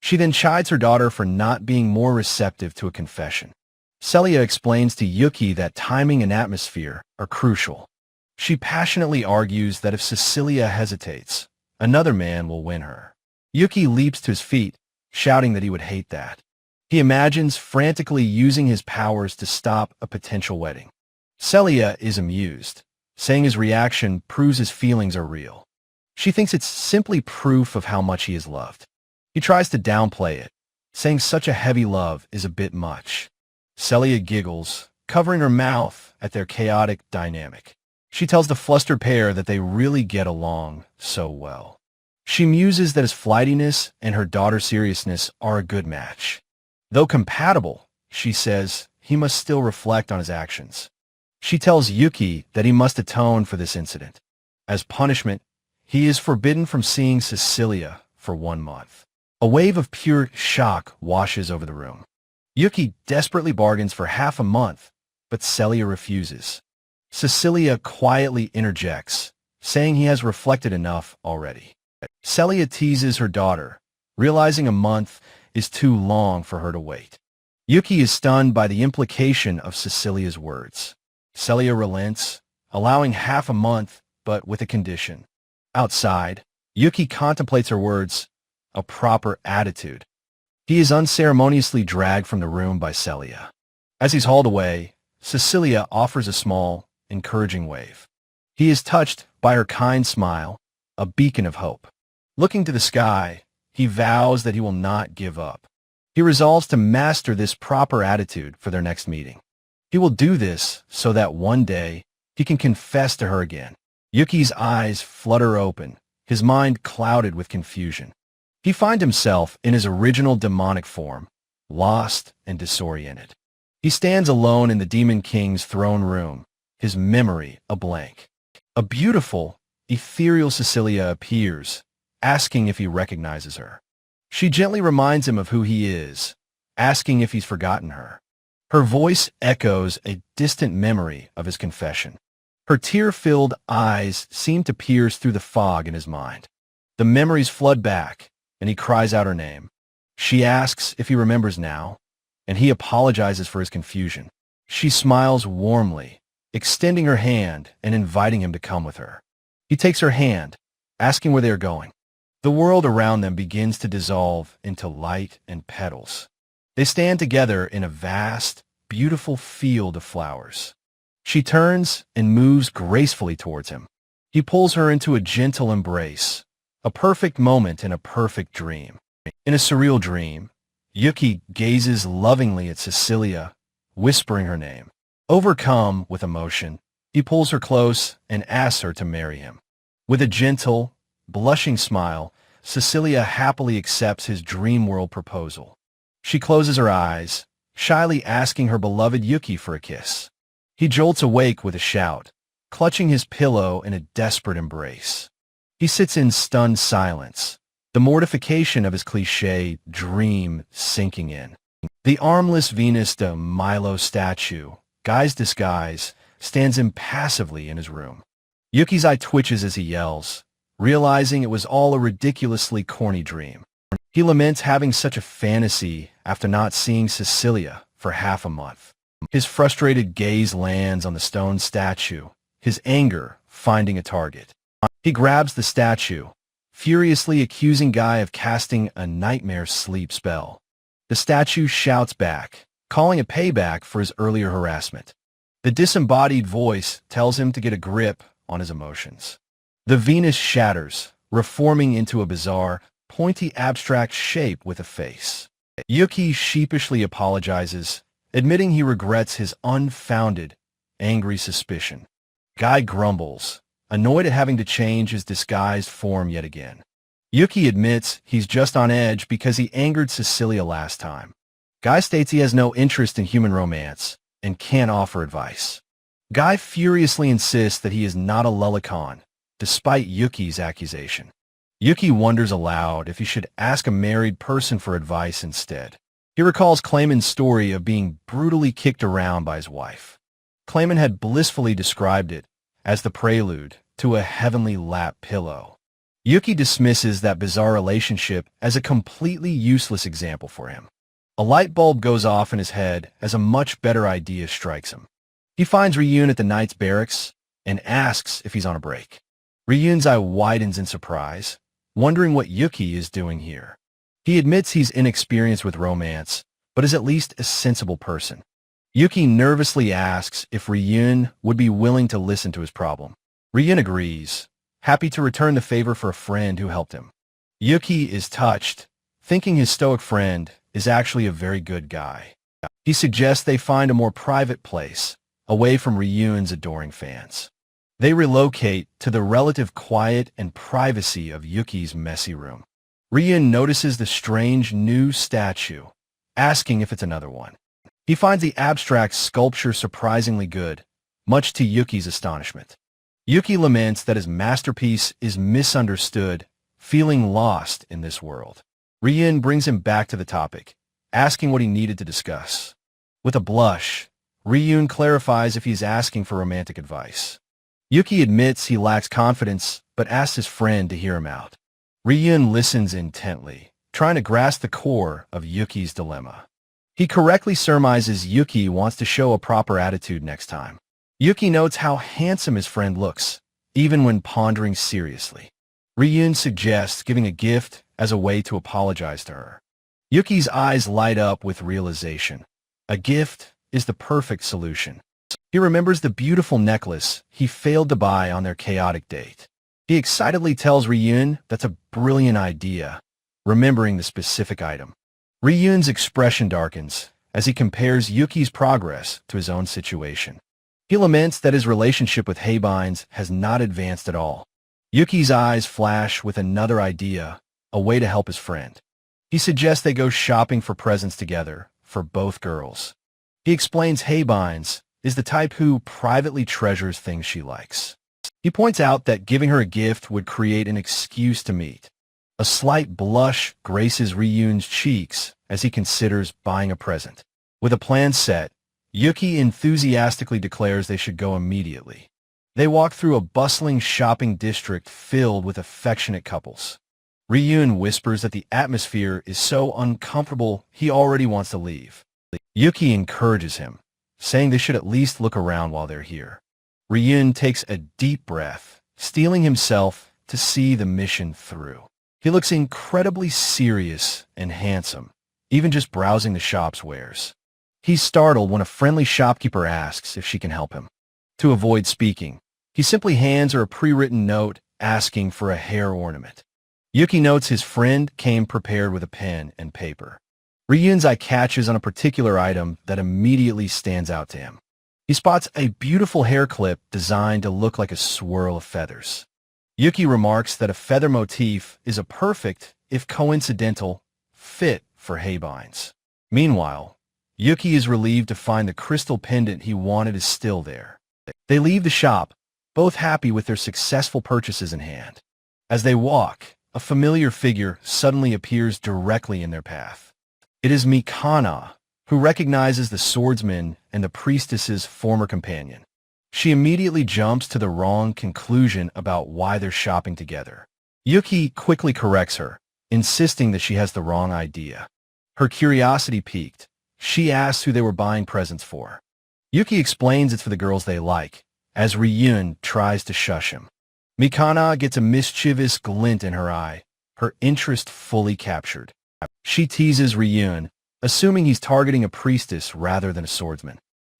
She then chides her daughter for not being more receptive to a confession. Celia explains to Yuki that timing and atmosphere are crucial. She passionately argues that if Cecilia hesitates, another man will win her. Yuki leaps to his feet, shouting that he would hate that. He imagines frantically using his powers to stop a potential wedding. Celia is amused, saying his reaction proves his feelings are real. She thinks it's simply proof of how much he is loved. He tries to downplay it, saying such a heavy love is a bit much. Celia giggles, covering her mouth at their chaotic dynamic. She tells the flustered pair that they really get along so well. She muses that his flightiness and her daughter's seriousness are a good match. Though compatible, she says, he must still reflect on his actions. She tells Yuki that he must atone for this incident. As punishment, he is forbidden from seeing Cecilia for 1 month. A wave of pure shock washes over the room. Yuki desperately bargains for half a month, but Celia refuses. Cecilia quietly interjects, saying he has reflected enough already. Celia teases her daughter, realizing a month is too long for her to wait. Yuki is stunned by the implication of Cecilia's words. Celia relents, allowing half a month, but with a condition. Outside, Yuki contemplates her words, a proper attitude. He is unceremoniously dragged from the room by Celia. As he's hauled away, Cecilia offers a small, encouraging wave. He is touched by her kind smile, a beacon of hope. Looking to the sky, he vows that he will not give up. He resolves to master this proper attitude for their next meeting. He will do this so that one day he can confess to her again. Yuki's eyes flutter open, his mind clouded with confusion. He finds himself in his original demonic form, lost and disoriented. He stands alone in the Demon King's throne room, his memory a blank. A beautiful, ethereal Cecilia appears, asking if he recognizes her. She gently reminds him of who he is, asking if he's forgotten her. Her voice echoes a distant memory of his confession. Her tear-filled eyes seem to pierce through the fog in his mind. The memories flood back, and he cries out her name. She asks if he remembers now, and he apologizes for his confusion. She smiles warmly, extending her hand and inviting him to come with her. He takes her hand, asking where they are going. The world around them begins to dissolve into light and petals. They stand together in a vast, beautiful field of flowers. She turns and moves gracefully towards him. He pulls her into a gentle embrace, a perfect moment in a perfect dream. In a surreal dream, Yuki gazes lovingly at Cecilia, whispering her name. Overcome with emotion, he pulls her close and asks her to marry him. With a gentle, blushing smile, Cecilia happily accepts his dream world proposal. She closes her eyes, shyly asking her beloved Yuki for a kiss. He jolts awake with a shout, clutching his pillow in a desperate embrace. He sits in stunned silence, the mortification of his cliché dream sinking in. The armless Venus de Milo statue, guy's disguise, stands impassively in his room. Yuki's eye twitches as he yells, realizing it was all a ridiculously corny dream. He laments having such a fantasy after not seeing Cecilia for half a month. His frustrated gaze lands on the stone statue, his anger finding a target. He grabs the statue, furiously accusing Guy of casting a nightmare sleep spell. The statue shouts back, calling a payback for his earlier harassment. The disembodied voice tells him to get a grip on his emotions. The Venus shatters, reforming into a bizarre, pointy abstract shape with a face. Yuki sheepishly apologizes, admitting he regrets his unfounded, angry suspicion. Guy grumbles, annoyed at having to change his disguised form yet again. Yuki admits he's just on edge because he angered Cecilia last time. Guy states he has no interest in human romance and can't offer advice. Guy furiously insists that he is not a lolicon, despite Yuki's accusation. Yuki wonders aloud if he should ask a married person for advice instead. He recalls Clayman's story of being brutally kicked around by his wife. Clayman had blissfully described it as the prelude to a heavenly lap pillow. Yuki dismisses that bizarre relationship as a completely useless example for him. A light bulb goes off in his head as a much better idea strikes him. He finds Ryun at the Knight's barracks and asks if he's on a break. Ryun's eye widens in surprise, wondering what Yuki is doing here. He admits he's inexperienced with romance, but is at least a sensible person. Yuki nervously asks if Ryun would be willing to listen to his problem. Ryun agrees, happy to return the favor for a friend who helped him. Yuki is touched, thinking his stoic friend is actually a very good guy. He suggests they find a more private place, away from Ryun's adoring fans. They relocate to the relative quiet and privacy of Yuki's messy room. Ryun notices the strange new statue, asking if it's another one. He finds the abstract sculpture surprisingly good, much to Yuki's astonishment. Yuki laments that his masterpiece is misunderstood, feeling lost in this world. Ryun brings him back to the topic, asking what he needed to discuss. With a blush, Ryun clarifies if he's asking for romantic advice. Yuki admits he lacks confidence, but asks his friend to hear him out. Ryun listens intently, trying to grasp the core of Yuki's dilemma. He correctly surmises Yuki wants to show a proper attitude next time. Yuki notes how handsome his friend looks, even when pondering seriously. Ryun suggests giving a gift as a way to apologize to her. Yuki's eyes light up with realization. A gift is the perfect solution. He remembers the beautiful necklace he failed to buy on their chaotic date. He excitedly tells Ryun that's a brilliant idea, remembering the specific item. Ryun's expression darkens as he compares Yuki's progress to his own situation. He laments that his relationship with Heibines has not advanced at all. Yuki's eyes flash with another idea, a way to help his friend. He suggests they go shopping for presents together, for both girls. He explains Heibines is the type who privately treasures things she likes. He points out that giving her a gift would create an excuse to meet. A slight blush graces Ryun's cheeks as he considers buying a present. With a plan set, Yuki enthusiastically declares they should go immediately. They walk through a bustling shopping district filled with affectionate couples. Ryun whispers that the atmosphere is so uncomfortable he already wants to leave. Yuki encourages him, saying they should at least look around while they're here. Ryun takes a deep breath, steeling himself to see the mission through. He looks incredibly serious and handsome, even just browsing the shop's wares. He's startled when a friendly shopkeeper asks if she can help him. To avoid speaking, he simply hands her a pre-written note asking for a hair ornament. Yuki notes his friend came prepared with a pen and paper. Ryun's eye catches on a particular item that immediately stands out to him. He spots a beautiful hair clip designed to look like a swirl of feathers. Yuki remarks that a feather motif is a perfect, if coincidental, fit for Heibines. Meanwhile, Yuki is relieved to find the crystal pendant he wanted is still there. They leave the shop, both happy with their successful purchases in hand. As they walk, a familiar figure suddenly appears directly in their path. It is Mikana, who recognizes the swordsman and the priestess's former companion. She immediately jumps to the wrong conclusion about why they're shopping together. Yuki quickly corrects her, insisting that she has the wrong idea. Her curiosity piqued. She asks who they were buying presents for. Yuki explains it's for the girls they like, as Ryun tries to shush him. Mikana gets a mischievous glint in her eye, her interest fully captured. She teases Ryun, assuming he's targeting a priestess rather than a swordsman.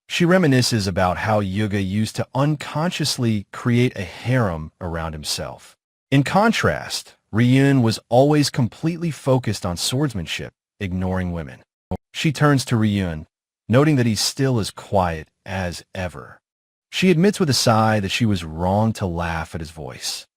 She reminisces about how Yuga used to unconsciously create a harem around himself. In contrast, Ryun was always completely focused on swordsmanship, ignoring women. She turns to Ryun, noting that he's still as quiet as ever. She admits with a sigh that she was wrong to laugh at his voice.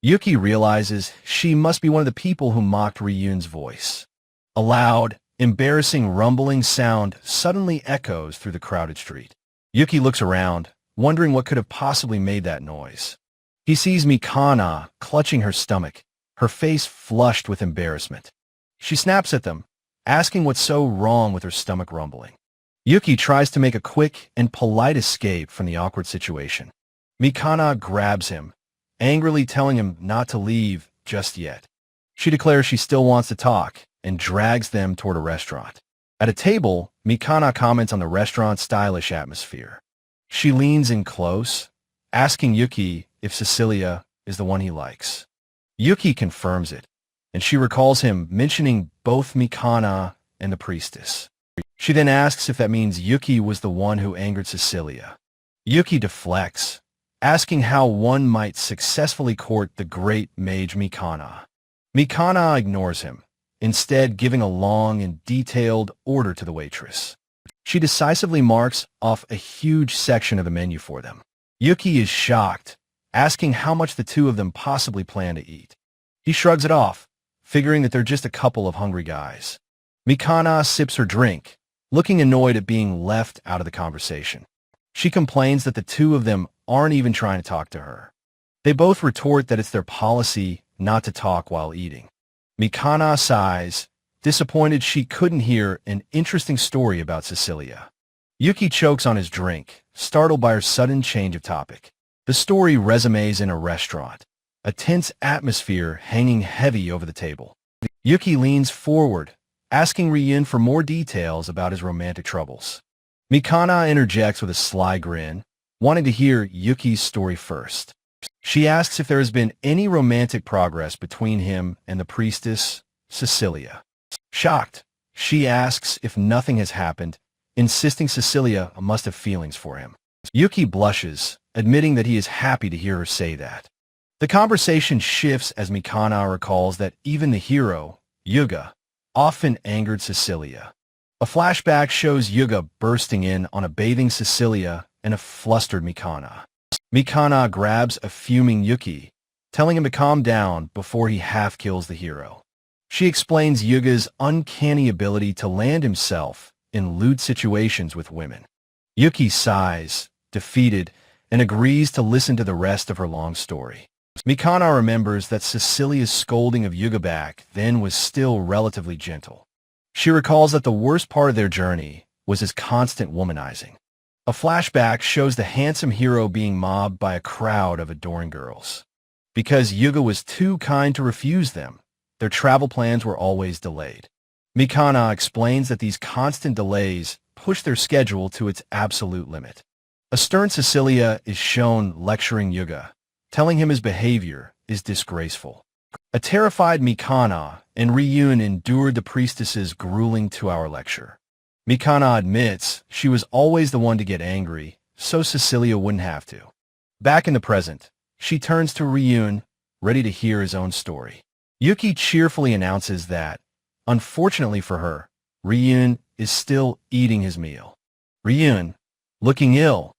Yuki realizes she must be one of the people who mocked Ryun's voice. A loud, embarrassing rumbling sound suddenly echoes through the crowded street. Yuki looks around, wondering what could have possibly made that noise. He sees Mikana clutching her stomach, her face flushed with embarrassment. She snaps at them, asking what's so wrong with her stomach rumbling. Yuki tries to make a quick and polite escape from the awkward situation. Mikana grabs him, angrily telling him not to leave just yet. She declares she still wants to talk and drags them toward a restaurant. At a table, Mikana comments on the restaurant's stylish atmosphere. She leans in close, asking Yuki if Cecilia is the one he likes. Yuki confirms it, and she recalls him mentioning both Mikana and the priestess. She then asks if that means Yuki was the one who angered Cecilia. Yuki deflects, asking how one might successfully court the great mage Mikana. Mikana ignores him, instead giving a long and detailed order to the waitress. She decisively marks off a huge section of the menu for them. Yuki is shocked, asking how much the two of them possibly plan to eat. He shrugs it off, figuring that they're just a couple of hungry guys. Mikana sips her drink, looking annoyed at being left out of the conversation. She complains that the two of them aren't even trying to talk to her. They both retort that it's their policy not to talk while eating. Mikana sighs, disappointed she couldn't hear an interesting story about Cecilia. Yuki chokes on his drink, startled by her sudden change of topic. The story resumes in a restaurant, a tense atmosphere hanging heavy over the table. Yuki leans forward, asking Ryun for more details about his romantic troubles. Mikana interjects with a sly grin, wanting to hear Yuki's story first. She asks if there has been any romantic progress between him and the priestess, Cecilia. Shocked, she asks if nothing has happened, insisting Cecilia must have feelings for him. Yuki blushes, admitting that he is happy to hear her say that. The conversation shifts as Mikana recalls that even the hero, Yuga, often angered Cecilia. A flashback shows Yuga bursting in on a bathing Cecilia and a flustered Mikana. Mikana grabs a fuming Yuki, telling him to calm down before he half-kills the hero. She explains Yuga's uncanny ability to land himself in lewd situations with women. Yuki sighs, defeated, and agrees to listen to the rest of her long story. Mikana remembers that Cecilia's scolding of Yuga back then was still relatively gentle. She recalls that the worst part of their journey was his constant womanizing. A flashback shows the handsome hero being mobbed by a crowd of adoring girls. Because Yuga was too kind to refuse them, their travel plans were always delayed. Mikana explains that these constant delays push their schedule to its absolute limit. A stern Cecilia is shown lecturing Yuga, telling him his behavior is disgraceful. A terrified Mikana and Ryun endured the priestess's grueling 2-hour lecture. Mikana admits she was always the one to get angry, so Cecilia wouldn't have to. Back in the present, she turns to Ryun, ready to hear his own story. Yuki cheerfully announces that, unfortunately for her, Ryun is still eating his meal. Ryun, looking ill,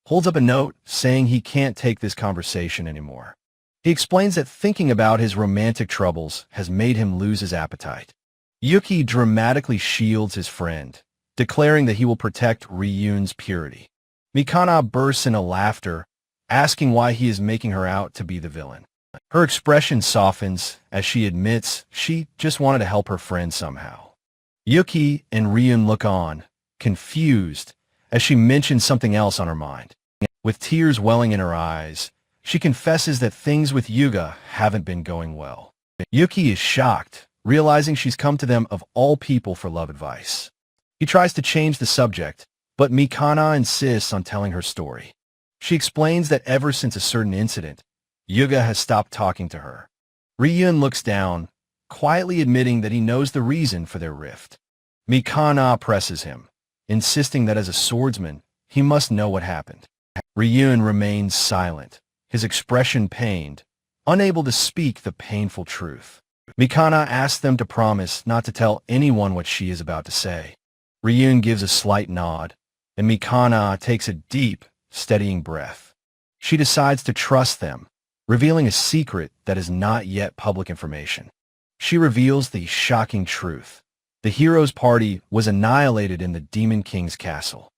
holds up a note saying he can't take this conversation anymore. He explains that thinking about his romantic troubles has made him lose his appetite. Yuki dramatically shields his friend, declaring that he will protect Ryun's purity. Mikana bursts into laughter, asking why he is making her out to be the villain. Her expression softens as she admits she just wanted to help her friend somehow. Yuki and Ryun look on, confused, as she mentions something else on her mind. With tears welling in her eyes, she confesses that things with Yuga haven't been going well. Yuki is shocked, realizing she's come to them of all people for love advice. He tries to change the subject, but Mikana insists on telling her story. She explains that ever since a certain incident, Yuga has stopped talking to her. Ryun looks down, quietly admitting that he knows the reason for their rift. Mikana presses him, insisting that as a swordsman, he must know what happened. Ryun remains silent, his expression pained, unable to speak the painful truth. Mikana asks them to promise not to tell anyone what she is about to say. Ryun gives a slight nod, and Mikana takes a deep, steadying breath. She decides to trust them, revealing a secret that is not yet public information. She reveals the shocking truth. The hero's party was annihilated in the Demon King's castle.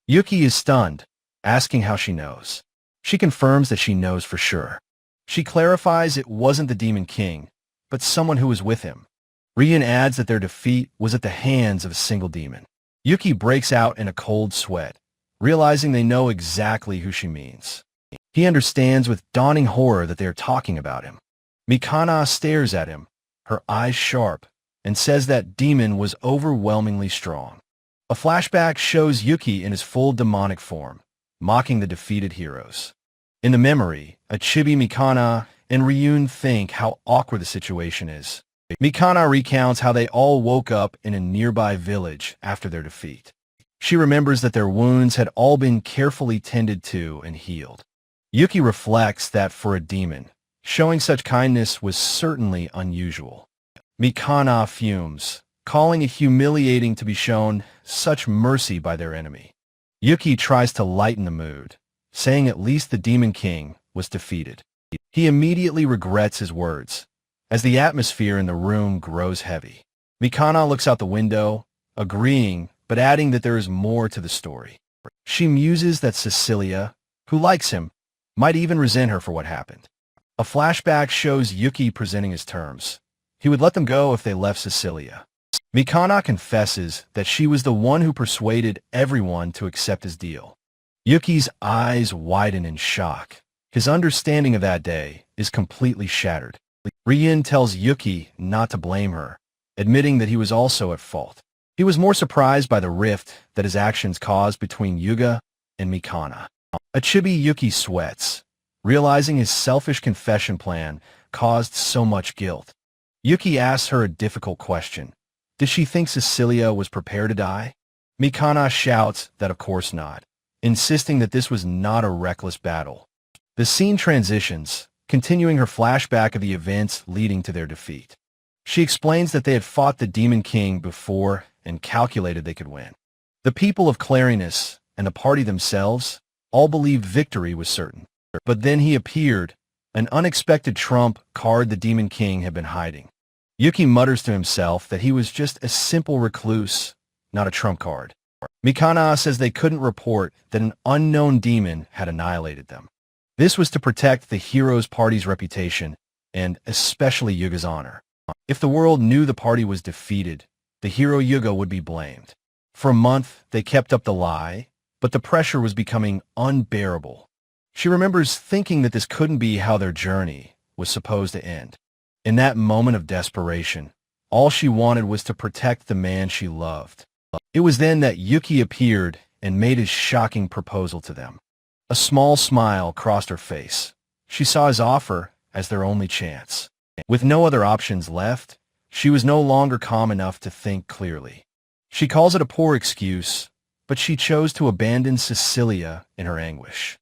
Yuki is stunned, asking how she knows. She confirms that she knows for sure. She clarifies it wasn't the Demon King, but someone who was with him. Ryun adds that their defeat was at the hands of a single demon. Yuki breaks out in a cold sweat, realizing they know exactly who she means. He understands with dawning horror that they are talking about him. Mikana stares at him, her eyes sharp, and says that demon was overwhelmingly strong. A flashback shows Yuki in his full demonic form, mocking the defeated heroes. In the memory, a chibi Mikana and Ryun think how awkward the situation is. Mikana recounts how they all woke up in a nearby village after their defeat. She remembers that their wounds had all been carefully tended to and healed. Yuki reflects that for a demon, showing such kindness was certainly unusual. Mikana fumes, calling it humiliating to be shown such mercy by their enemy. Yuki tries to lighten the mood, saying at least the Demon King was defeated. He immediately regrets his words, as the atmosphere in the room grows heavy. Mikana looks out the window, agreeing, but adding that there is more to the story. She muses that Cecilia, who likes him, might even resent her for what happened. A flashback shows Yuki presenting his terms. He would let them go if they left Cecilia. Mikana confesses that she was the one who persuaded everyone to accept his deal. Yuki's eyes widen in shock. His understanding of that day is completely shattered. Ryun tells Yuki not to blame her, admitting that he was also at fault. He was more surprised by the rift that his actions caused between Yuga and Mikana. A chibi Yuki sweats, realizing his selfish confession plan caused so much guilt. Yuki asks her a difficult question. Did she think Cecilia was prepared to die? Mikana shouts that of course not, insisting that this was not a reckless battle. The scene transitions, continuing her flashback of the events leading to their defeat. She explains that they had fought the Demon King before and calculated they could win. The people of Clarinus and the party themselves all believed victory was certain. But then he appeared, an unexpected trump card the Demon King had been hiding. Yuki mutters to himself that he was just a simple recluse, not a trump card. Mikana says they couldn't report that an unknown demon had annihilated them. This was to protect the hero's party's reputation, and especially Yuga's honor. If the world knew the party was defeated, the hero Yuga would be blamed. For a month, they kept up the lie, but the pressure was becoming unbearable. She remembers thinking that this couldn't be how their journey was supposed to end. In that moment of desperation, all she wanted was to protect the man she loved. It was then that Yuki appeared and made his shocking proposal to them. A small smile crossed her face. She saw his offer as their only chance. With no other options left, she was no longer calm enough to think clearly. She calls it a poor excuse, but she chose to abandon Cecilia in her anguish.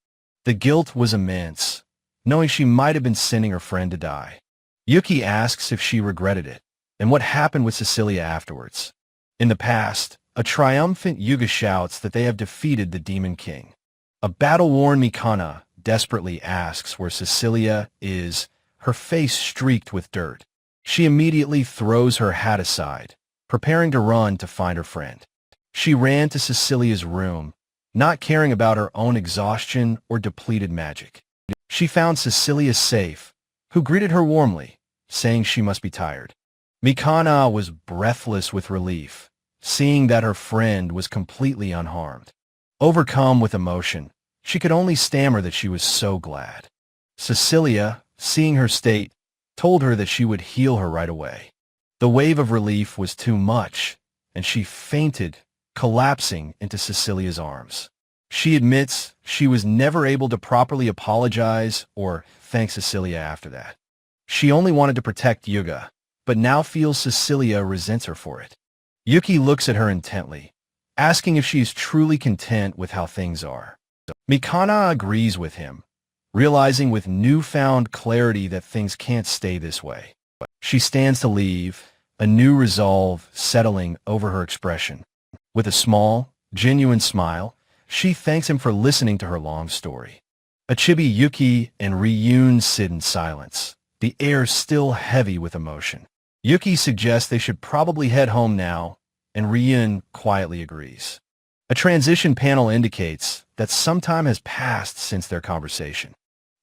The guilt was immense, knowing she might have been sending her friend to die. Yuki asks if she regretted it, and what happened with Cecilia afterwards. In the past, a triumphant Yuga shouts that they have defeated the Demon King. A battle-worn Mikana desperately asks where Cecilia is, her face streaked with dirt. She immediately throws her hat aside, preparing to run to find her friend. She ran to Cecilia's room, not caring about her own exhaustion or depleted magic. She found Cecilia safe, who greeted her warmly, saying she must be tired. Mikana was breathless with relief, seeing that her friend was completely unharmed. Overcome with emotion, she could only stammer that she was so glad. Cecilia, seeing her state, told her that she would heal her right away. The wave of relief was too much, and she fainted, collapsing into Cecilia's arms. She admits she was never able to properly apologize or thank Cecilia after that. She only wanted to protect Yuga, but now feels Cecilia resents her for it. Yuki looks at her intently, asking if she is truly content with how things are. Mikana agrees with him, realizing with newfound clarity that things can't stay this way. She stands to leave, a new resolve settling over her expression. With a small, genuine smile, she thanks him for listening to her long story. Achibi, Yuki, and Ryun sit in silence, the air still heavy with emotion. Yuki suggests they should probably head home now, and Ryun quietly agrees. A transition panel indicates that some time has passed since their conversation.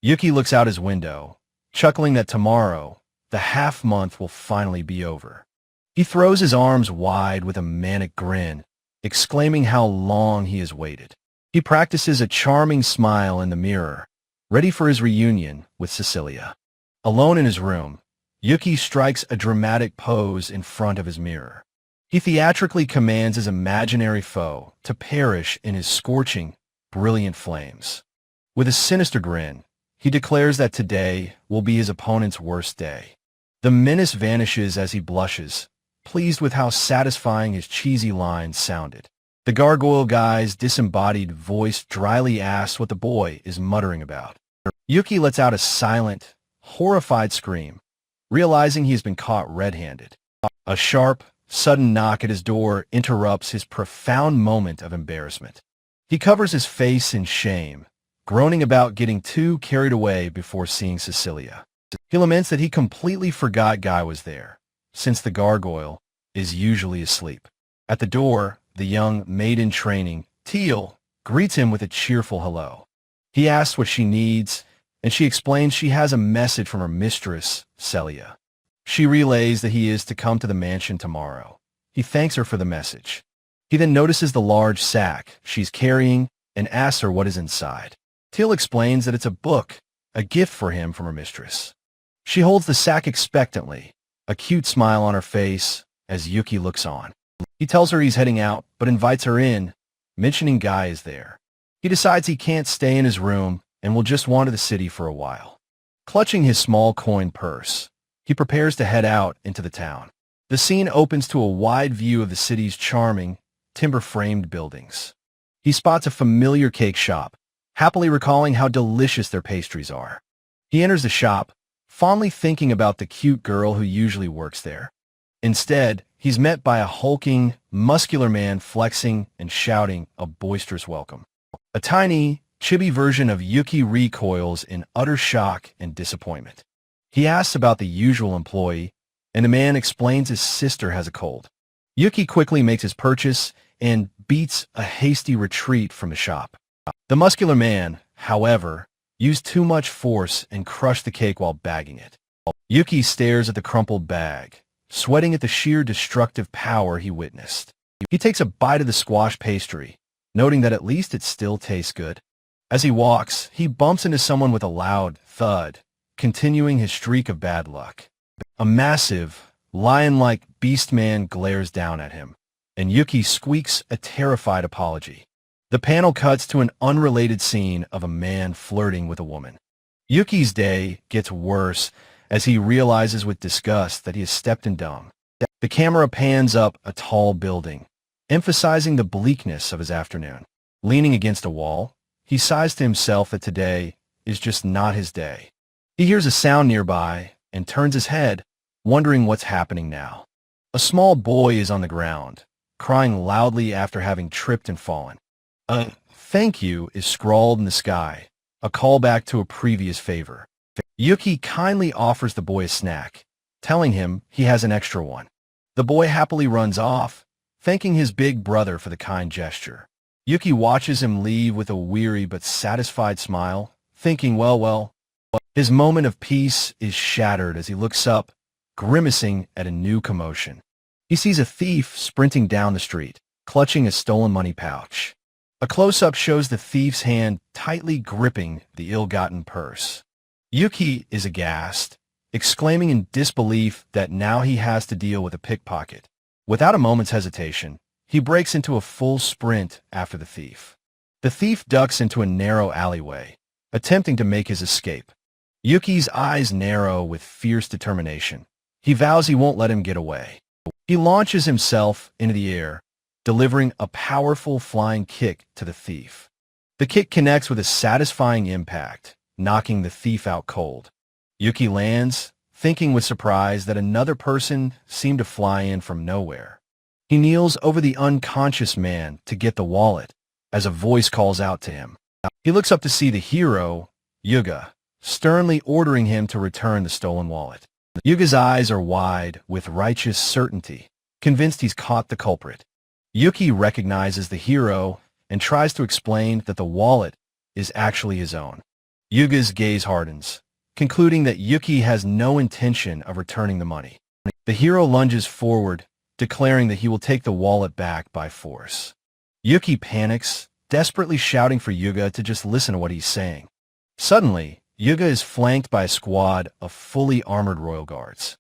Yuki looks out his window, chuckling that tomorrow, the half-month will finally be over. He throws his arms wide with a manic grin, exclaiming how long he has waited. He practices a charming smile in the mirror, ready for his reunion with Cecilia. Alone in his room, Yuki strikes a dramatic pose in front of his mirror. He theatrically commands his imaginary foe to perish in his scorching, brilliant flames. With a sinister grin, he declares that today will be his opponent's worst day. The menace vanishes as he blushes, pleased with how satisfying his cheesy lines sounded. The gargoyle guy's disembodied voice dryly asks what the boy is muttering about. Yuki lets out a silent, horrified scream, realizing he has been caught red-handed. A sharp, sudden knock at his door interrupts his profound moment of embarrassment. He covers his face in shame, groaning about getting too carried away before seeing Cecilia. He laments that he completely forgot Guy was there, since the gargoyle is usually asleep. At the door, the young maid-in-training, Teal, greets him with a cheerful hello. He asks what she needs, and she explains she has a message from her mistress, Celia. She relays that he is to come to the mansion tomorrow. He thanks her for the message. He then notices the large sack she's carrying and asks her what is inside. Teal explains that it's a book, a gift for him from her mistress. She holds the sack expectantly, a cute smile on her face as Yuki looks on. He tells her he's heading out, but invites her in, mentioning Guy is there. He decides he can't stay in his room and will just wander the city for a while. Clutching his small coin purse, he prepares to head out into the town. The scene opens to a wide view of the city's charming, timber-framed buildings. He spots a familiar cake shop, happily recalling how delicious their pastries are. He enters the shop, fondly thinking about the cute girl who usually works there. Instead, he's met by a hulking, muscular man flexing and shouting a boisterous welcome. A tiny, chibi version of Yuki recoils in utter shock and disappointment. He asks about the usual employee, and the man explains his sister has a cold. Yuki quickly makes his purchase and beats a hasty retreat from the shop. The muscular man, however, used too much force and crushed the cake while bagging it. Yuki stares at the crumpled bag, sweating at the sheer destructive power he witnessed. He takes a bite of the squash pastry, noting that at least it still tastes good. As he walks, he bumps into someone with a loud thud, continuing his streak of bad luck. A massive, lion-like beast man glares down at him, and Yuki squeaks a terrified apology. The panel cuts to an unrelated scene of a man flirting with a woman. Yuki's day gets worse as he realizes with disgust that he has stepped in dung. The camera pans up a tall building, emphasizing the bleakness of his afternoon. Leaning against a wall, he sighs to himself that today is just not his day. He hears a sound nearby and turns his head, wondering what's happening now. A small boy is on the ground, crying loudly after having tripped and fallen. Thank you is scrawled in the sky, a callback to a previous favor. Yuki kindly offers the boy a snack, telling him he has an extra one. The boy happily runs off, thanking his big brother for the kind gesture. Yuki watches him leave with a weary but satisfied smile, thinking, well, his moment of peace is shattered as he looks up, grimacing at a new commotion. He sees a thief sprinting down the street, clutching a stolen money pouch. A close-up shows the thief's hand tightly gripping the ill-gotten purse. Yuki is aghast, exclaiming in disbelief that now he has to deal with a pickpocket. Without a moment's hesitation, he breaks into a full sprint after the thief. The thief ducks into a narrow alleyway, attempting to make his escape. Yuki's eyes narrow with fierce determination. He vows he won't let him get away. He launches himself into the air, delivering a powerful flying kick to the thief. The kick connects with a satisfying impact, knocking the thief out cold. Yuki lands, thinking with surprise that another person seemed to fly in from nowhere. He kneels over the unconscious man to get the wallet, as a voice calls out to him. He looks up to see the hero, Yuga, sternly ordering him to return the stolen wallet. Yuga's eyes are wide with righteous certainty, convinced he's caught the culprit. Yuki recognizes the hero and tries to explain that the wallet is actually his own. Yuga's gaze hardens, concluding that Yuki has no intention of returning the money. The hero lunges forward, declaring that he will take the wallet back by force. Yuki panics, desperately shouting for Yuga to just listen to what he's saying. Suddenly, Yuga is flanked by a squad of fully armored royal guards.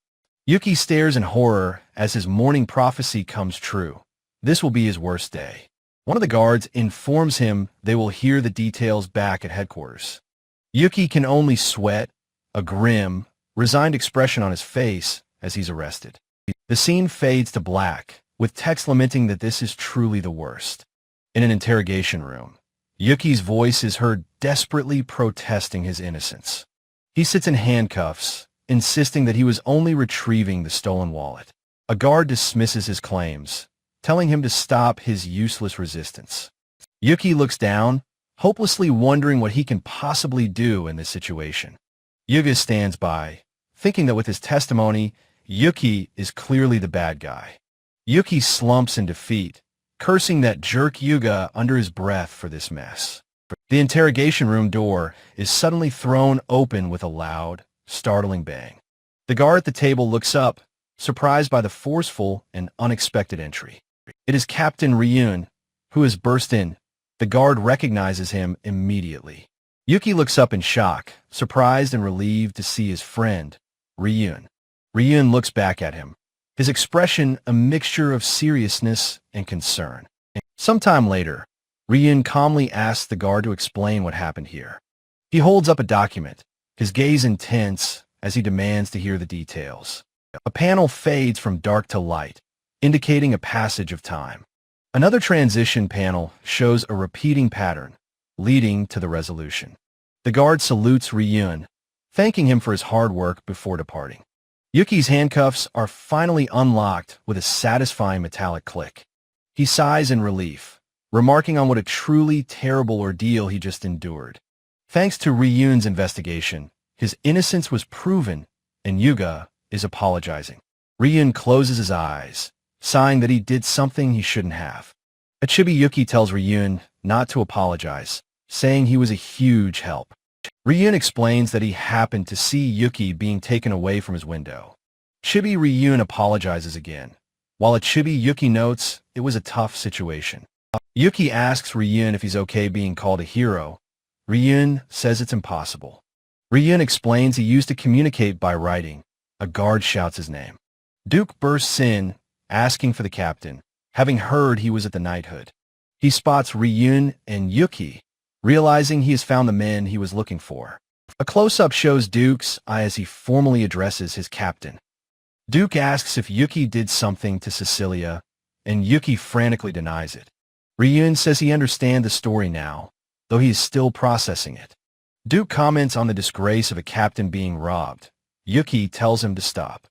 Yuki stares in horror as his morning prophecy comes true. This will be his worst day. One of the guards informs him they will hear the details back at headquarters. Yuki can only sweat, a grim, resigned expression on his face as he's arrested. The scene fades to black, with text lamenting that this is truly the worst. In an interrogation room, Yuki's voice is heard desperately protesting his innocence. He sits in handcuffs, insisting that he was only retrieving the stolen wallet. A guard dismisses his claims, telling him to stop his useless resistance. Yuki looks down, hopelessly wondering what he can possibly do in this situation. Yuga stands by, thinking that with his testimony, Yuki is clearly the bad guy. Yuki slumps in defeat, cursing that jerk Yuga under his breath for this mess. The interrogation room door is suddenly thrown open with a loud, startling bang. The guard at the table looks up, surprised by the forceful and unexpected entry. It is Captain Ryun, who has burst in. The guard recognizes him immediately. Yuki looks up in shock, surprised and relieved to see his friend, Ryun. Ryun looks back at him, his expression a mixture of seriousness and concern. Sometime later, Ryun calmly asks the guard to explain what happened here. He holds up a document, his gaze intense as he demands to hear the details. A panel fades from dark to light, indicating a passage of time. Another transition panel shows a repeating pattern, leading to the resolution. The guard salutes Ryun, thanking him for his hard work before departing. Yuki's handcuffs are finally unlocked with a satisfying metallic click. He sighs in relief, remarking on what a truly terrible ordeal he just endured. Thanks to Ryun's investigation, his innocence was proven, and Yuga is apologizing. Ryun closes his eyes, sighing that he did something he shouldn't have. Achibi Yuki tells Ryun not to apologize, saying he was a huge help. Ryun explains that he happened to see Yuki being taken away from his window. Chibi Ryun apologizes again, while Achibi Yuki notes it was a tough situation. Yuki asks Ryun if he's okay being called a hero. Ryun says it's impossible. Ryun explains he used to communicate by writing. A guard shouts his name. Duke bursts in, asking for the captain, having heard he was at the knighthood. He spots Ryun and Yuki, realizing he has found the men he was looking for. A close-up shows Duke's eye as he formally addresses his captain. Duke asks if Yuki did something to Cecilia, and Yuki frantically denies it. Ryun says he understands the story now, though he is still processing it. Duke comments on the disgrace of a captain being robbed. Yuki tells him to stop.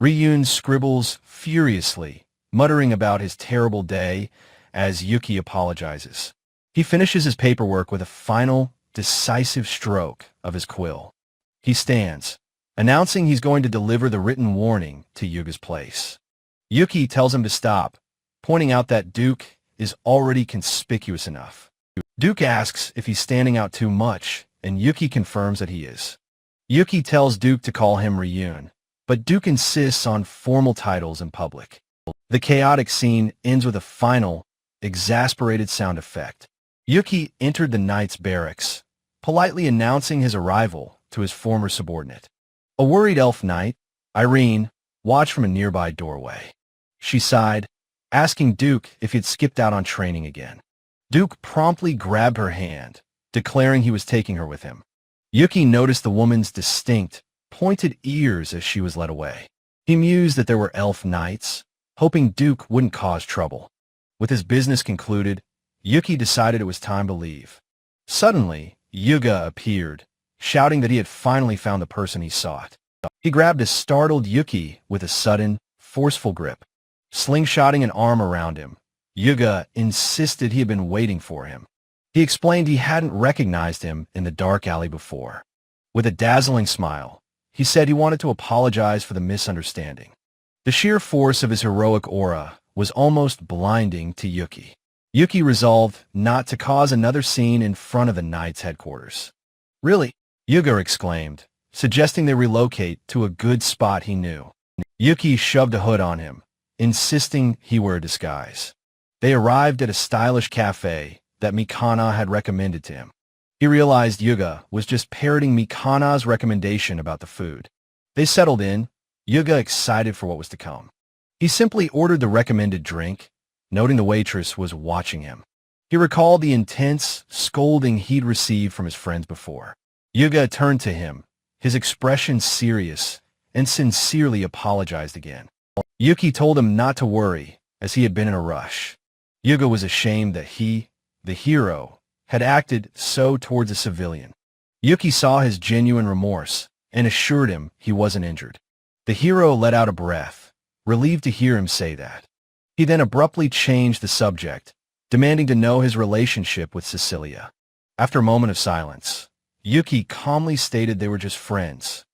Ryun scribbles furiously, muttering about his terrible day as Yuki apologizes. He finishes his paperwork with a final, decisive stroke of his quill. He stands, announcing he's going to deliver the written warning to Yuga's place. Yuki tells him to stop, pointing out that Duke is already conspicuous enough. Duke asks if he's standing out too much, and Yuki confirms that he is. Yuki tells Duke to call him Ryun, but Duke insists on formal titles in public. The chaotic scene ends with a final, exasperated sound effect. Yuki entered the knight's barracks, politely announcing his arrival to his former subordinate. A worried elf knight, Irene, watched from a nearby doorway. She sighed, asking Duke if he'd skipped out on training again. Duke promptly grabbed her hand, declaring he was taking her with him. Yuki noticed the woman's distinct, pointed ears as she was led away. He mused that there were elf knights, hoping Duke wouldn't cause trouble. With his business concluded, Yuki decided it was time to leave. Suddenly, Yuga appeared, shouting that he had finally found the person he sought. He grabbed a startled Yuki with a sudden, forceful grip. Slingshotting an arm around him, Yuga insisted he had been waiting for him. He explained he hadn't recognized him in the dark alley before. With a dazzling smile, he said he wanted to apologize for the misunderstanding. The sheer force of his heroic aura was almost blinding to Yuki. Yuki resolved not to cause another scene in front of the Knight's headquarters. "Really?" Yuga exclaimed, suggesting they relocate to a good spot he knew. Yuki shoved a hood on him, insisting he wear a disguise. They arrived at a stylish cafe that Mikana had recommended to him. He realized Yuga was just parroting Mikana's recommendation about the food. They settled in, Yuga excited for what was to come. He simply ordered the recommended drink, noting the waitress was watching him. He recalled the intense scolding he'd received from his friends before. Yuga turned to him, his expression serious, and sincerely apologized again. Yuki told him not to worry, as he had been in a rush. Yuga was ashamed that he, the hero, had acted so towards a civilian. Yuki saw his genuine remorse and assured him he wasn't injured. The hero let out a breath, relieved to hear him say that. He then abruptly changed the subject, demanding to know his relationship with Cecilia. After a moment of silence, Yuki calmly stated they were just friends.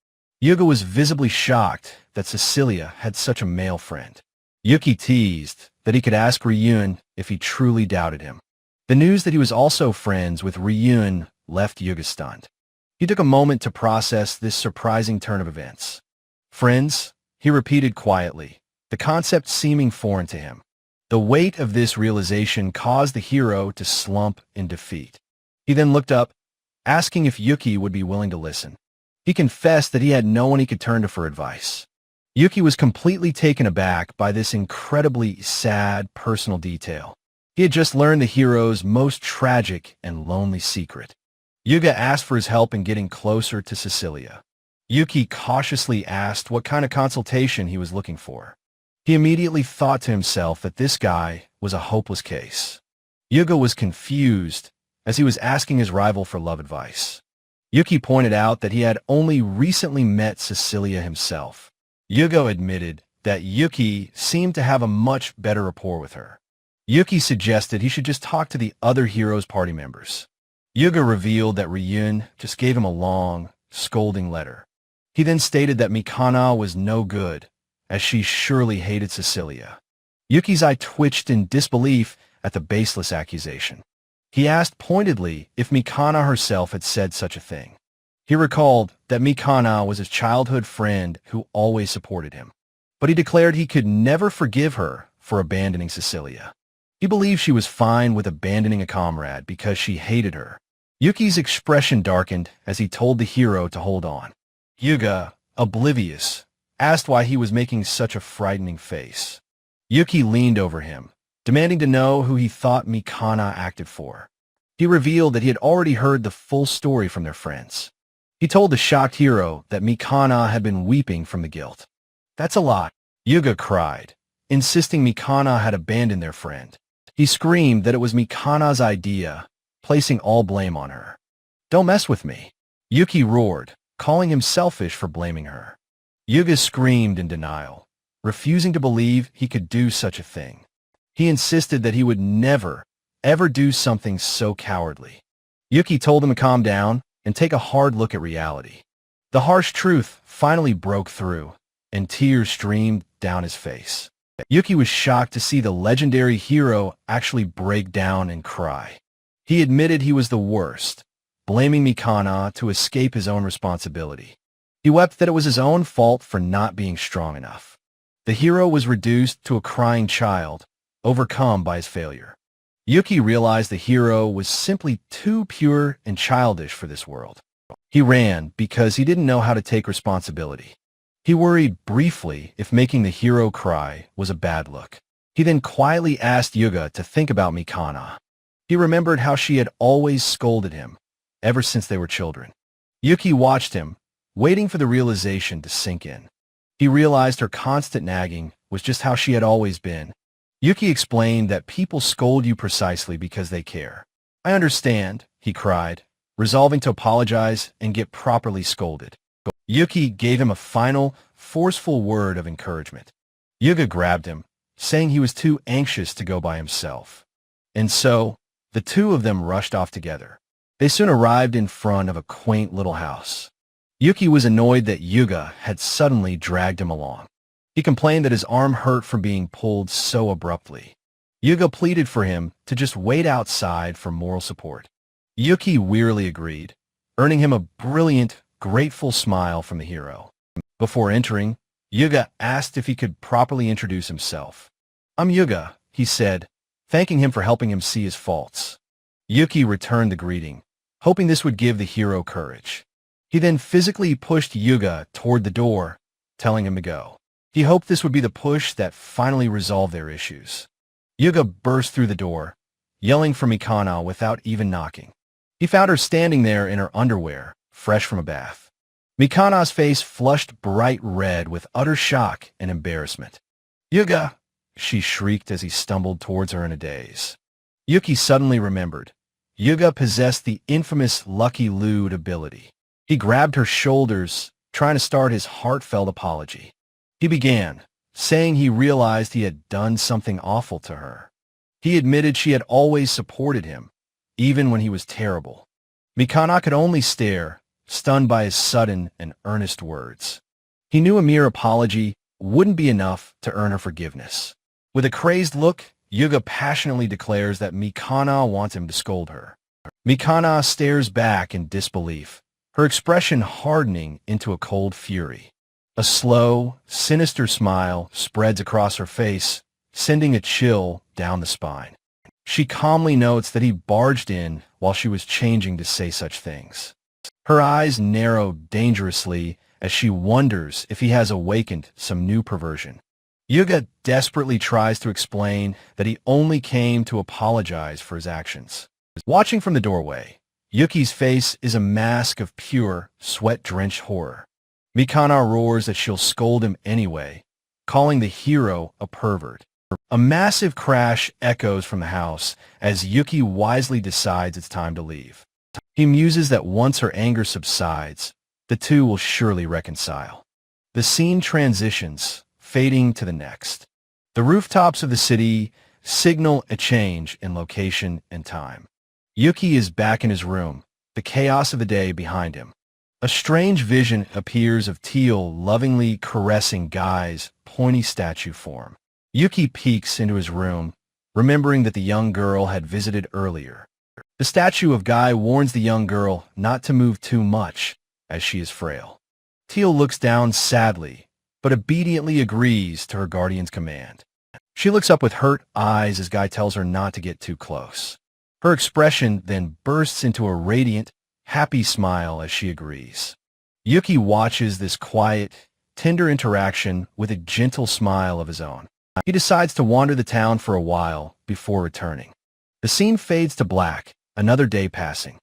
Yuga was visibly shocked that Cecilia had such a male friend. Yuki teased that he could ask Ryun if he truly doubted him. The news that he was also friends with Ryun left Yuga stunned. He took a moment to process this surprising turn of events. "Friends," he repeated quietly, the concept seeming foreign to him. The weight of this realization caused the hero to slump in defeat. He then looked up, asking if Yuki would be willing to listen. He confessed that he had no one he could turn to for advice. Yuki was completely taken aback by this incredibly sad personal detail. He had just learned the hero's most tragic and lonely secret. Yuga asked for his help in getting closer to Cecilia. Yuki cautiously asked what kind of consultation he was looking for. He immediately thought to himself that this guy was a hopeless case. Yuga was confused as he was asking his rival for love advice. Yuki pointed out that he had only recently met Cecilia himself. Yuga admitted that Yuki seemed to have a much better rapport with her. Yuki suggested he should just talk to the other hero's party members. Yuga revealed that Ryun just gave him a long, scolding letter. He then stated that Mikana was no good, as she surely hated Cecilia. Yuki's eye twitched in disbelief at the baseless accusation. He asked pointedly if Mikana herself had said such a thing. He recalled that Mikana was his childhood friend who always supported him, but he declared he could never forgive her for abandoning Cecilia. He believed she was fine with abandoning a comrade because she hated her. Yuki's expression darkened as he told the hero to hold on. Yuga, oblivious, asked why he was making such a frightening face. Yuki leaned over him, demanding to know who he thought Mikana acted for. He revealed that he had already heard the full story from their friends. He told the shocked hero that Mikana had been weeping from the guilt. "That's a lie," Yuga cried, insisting Mikana had abandoned their friend. He screamed that it was Mikana's idea, placing all blame on her. "Don't mess with me," Yuki roared, calling him selfish for blaming her. Yuga screamed in denial, refusing to believe he could do such a thing. He insisted that he would never, ever do something so cowardly. Yuki told him to calm down and take a hard look at reality. The harsh truth finally broke through, and tears streamed down his face. Yuki was shocked to see the legendary hero actually break down and cry. He admitted he was the worst, blaming Mikana to escape his own responsibility. He wept that it was his own fault for not being strong enough. The hero was reduced to a crying child, overcome by his failure. Yuki realized the hero was simply too pure and childish for this world. He ran because he didn't know how to take responsibility. He worried briefly if making the hero cry was a bad look. He then quietly asked Yuga to think about Mikana. He remembered how she had always scolded him, ever since they were children. Yuki watched him, waiting for the realization to sink in. He realized her constant nagging was just how she had always been. Yuki explained that people scold you precisely because they care. I understand, he cried, resolving to apologize and get properly scolded. Yuki gave him a final, forceful word of encouragement. Yuga grabbed him, saying he was too anxious to go by himself. And so, the two of them rushed off together. They soon arrived in front of a quaint little house. Yuki was annoyed that Yuga had suddenly dragged him along. He complained that his arm hurt from being pulled so abruptly. Yuga pleaded for him to just wait outside for moral support. Yuki wearily agreed, earning him a brilliant, grateful smile from the hero. Before entering, Yuga asked if he could properly introduce himself. I'm Yuga, he said, thanking him for helping him see his faults. Yuki returned the greeting, hoping this would give the hero courage. He then physically pushed Yuga toward the door, telling him to go. He hoped this would be the push that finally resolved their issues. Yuga burst through the door, yelling for Mikana without even knocking. He found her standing there in her underwear, fresh from a bath. Mikana's face flushed bright red with utter shock and embarrassment. Yuga! She shrieked as he stumbled towards her in a daze. Yuki suddenly remembered. Yuga possessed the infamous Lucky Lewd ability. He grabbed her shoulders, trying to start his heartfelt apology. He began, saying he realized he had done something awful to her. He admitted she had always supported him, even when he was terrible. Mikana could only stare, stunned by his sudden and earnest words. He knew a mere apology wouldn't be enough to earn her forgiveness. With a crazed look, Yuga passionately declares that Mikana wants him to scold her. Mikana stares back in disbelief, her expression hardening into a cold fury. A slow, sinister smile spreads across her face, sending a chill down the spine. She calmly notes that he barged in while she was changing to say such things. Her eyes narrow dangerously as she wonders if he has awakened some new perversion. Yuga desperately tries to explain that he only came to apologize for his actions. Watching from the doorway, Yuki's face is a mask of pure, sweat-drenched horror. Mikana roars that she'll scold him anyway, calling the hero a pervert. A massive crash echoes from the house as Yuki wisely decides it's time to leave. He muses that once her anger subsides, the two will surely reconcile. The scene transitions, fading to the next. The rooftops of the city signal a change in location and time. Yuki is back in his room, the chaos of the day behind him. A strange vision appears of Teal lovingly caressing Guy's pointy statue form. Yuki peeks into his room, remembering that the young girl had visited earlier. The statue of Guy warns the young girl not to move too much, as she is frail. Teal looks down sadly, but obediently agrees to her guardian's command. She looks up with hurt eyes as Guy tells her not to get too close. Her expression then bursts into a radiant, happy smile as she agrees. Yuki watches this quiet, tender interaction with a gentle smile of his own. He decides to wander the town for a while before returning. The scene fades to black, another day passing.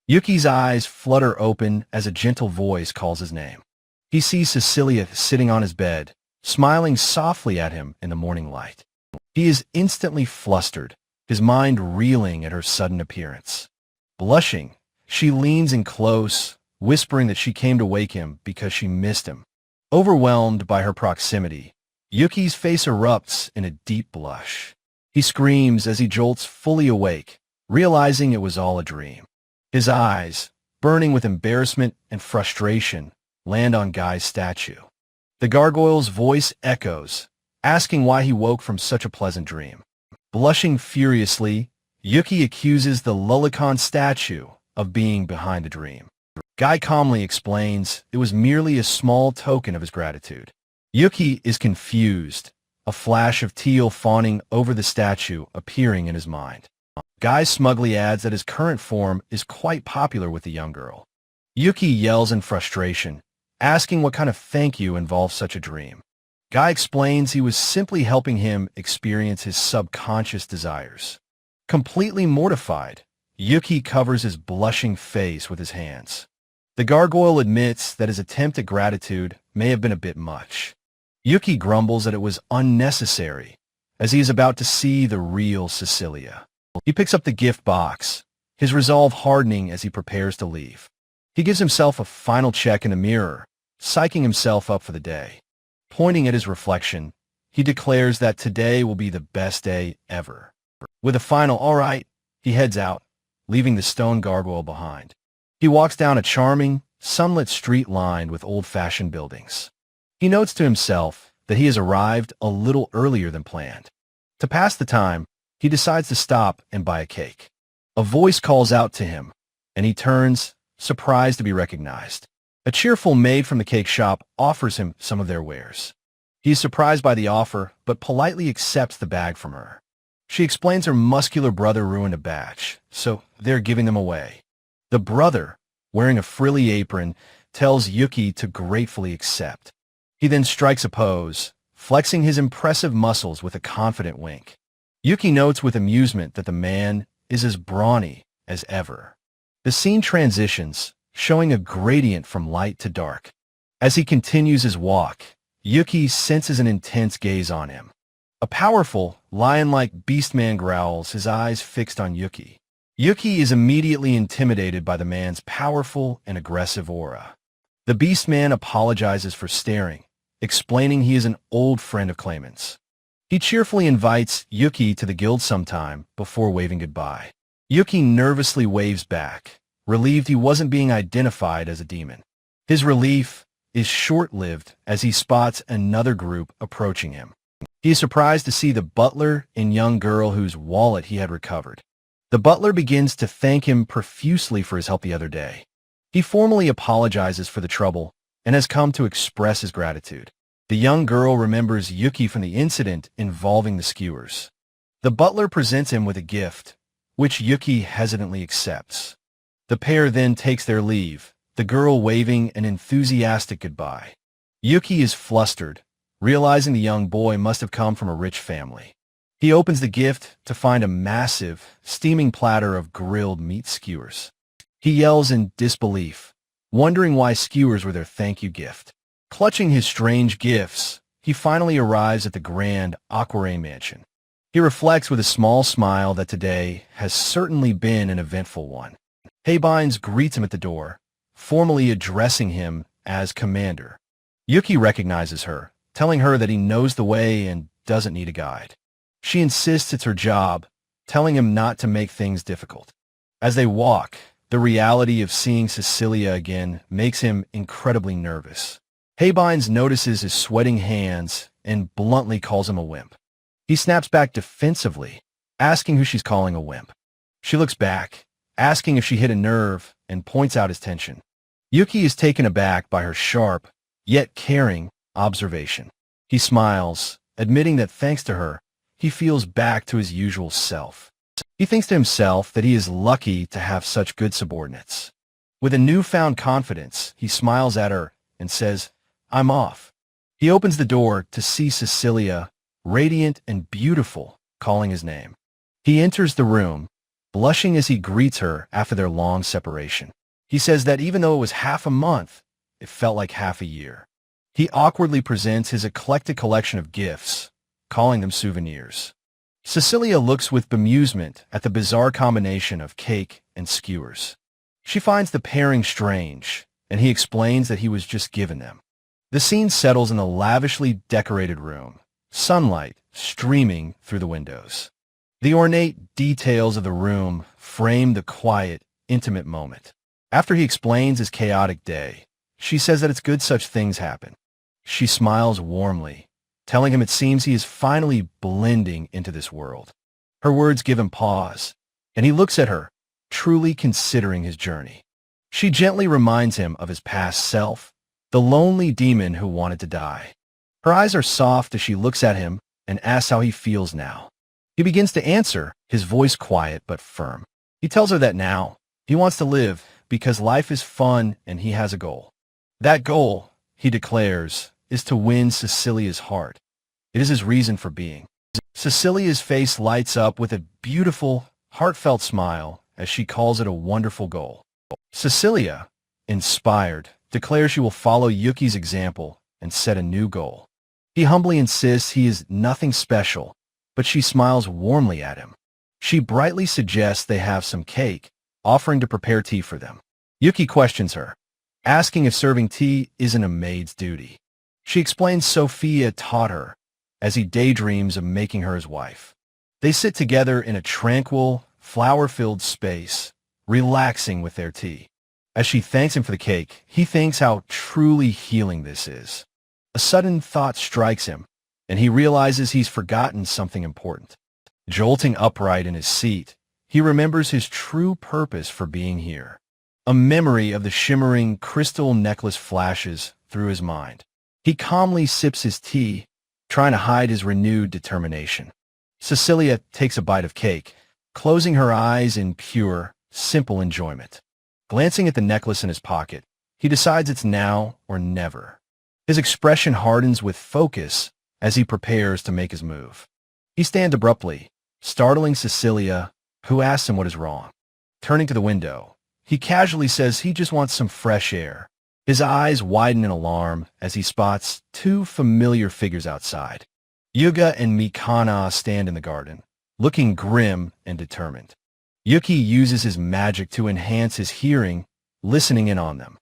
Yuki's eyes flutter open as a gentle voice calls his name. He sees Cecilia sitting on his bed, smiling softly at him in the morning light. He is instantly flustered, his mind reeling at her sudden appearance. Blushing, she leans in close, whispering that she came to wake him because she missed him. Overwhelmed by her proximity, Yuki's face erupts in a deep blush. He screams as he jolts fully awake, realizing it was all a dream. His eyes, burning with embarrassment and frustration, land on Guy's statue. The gargoyle's voice echoes, asking why he woke from such a pleasant dream. Blushing furiously, Yuki accuses the Lulicon statue of being behind the dream. Guy calmly explains it was merely a small token of his gratitude. Yuki is confused, a flash of teal fawning over the statue appearing in his mind. Guy smugly adds that his current form is quite popular with the young girl. Yuki yells in frustration, asking what kind of thank you involves such a dream. Guy explains he was simply helping him experience his subconscious desires. Completely mortified, Yuki covers his blushing face with his hands. The gargoyle admits that his attempt at gratitude may have been a bit much. Yuki grumbles that it was unnecessary, as he is about to see the real Cecilia. He picks up the gift box, his resolve hardening as he prepares to leave. He gives himself a final check in the mirror, psyching himself up for the day. Pointing at his reflection, he declares that today will be the best day ever. With a final "all right," he heads out, leaving the stone gargoyle behind. He walks down a charming, sunlit street lined with old-fashioned buildings. He notes to himself that he has arrived a little earlier than planned. To pass the time, he decides to stop and buy a cake. A voice calls out to him, and he turns, surprised to be recognized. A cheerful maid from the cake shop offers him some of their wares. He is surprised by the offer, but politely accepts the bag from her. She explains her muscular brother ruined a batch, so they're giving them away. The brother, wearing a frilly apron, tells Yuki to gratefully accept. He then strikes a pose, flexing his impressive muscles with a confident wink. Yuki notes with amusement that the man is as brawny as ever. The scene transitions, showing a gradient from light to dark. As he continues his walk, Yuki senses an intense gaze on him. A powerful, lion-like beast-man growls, his eyes fixed on Yuki. Yuki is immediately intimidated by the man's powerful and aggressive aura. The beast-man apologizes for staring, explaining he is an old friend of Clayman's. He cheerfully invites Yuki to the guild sometime before waving goodbye. Yuki nervously waves back, relieved he wasn't being identified as a demon. His relief is short-lived as he spots another group approaching him. He is surprised to see the butler and young girl whose wallet he had recovered. The butler begins to thank him profusely for his help the other day. He formally apologizes for the trouble and has come to express his gratitude. The young girl remembers Yuki from the incident involving the skewers. The butler presents him with a gift, which Yuki hesitantly accepts. The pair then takes their leave, the girl waving an enthusiastic goodbye. Yuki is flustered, realizing the young boy must have come from a rich family. He opens the gift to find a massive, steaming platter of grilled meat skewers. He yells in disbelief, wondering why skewers were their thank you gift. Clutching his strange gifts, he finally arrives at the grand Aquare mansion. He reflects with a small smile that today has certainly been an eventful one. Haybines greets him at the door, formally addressing him as Commander. Yuki recognizes her, telling her that he knows the way and doesn't need a guide. She insists it's her job, telling him not to make things difficult. As they walk, the reality of seeing Cecilia again makes him incredibly nervous. Haybines notices his sweating hands and bluntly calls him a wimp. He snaps back defensively, asking who she's calling a wimp. She looks back, asking if she hit a nerve, and points out his tension. Yuki is taken aback by her sharp, yet caring, observation. He smiles, admitting that thanks to her, he feels back to his usual self. He thinks to himself that he is lucky to have such good subordinates. With a newfound confidence, he smiles at her and says, "I'm off." He opens the door to see Cecilia, radiant and beautiful, calling his name. He enters the room, blushing as he greets her after their long separation. He says that even though it was half a month, it felt like half a year. He awkwardly presents his eclectic collection of gifts, calling them souvenirs. Cecilia looks with bemusement at the bizarre combination of cake and skewers. She finds the pairing strange, and he explains that he was just given them. The scene settles in a lavishly decorated room, sunlight streaming through the windows. The ornate details of the room frame the quiet, intimate moment. After he explains his chaotic day, she says that it's good such things happen. She smiles warmly, telling him it seems he is finally blending into this world. Her words give him pause, and he looks at her, truly considering his journey. She gently reminds him of his past self, the lonely demon who wanted to die. Her eyes are soft as she looks at him and asks how he feels now. He begins to answer, his voice quiet but firm. He tells her that now, he wants to live because life is fun and he has a goal. That goal, he declares, is to win Cecilia's heart. It is his reason for being. Cecilia's face lights up with a beautiful, heartfelt smile as she calls it a wonderful goal. Cecilia, inspired, declares she will follow Yuki's example and set a new goal. He humbly insists he is nothing special, but she smiles warmly at him. She brightly suggests they have some cake, offering to prepare tea for them. Yuki questions her, asking if serving tea isn't a maid's duty. She explains Sophia taught her, as he daydreams of making her his wife. They sit together in a tranquil, flower-filled space, relaxing with their tea. As she thanks him for the cake, he thinks how truly healing this is. A sudden thought strikes him, and he realizes he's forgotten something important. Jolting upright in his seat, he remembers his true purpose for being here. A memory of the shimmering crystal necklace flashes through his mind. He calmly sips his tea, trying to hide his renewed determination. Cecilia takes a bite of cake, closing her eyes in pure, simple enjoyment. Glancing at the necklace in his pocket, he decides it's now or never. His expression hardens with focus as he prepares to make his move. He stands abruptly, startling Cecilia, who asks him what is wrong. Turning to the window, he casually says he just wants some fresh air. His eyes widen in alarm as he spots two familiar figures outside. Yuga and Mikana stand in the garden, looking grim and determined. Yuki uses his magic to enhance his hearing, listening in on them.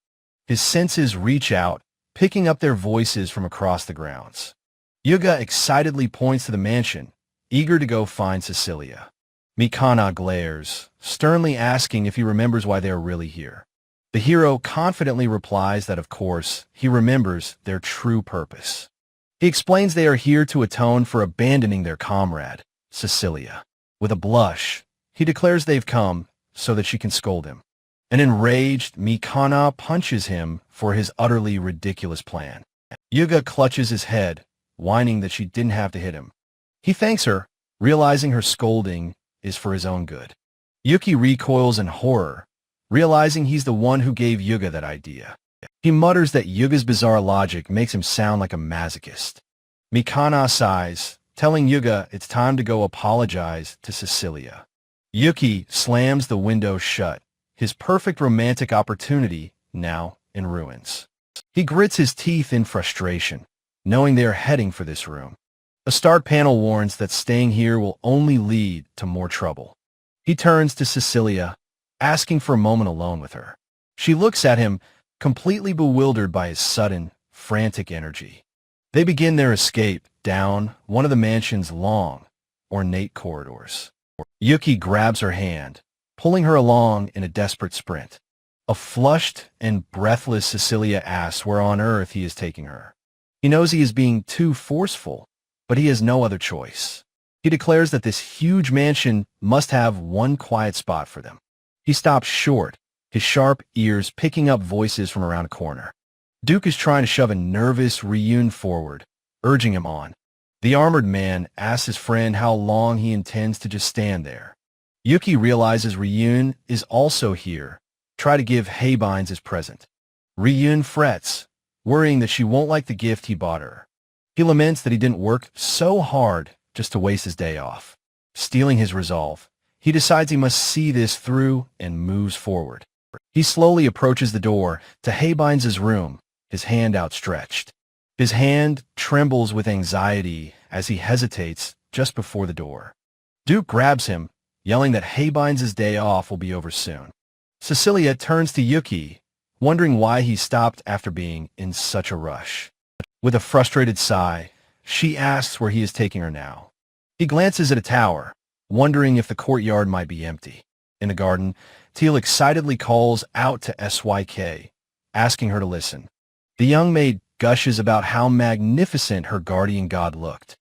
His senses reach out, picking up their voices from across the grounds. Yuga excitedly points to the mansion, eager to go find Cecilia. Mikana glares, sternly asking if he remembers why they are really here. The hero confidently replies that of course, he remembers their true purpose. He explains they are here to atone for abandoning their comrade, Cecilia. With a blush, he declares they've come so that she can scold him. An enraged Mikana punches him for his utterly ridiculous plan. Yuga clutches his head, whining that she didn't have to hit him. He thanks her, realizing her scolding is for his own good. Yuki recoils in horror, realizing he's the one who gave Yuga that idea. He mutters that Yuga's bizarre logic makes him sound like a masochist. Mikana sighs, telling Yuga it's time to go apologize to Cecilia. Yuki slams the window shut, his perfect romantic opportunity now in ruins. He grits his teeth in frustration, knowing they are heading for this room. A start panel warns that staying here will only lead to more trouble. He turns to Cecilia, asking for a moment alone with her. She looks at him, completely bewildered by his sudden, frantic energy. They begin their escape down one of the mansion's long, ornate corridors. Yuki grabs her hand, pulling her along in a desperate sprint. A flushed and breathless Cecilia asks where on earth he is taking her. He knows he is being too forceful, but he has no other choice. He declares that this huge mansion must have one quiet spot for them. He stops short, his sharp ears picking up voices from around a corner. Duke is trying to shove a nervous Ryun forward, urging him on. The armored man asks his friend how long he intends to just stand there. Yuki realizes Ryun is also here, try to give Heibines his present. Ryun frets, worrying that she won't like the gift he bought her. He laments that he didn't work so hard just to waste his day off. Stealing his resolve, he decides he must see this through and moves forward. He slowly approaches the door to Heibines' room, his hand outstretched. His hand trembles with anxiety as he hesitates just before the door. Duke grabs him, yelling that Heibines' day off will be over soon. Cecilia turns to Yuki, wondering why he stopped after being in such a rush. With a frustrated sigh, she asks where he is taking her now. He glances at a tower, wondering if the courtyard might be empty. In the garden, Teal excitedly calls out to SYK, asking her to listen. The young maid gushes about how magnificent her guardian god looked.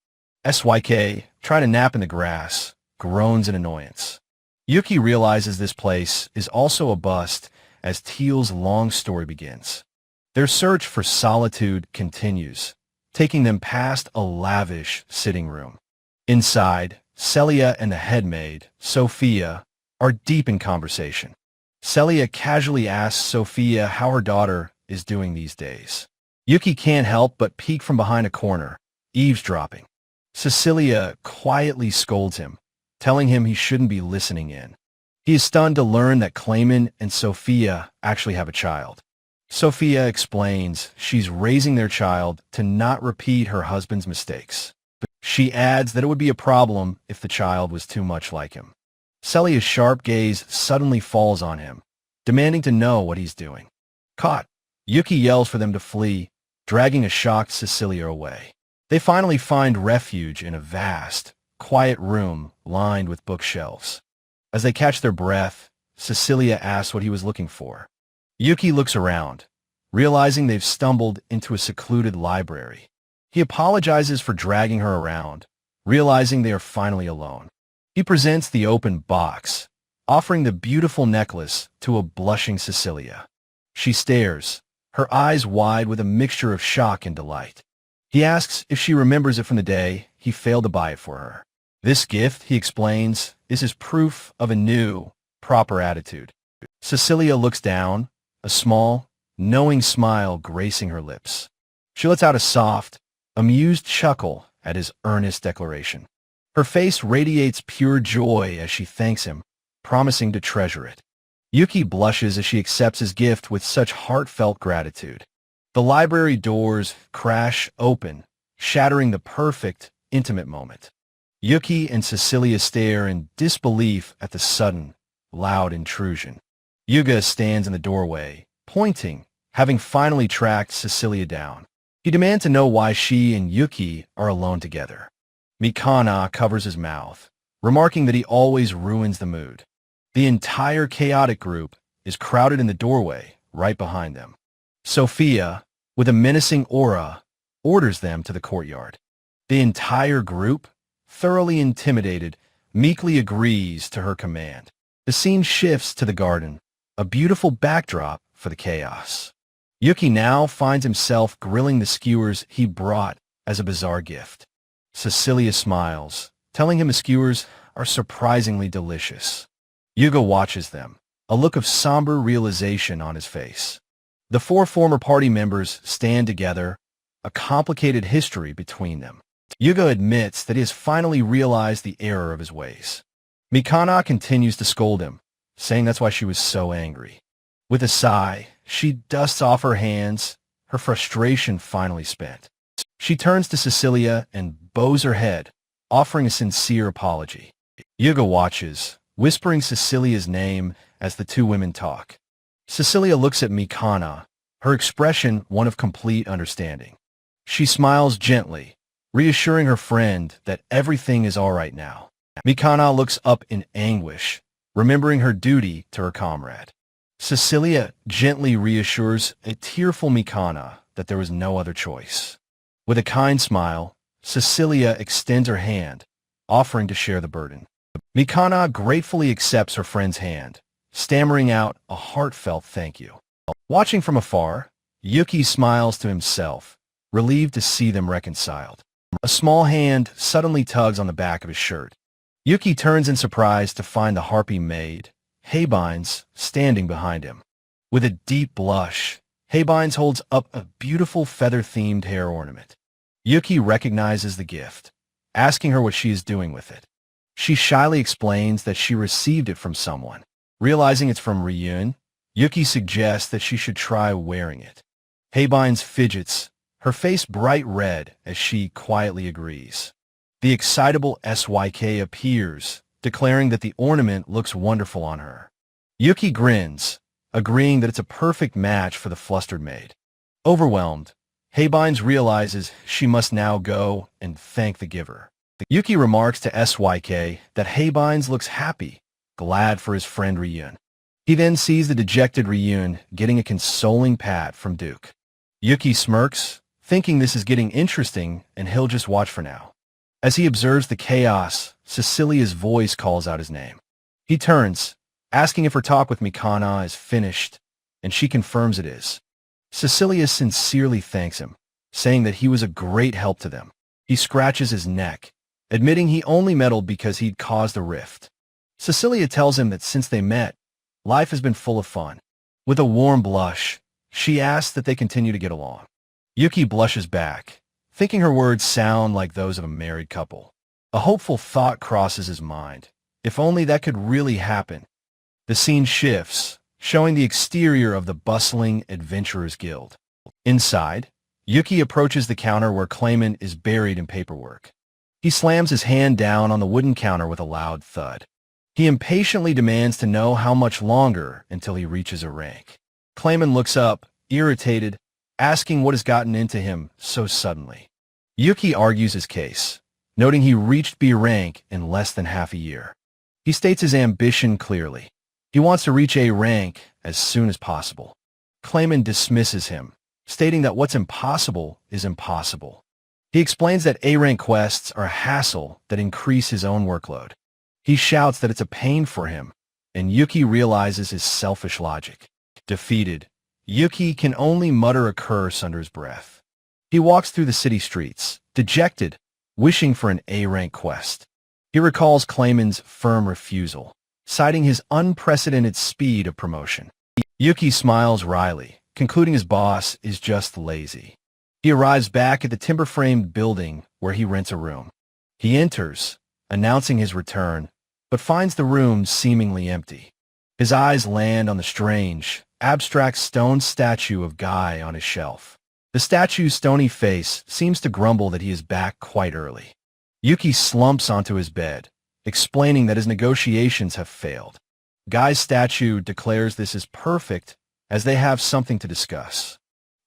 SYK, trying to nap in the grass, groans in annoyance. Yuki realizes this place is also a bust as Teal's long story begins. Their search for solitude continues, taking them past a lavish sitting room. Inside, Celia and the head maid, Sophia, are deep in conversation. Celia casually asks Sophia how her daughter is doing these days. Yuki can't help but peek from behind a corner, eavesdropping. Cecilia quietly scolds him, telling him he shouldn't be listening in. He is stunned to learn that Clayman and Sophia actually have a child. Sophia explains she's raising their child to not repeat her husband's mistakes. She adds that it would be a problem if the child was too much like him. Celia's sharp gaze suddenly falls on him, demanding to know what he's doing. Caught, Yuki yells for them to flee, dragging a shocked Cecilia away. They finally find refuge in a vast, quiet room lined with bookshelves. As they catch their breath, Cecilia asks what he was looking for. Yuki looks around, realizing they've stumbled into a secluded library. He apologizes for dragging her around, realizing they are finally alone. He presents the open box, offering the beautiful necklace to a blushing Cecilia. She stares, her eyes wide with a mixture of shock and delight. He asks if she remembers it from the day he failed to buy it for her. This gift, he explains, is his proof of a new, proper attitude. Cecilia looks down, a small, knowing smile gracing her lips. She lets out a soft, amused chuckle at his earnest declaration. Her face radiates pure joy as she thanks him, promising to treasure it. Yuki blushes as she accepts his gift with such heartfelt gratitude. The library doors crash open, shattering the perfect, intimate moment. Yuki and Cecilia stare in disbelief at the sudden, loud intrusion. Yuga stands in the doorway, pointing, having finally tracked Cecilia down. He demands to know why she and Yuki are alone together. Mikana covers his mouth, remarking that he always ruins the mood. The entire chaotic group is crowded in the doorway right behind them. Sophia, with a menacing aura, orders them to the courtyard. The entire group, thoroughly intimidated, meekly agrees to her command. The scene shifts to the garden, a beautiful backdrop for the chaos. Yuki now finds himself grilling the skewers he brought as a bizarre gift. Cecilia smiles, telling him the skewers are surprisingly delicious. Yuga watches them, a look of somber realization on his face. The four former party members stand together, a complicated history between them. Yuga admits that he has finally realized the error of his ways. Mikana continues to scold him, saying that's why she was so angry. With a sigh, she dusts off her hands, her frustration finally spent. She turns to Cecilia and bows her head, offering a sincere apology. Yuga watches, whispering Cecilia's name as the two women talk. Cecilia looks at Mikana, her expression one of complete understanding. She smiles gently, reassuring her friend that everything is all right now. Mikana looks up in anguish, remembering her duty to her comrade. Cecilia gently reassures a tearful Mikana that there was no other choice. With a kind smile, Cecilia extends her hand, offering to share the burden. Mikana gratefully accepts her friend's hand, stammering out a heartfelt thank you. Watching from afar, Yuki smiles to himself, relieved to see them reconciled. A small hand suddenly tugs on the back of his shirt. Yuki turns in surprise to find the harpy maid, Heibines, standing behind him. With a deep blush, Heibines holds up a beautiful feather-themed hair ornament. Yuki recognizes the gift, asking her what she is doing with it. She shyly explains that she received it from someone. Realizing it's from Ryun, Yuki suggests that she should try wearing it. Heibines fidgets, her face bright red as she quietly agrees. The excitable SYK appears, declaring that the ornament looks wonderful on her. Yuki grins, agreeing that it's a perfect match for the flustered maid. Overwhelmed, Heibines realizes she must now go and thank the giver. Yuki remarks to SYK that Heibines looks happy, glad for his friend Ryun. He then sees the dejected Ryun getting a consoling pat from Duke. Yuki smirks, thinking this is getting interesting and he'll just watch for now. As he observes the chaos, Cecilia's voice calls out his name. He turns, asking if her talk with Mikana is finished, and she confirms it is. Cecilia sincerely thanks him, saying that he was a great help to them. He scratches his neck, admitting he only meddled because he'd caused a rift. Cecilia tells him that since they met, life has been full of fun. With a warm blush, she asks that they continue to get along. Yuki blushes back, thinking her words sound like those of a married couple. A hopeful thought crosses his mind. If only that could really happen. The scene shifts, showing the exterior of the bustling Adventurers Guild. Inside, Yuki approaches the counter where Clayman is buried in paperwork. He slams his hand down on the wooden counter with a loud thud. He impatiently demands to know how much longer until he reaches a rank. Clayman looks up, irritated, asking what has gotten into him so suddenly. Yuki argues his case, noting he reached B rank in less than half a year. He states his ambition clearly. He wants to reach A rank as soon as possible. Clayman dismisses him, stating that what's impossible is impossible. He explains that A rank quests are a hassle that increase his own workload. He shouts that it's a pain for him, and Yuki realizes his selfish logic. Defeated, Yuki can only mutter a curse under his breath. He walks through the city streets, dejected, wishing for an A-rank quest. He recalls Clayman's firm refusal, citing his unprecedented speed of promotion. Yuki smiles wryly, concluding his boss is just lazy. He arrives back at the timber-framed building where he rents a room. He enters, announcing his return, but finds the room seemingly empty. His eyes land on the strange, abstract stone statue of Guy on his shelf. The statue's stony face seems to grumble that he is back quite early. Yuki slumps onto his bed, explaining that his negotiations have failed. Guy's statue declares this is perfect as they have something to discuss.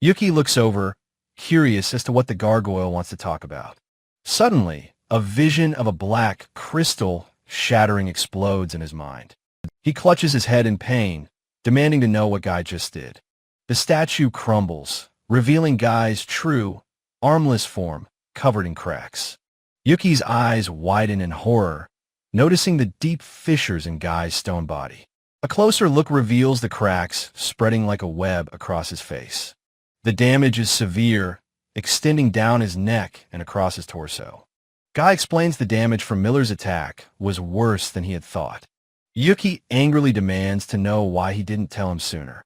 Yuki looks over, curious as to what the gargoyle wants to talk about. Suddenly, a vision of a black crystal shattering explodes in his mind. He clutches his head in pain, demanding to know what Guy just did. The statue crumbles, revealing Guy's true, armless form, covered in cracks. Yuki's eyes widen in horror, noticing the deep fissures in Guy's stone body. A closer look reveals the cracks spreading like a web across his face. The damage is severe, extending down his neck and across his torso. Guy explains the damage from Miller's attack was worse than he had thought. Yuki angrily demands to know why he didn't tell him sooner.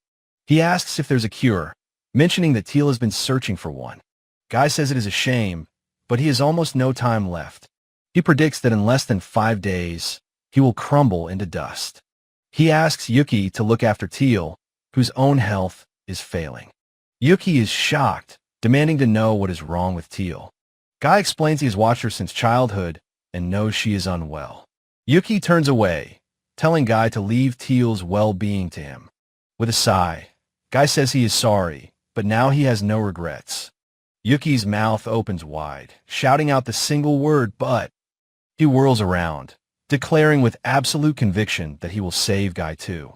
He asks if there's a cure, mentioning that Teal has been searching for one. Guy says it is a shame, but he has almost no time left. He predicts that in less than 5 days, he will crumble into dust. He asks Yuki to look after Teal, whose own health is failing. Yuki is shocked, demanding to know what is wrong with Teal. Guy explains he has watched her since childhood and knows she is unwell. Yuki turns away, telling Guy to leave Teal's well-being to him. With a sigh, Guy says he is sorry, but now he has no regrets. Yuki's mouth opens wide, shouting out the single word, but. He whirls around, declaring with absolute conviction that he will save Guy too.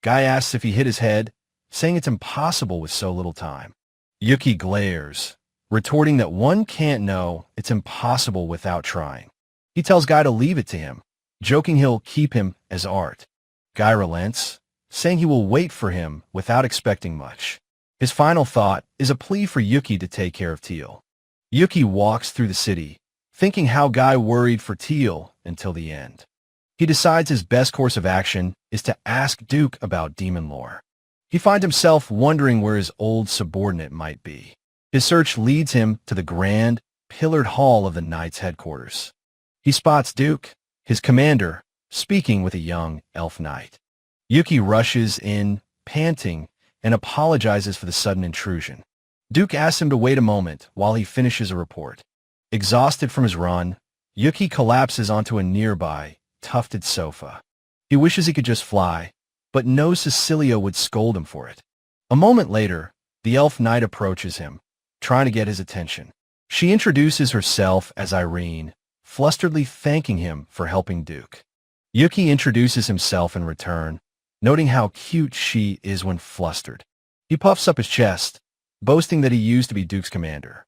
Guy asks if he hit his head, saying it's impossible with so little time. Yuki glares, retorting that one can't know it's impossible without trying. He tells Guy to leave it to him, joking he'll keep him as art. Guy relents, saying he will wait for him without expecting much. His final thought is a plea for Yuki to take care of Teal. Yuki walks through the city, thinking how Guy worried for Teal until the end. He decides his best course of action is to ask Duke about demon lore. He finds himself wondering where his old subordinate might be. His search leads him to the grand, pillared hall of the Knight's headquarters. He spots Duke, his commander, speaking with a young elf knight. Yuki rushes in, panting, and apologizes for the sudden intrusion. Duke asks him to wait a moment while he finishes a report. Exhausted from his run, Yuki collapses onto a nearby, tufted sofa. He wishes he could just fly, but knows Cecilia would scold him for it. A moment later, the elf knight approaches him, trying to get his attention. She introduces herself as Irene, flusteredly thanking him for helping Duke. Yuki introduces himself in return, noting how cute she is when flustered. He puffs up his chest, boasting that he used to be Duke's commander.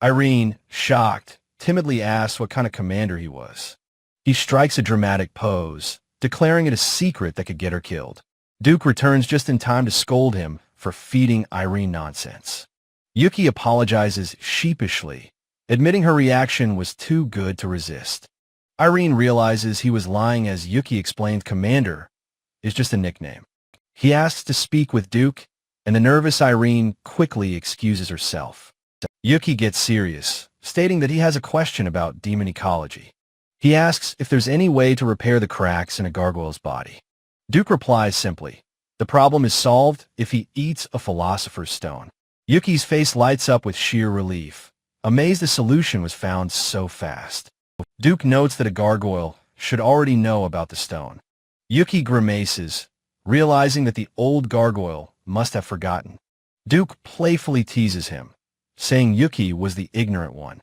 Irene, shocked, timidly asks what kind of commander he was. He strikes a dramatic pose, declaring it a secret that could get her killed. Duke returns just in time to scold him for feeding Irene nonsense. Yuki apologizes sheepishly, admitting her reaction was too good to resist. Irene realizes he was lying as Yuki explained commander is just a nickname. He asks to speak with Duke, and the nervous Irene quickly excuses herself. Yuki gets serious, stating that he has a question about demon ecology. He asks if there's any way to repair the cracks in a gargoyle's body. Duke replies simply, The problem is solved if he eats a philosopher's stone. Yuki's face lights up with sheer relief, amazed the solution was found so fast. Duke notes that a gargoyle should already know about the stone. Yuki grimaces, realizing that the old gargoyle must have forgotten. Duke playfully teases him, saying Yuki was the ignorant one.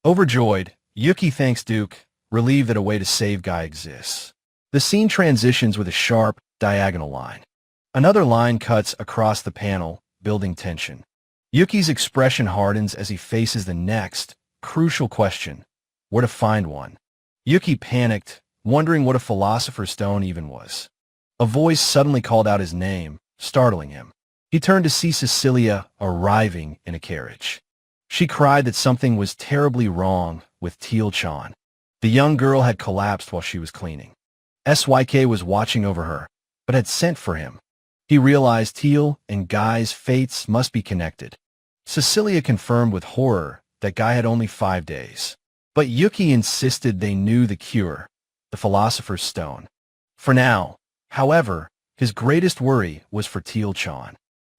Overjoyed, Yuki thanks Duke, relieved that a way to save Guy exists. The scene transitions with a sharp, diagonal line. Another line cuts across the panel, building tension. Yuki's expression hardens as he faces the next, crucial question: where to find one. Yuki panicked, wondering what a philosopher's stone even was. A voice suddenly called out his name, startling him. He turned to see Cecilia arriving in a carriage. She cried that something was terribly wrong with Teal-chan. The young girl had collapsed while she was cleaning. SYK was watching over her, but had sent for him. He realized Teal and Guy's fates must be connected. Cecilia confirmed with horror that Guy had only 5 days. But Yuki insisted they knew the cure, the philosopher's stone. For now, however, his greatest worry was for Teal-chan.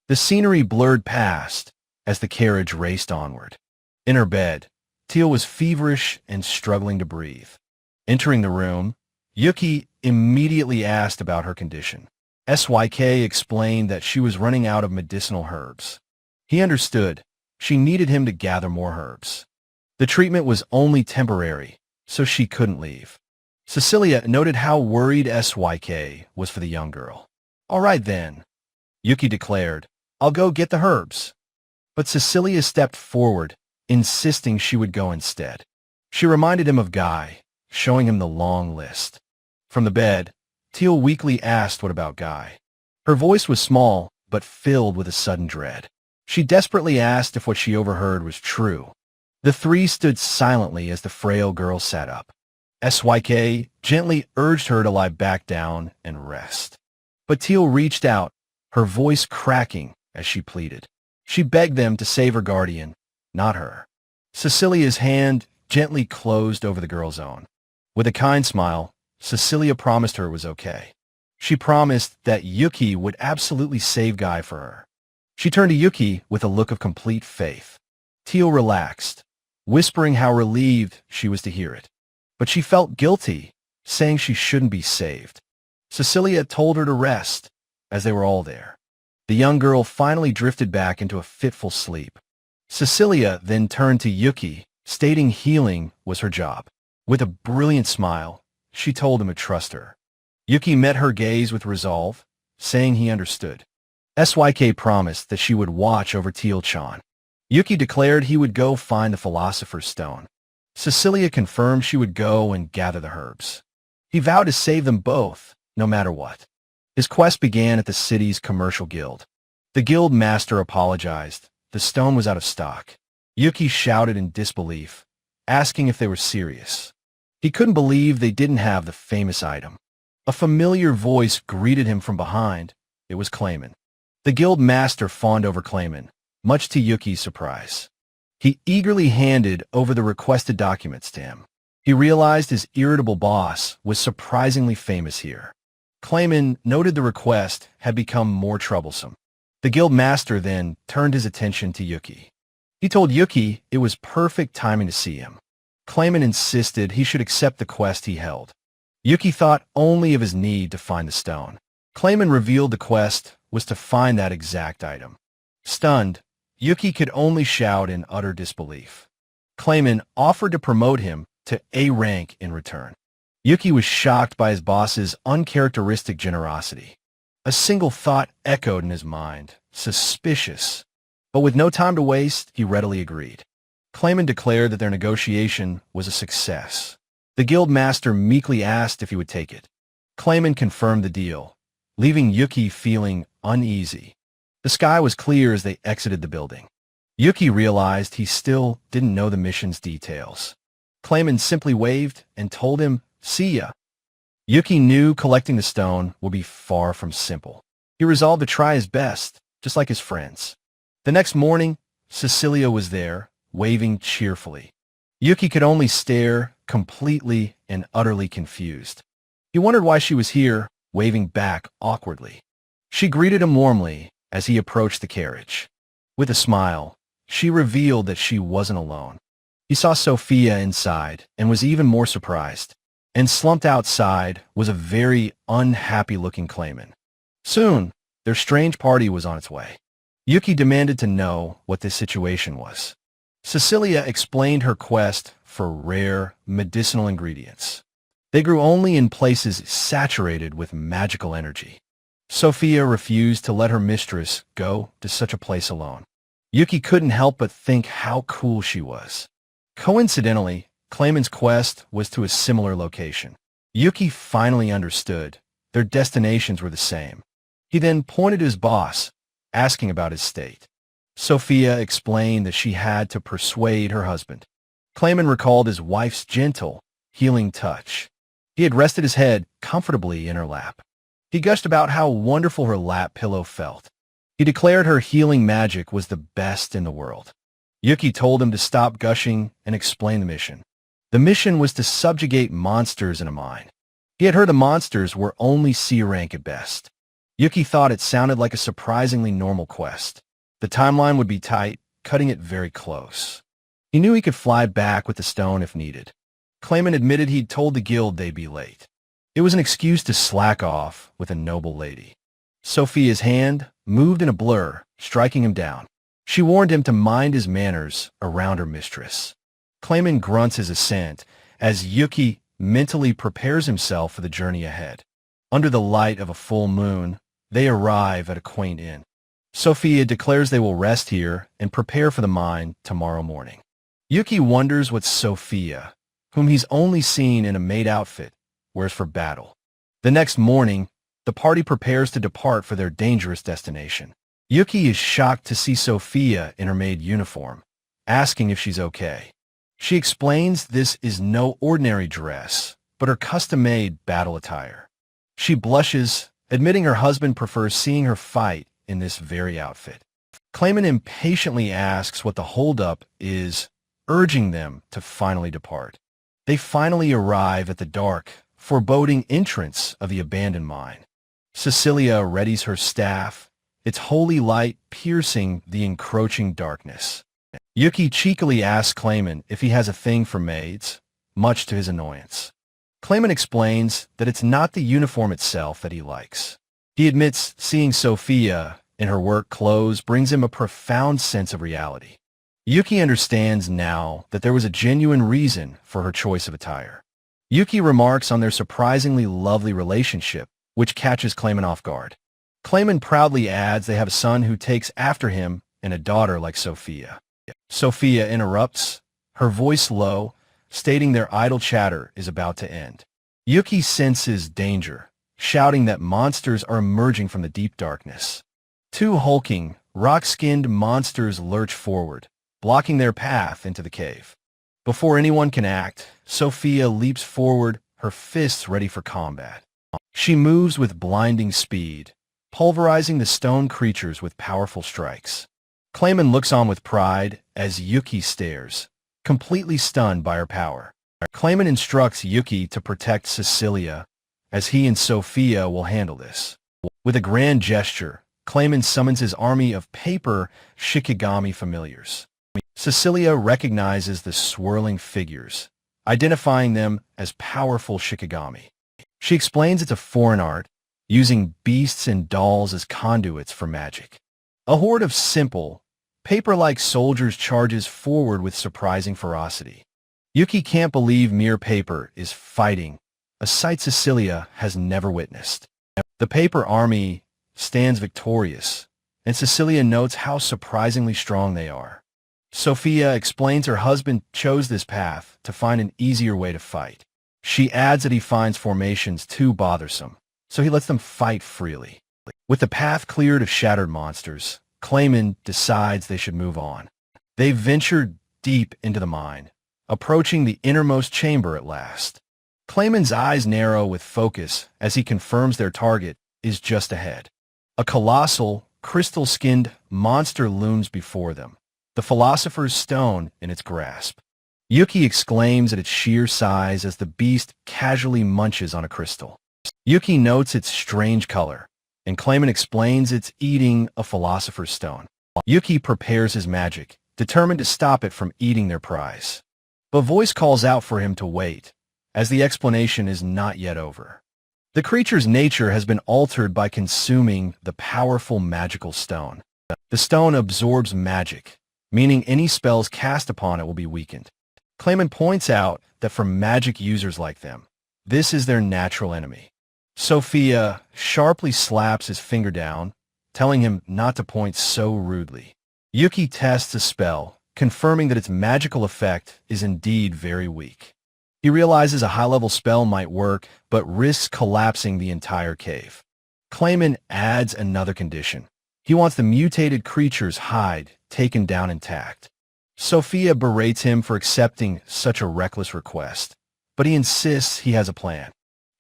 The scenery blurred past as the carriage raced onward. In her bed, Teal was feverish and struggling to breathe. Entering the room, Yuki immediately asked about her condition. SYK explained that she was running out of medicinal herbs. He understood. She needed him to gather more herbs. The treatment was only temporary, so she couldn't leave. Cecilia noted how worried SYK was for the young girl. "All right then," Yuki declared. "I'll go get the herbs." But Cecilia stepped forward, insisting she would go instead. She reminded him of Guy, showing him the long list. From the bed, Teal weakly asked what about Guy. Her voice was small, but filled with a sudden dread. She desperately asked if what she overheard was true. The three stood silently as the frail girl sat up. SYK gently urged her to lie back down and rest. But Teal reached out, her voice cracking as she pleaded. She begged them to save her guardian, not her. Cecilia's hand gently closed over the girl's own. With a kind smile, Cecilia promised her it was okay. She promised that Yuki would absolutely save Guy for her. She turned to Yuki with a look of complete faith. Teal relaxed, whispering how relieved she was to hear it. But she felt guilty, saying she shouldn't be saved. Cecilia told her to rest, as they were all there. The young girl finally drifted back into a fitful sleep. Cecilia then turned to Yuki, stating healing was her job. With a brilliant smile, she told him to trust her. Yuki met her gaze with resolve, saying he understood. SYK promised that she would watch over Teal-chan. Yuki declared he would go find the philosopher's stone. Cecilia confirmed she would go and gather the herbs. He vowed to save them both, no matter what. His quest began at the city's commercial guild. The guild master apologized. The stone was out of stock. Yuki shouted in disbelief, asking if they were serious. He couldn't believe they didn't have the famous item. A familiar voice greeted him from behind. It was Clayman. The guild master fawned over Clayman, much to Yuki's surprise. He eagerly handed over the requested documents to him. He realized his irritable boss was surprisingly famous here. Clayman noted the request had become more troublesome. The guild master then turned his attention to Yuki. He told Yuki it was perfect timing to see him. Clayman insisted he should accept the quest he held. Yuki thought only of his need to find the stone. Clayman revealed the quest was to find that exact item. Stunned, Yuki could only shout in utter disbelief. Clayman offered to promote him to A rank in return. Yuki was shocked by his boss's uncharacteristic generosity. A single thought echoed in his mind, suspicious. But with no time to waste, he readily agreed. Clayman declared that their negotiation was a success. The guild master meekly asked if he would take it. Clayman confirmed the deal, leaving Yuki feeling uneasy. The sky was clear as they exited the building. Yuki realized he still didn't know the mission's details. Clayman simply waved and told him, "See ya." Yuki knew collecting the stone would be far from simple. He resolved to try his best, just like his friends. The next morning, Cecilia was there, waving cheerfully. Yuki could only stare, completely and utterly confused. He wondered why she was here, waving back awkwardly. She greeted him warmly as he approached the carriage. With a smile, she revealed that she wasn't alone. He saw Sophia inside and was even more surprised. And slumped outside was a very unhappy-looking Clayman. Soon, their strange party was on its way. Yuki demanded to know what this situation was. Cecilia explained her quest for rare, medicinal ingredients. They grew only in places saturated with magical energy. Sophia refused to let her mistress go to such a place alone. Yuki couldn't help but think how cool she was. Coincidentally, Clayman's quest was to a similar location. Yuki finally understood. Their destinations were the same. He then pointed to his boss, asking about his state. Sophia explained that she had to persuade her husband. Clayman recalled his wife's gentle, healing touch. He had rested his head comfortably in her lap. He gushed about how wonderful her lap pillow felt. He declared her healing magic was the best in the world. Yuki told him to stop gushing and explain the mission. The mission was to subjugate monsters in a mine. He had heard the monsters were only C rank at best. Yuki thought it sounded like a surprisingly normal quest. The timeline would be tight, cutting it very close. He knew he could fly back with the stone if needed. Clayman admitted he'd told the guild they'd be late. It was an excuse to slack off with a noble lady. Sophia's hand moved in a blur, striking him down. She warned him to mind his manners around her mistress. Clayman grunts his assent as Yuki mentally prepares himself for the journey ahead. Under the light of a full moon, they arrive at a quaint inn. Sophia declares they will rest here and prepare for the mine tomorrow morning. Yuki wonders what Sophia, whom he's only seen in a maid outfit, wears for battle. The next morning, the party prepares to depart for their dangerous destination. Yuki is shocked to see Sophia in her maid uniform, asking if she's okay. She explains this is no ordinary dress, but her custom-made battle attire. She blushes, admitting her husband prefers seeing her fight in this very outfit. Clayman impatiently asks what the holdup is, urging them to finally depart. They finally arrive at the dark, foreboding entrance of the abandoned mine. Cecilia readies her staff, its holy light piercing the encroaching darkness. Yuki cheekily asks Clayman if he has a thing for maids, much to his annoyance. Clayman explains that it's not the uniform itself that he likes. He admits seeing Sophia in her work clothes brings him a profound sense of reality. Yuki understands now that there was a genuine reason for her choice of attire. Yuki remarks on their surprisingly lovely relationship, which catches Clayman off guard. Clayman proudly adds they have a son who takes after him and a daughter like Sophia. Sophia interrupts, her voice low, stating their idle chatter is about to end. Yuki senses danger, shouting that monsters are emerging from the deep darkness. Two hulking, rock-skinned monsters lurch forward, blocking their path into the cave. Before anyone can act, Sophia leaps forward, her fists ready for combat. She moves with blinding speed, pulverizing the stone creatures with powerful strikes. Clayman looks on with pride as Yuki stares, completely stunned by her power. Clayman instructs Yuki to protect Cecilia, as he and Sophia will handle this. With a grand gesture, Clayman summons his army of paper Shikigami familiars. Cecilia recognizes the swirling figures, identifying them as powerful Shikigami. She explains it's a foreign art, using beasts and dolls as conduits for magic. A horde of simple, paper-like soldiers charges forward with surprising ferocity. Yuki can't believe mere paper is fighting, a sight Cecilia has never witnessed. The paper army stands victorious, and Cecilia notes how surprisingly strong they are. Sophia explains her husband chose this path to find an easier way to fight. She adds that he finds formations too bothersome, so he lets them fight freely. With the path cleared of shattered monsters, Clayman decides they should move on. They venture deep into the mine, approaching the innermost chamber at last. Clayman's eyes narrow with focus as he confirms their target is just ahead. A colossal, crystal-skinned monster looms before them, the philosopher's stone in its grasp. Yuki exclaims at its sheer size as the beast casually munches on a crystal. Yuki notes its strange color, and Clayman explains it's eating a philosopher's stone. Yuki prepares his magic, determined to stop it from eating their prize. But a voice calls out for him to wait, as the explanation is not yet over. The creature's nature has been altered by consuming the powerful magical stone. The stone absorbs magic, meaning any spells cast upon it will be weakened. Clayman points out that for magic users like them, this is their natural enemy. Sophia sharply slaps his finger down, telling him not to point so rudely. Yuki tests a spell, confirming that its magical effect is indeed very weak. He realizes a high-level spell might work, but risks collapsing the entire cave. Clayman adds another condition. He wants the mutated creature's hide taken down intact. Sophia berates him for accepting such a reckless request, but he insists he has a plan.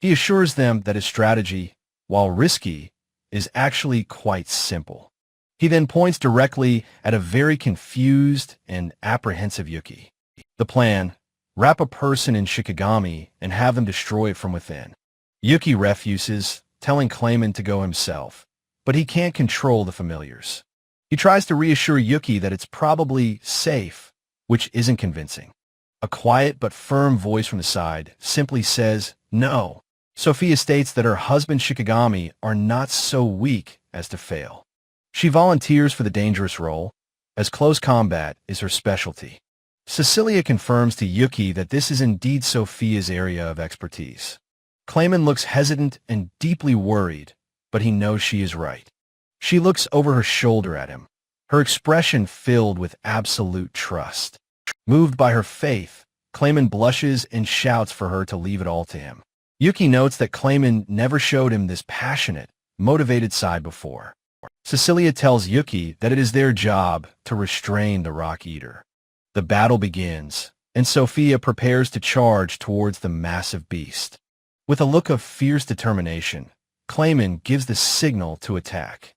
He assures them that his strategy, while risky, is actually quite simple. He then points directly at a very confused and apprehensive Yuki. The plan: wrap a person in Shikigami and have them destroy it from within. Yuki refuses, telling Clayman to go himself, but he can't control the familiars. He tries to reassure Yuki that it's probably safe, which isn't convincing. A quiet but firm voice from the side simply says, "No." Sophia states that her husband Shikigami are not so weak as to fail. She volunteers for the dangerous role, as close combat is her specialty. Cecilia confirms to Yuki that this is indeed Sophia's area of expertise. Clayman looks hesitant and deeply worried, but he knows she is right. She looks over her shoulder at him, her expression filled with absolute trust. Moved by her faith, Clayman blushes and shouts for her to leave it all to him. Yuki notes that Clayman never showed him this passionate, motivated side before. Cecilia tells Yuki that it is their job to restrain the Rock Eater. The battle begins, and Sophia prepares to charge towards the massive beast. With a look of fierce determination, Clayman gives the signal to attack.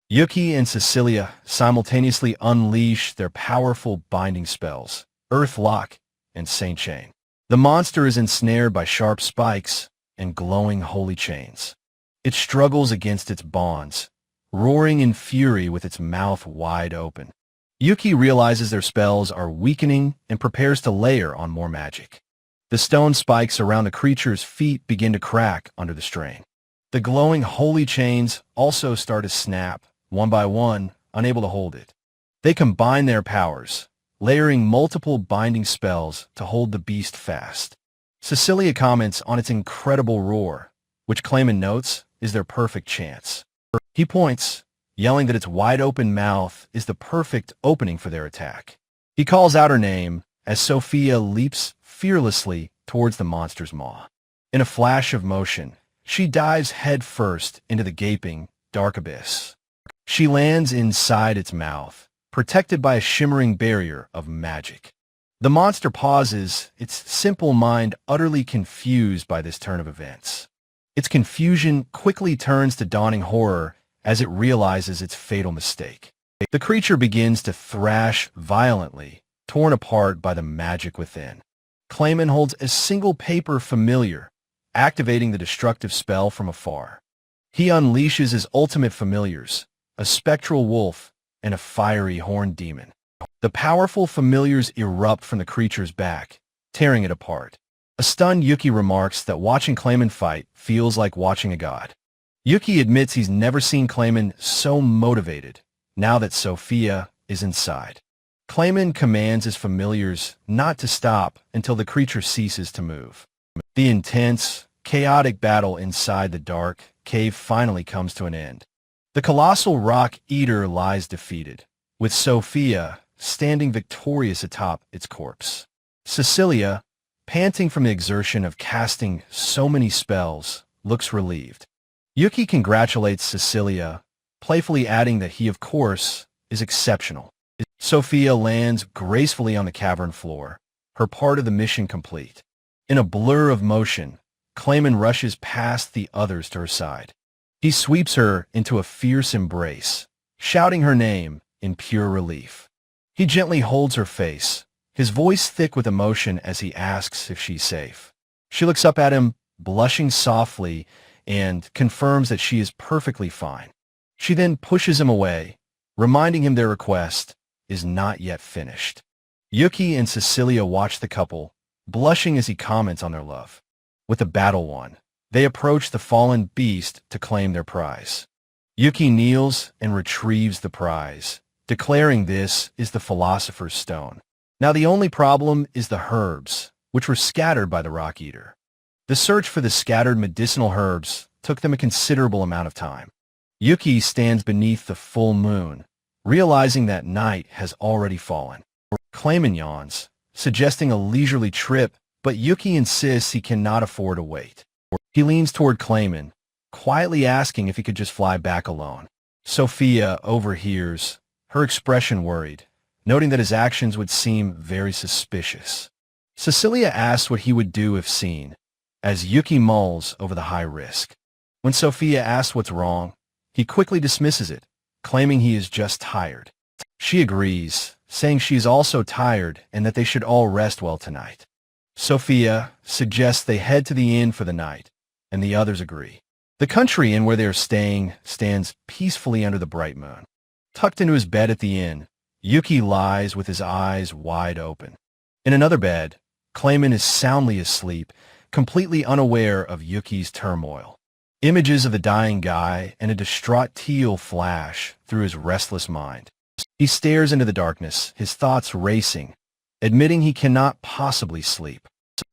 Yuki and Cecilia simultaneously unleash their powerful binding spells, Earth Lock and Saint Chain. The monster is ensnared by sharp spikes and glowing holy chains. It struggles against its bonds, roaring in fury with its mouth wide open. Yuki realizes their spells are weakening and prepares to layer on more magic. The stone spikes around the creature's feet begin to crack under the strain. The glowing holy chains also start to snap, one by one, unable to hold it. They combine their powers, layering multiple binding spells to hold the beast fast. Cecilia comments on its incredible roar, which Clayman notes is their perfect chance. He points, yelling that its wide-open mouth is the perfect opening for their attack. He calls out her name as Sophia leaps fearlessly towards the monster's maw. In a flash of motion, she dives headfirst into the gaping, dark abyss. She lands inside its mouth, protected by a shimmering barrier of magic. The monster pauses, its simple mind utterly confused by this turn of events. Its confusion quickly turns to dawning horror as it realizes its fatal mistake. The creature begins to thrash violently, torn apart by the magic within. Clayman holds a single paper familiar, activating the destructive spell from afar. He unleashes his ultimate familiars, a spectral wolf and a fiery horned demon. The powerful familiars erupt from the creature's back, tearing it apart. A stunned Yuki remarks that watching Clayman fight feels like watching a god. Yuki admits he's never seen Clayman so motivated, now that Sophia is inside. Clayman commands his familiars not to stop until the creature ceases to move. The intense, chaotic battle inside the dark cave finally comes to an end. The colossal rock eater lies defeated, with Sophia standing victorious atop its corpse. Cecilia, panting from the exertion of casting so many spells, looks relieved. Yuki congratulates Cecilia, playfully adding that he, of course, is exceptional. Sophia lands gracefully on the cavern floor, her part of the mission complete. In a blur of motion, Clayman rushes past the others to her side. He sweeps her into a fierce embrace, shouting her name in pure relief. He gently holds her face, his voice thick with emotion as he asks if she's safe. She looks up at him, blushing softly and confirms that she is perfectly fine. She then pushes him away, reminding him their request is not yet finished. Yuki and Cecilia watch the couple, blushing as he comments on their love. With the battle won, they approach the fallen beast to claim their prize. Yuki kneels and retrieves the prize, declaring this is the Philosopher's Stone. Now the only problem is the herbs, which were scattered by the Rock Eater. The search for the scattered medicinal herbs took them a considerable amount of time. Yuki stands beneath the full moon, realizing that night has already fallen. Clayman yawns, suggesting a leisurely trip, but Yuki insists he cannot afford to wait. He leans toward Clayman, quietly asking if he could just fly back alone. Sophia overhears, her expression worried, noting that his actions would seem very suspicious. Cecilia asks what he would do if seen, as Yuki mulls over the high risk. When Sophia asks what's wrong, he quickly dismisses it, claiming he is just tired. She agrees, saying she is also tired and that they should all rest well tonight. Sophia suggests they head to the inn for the night, and the others agree. The country inn where they are staying stands peacefully under the bright moon. Tucked into his bed at the inn, Yuki lies with his eyes wide open. In another bed, Clayman is soundly asleep, completely unaware of Yuki's turmoil. Images of the dying guy and a distraught Teal flash through his restless mind. He stares into the darkness, his thoughts racing, admitting he cannot possibly sleep.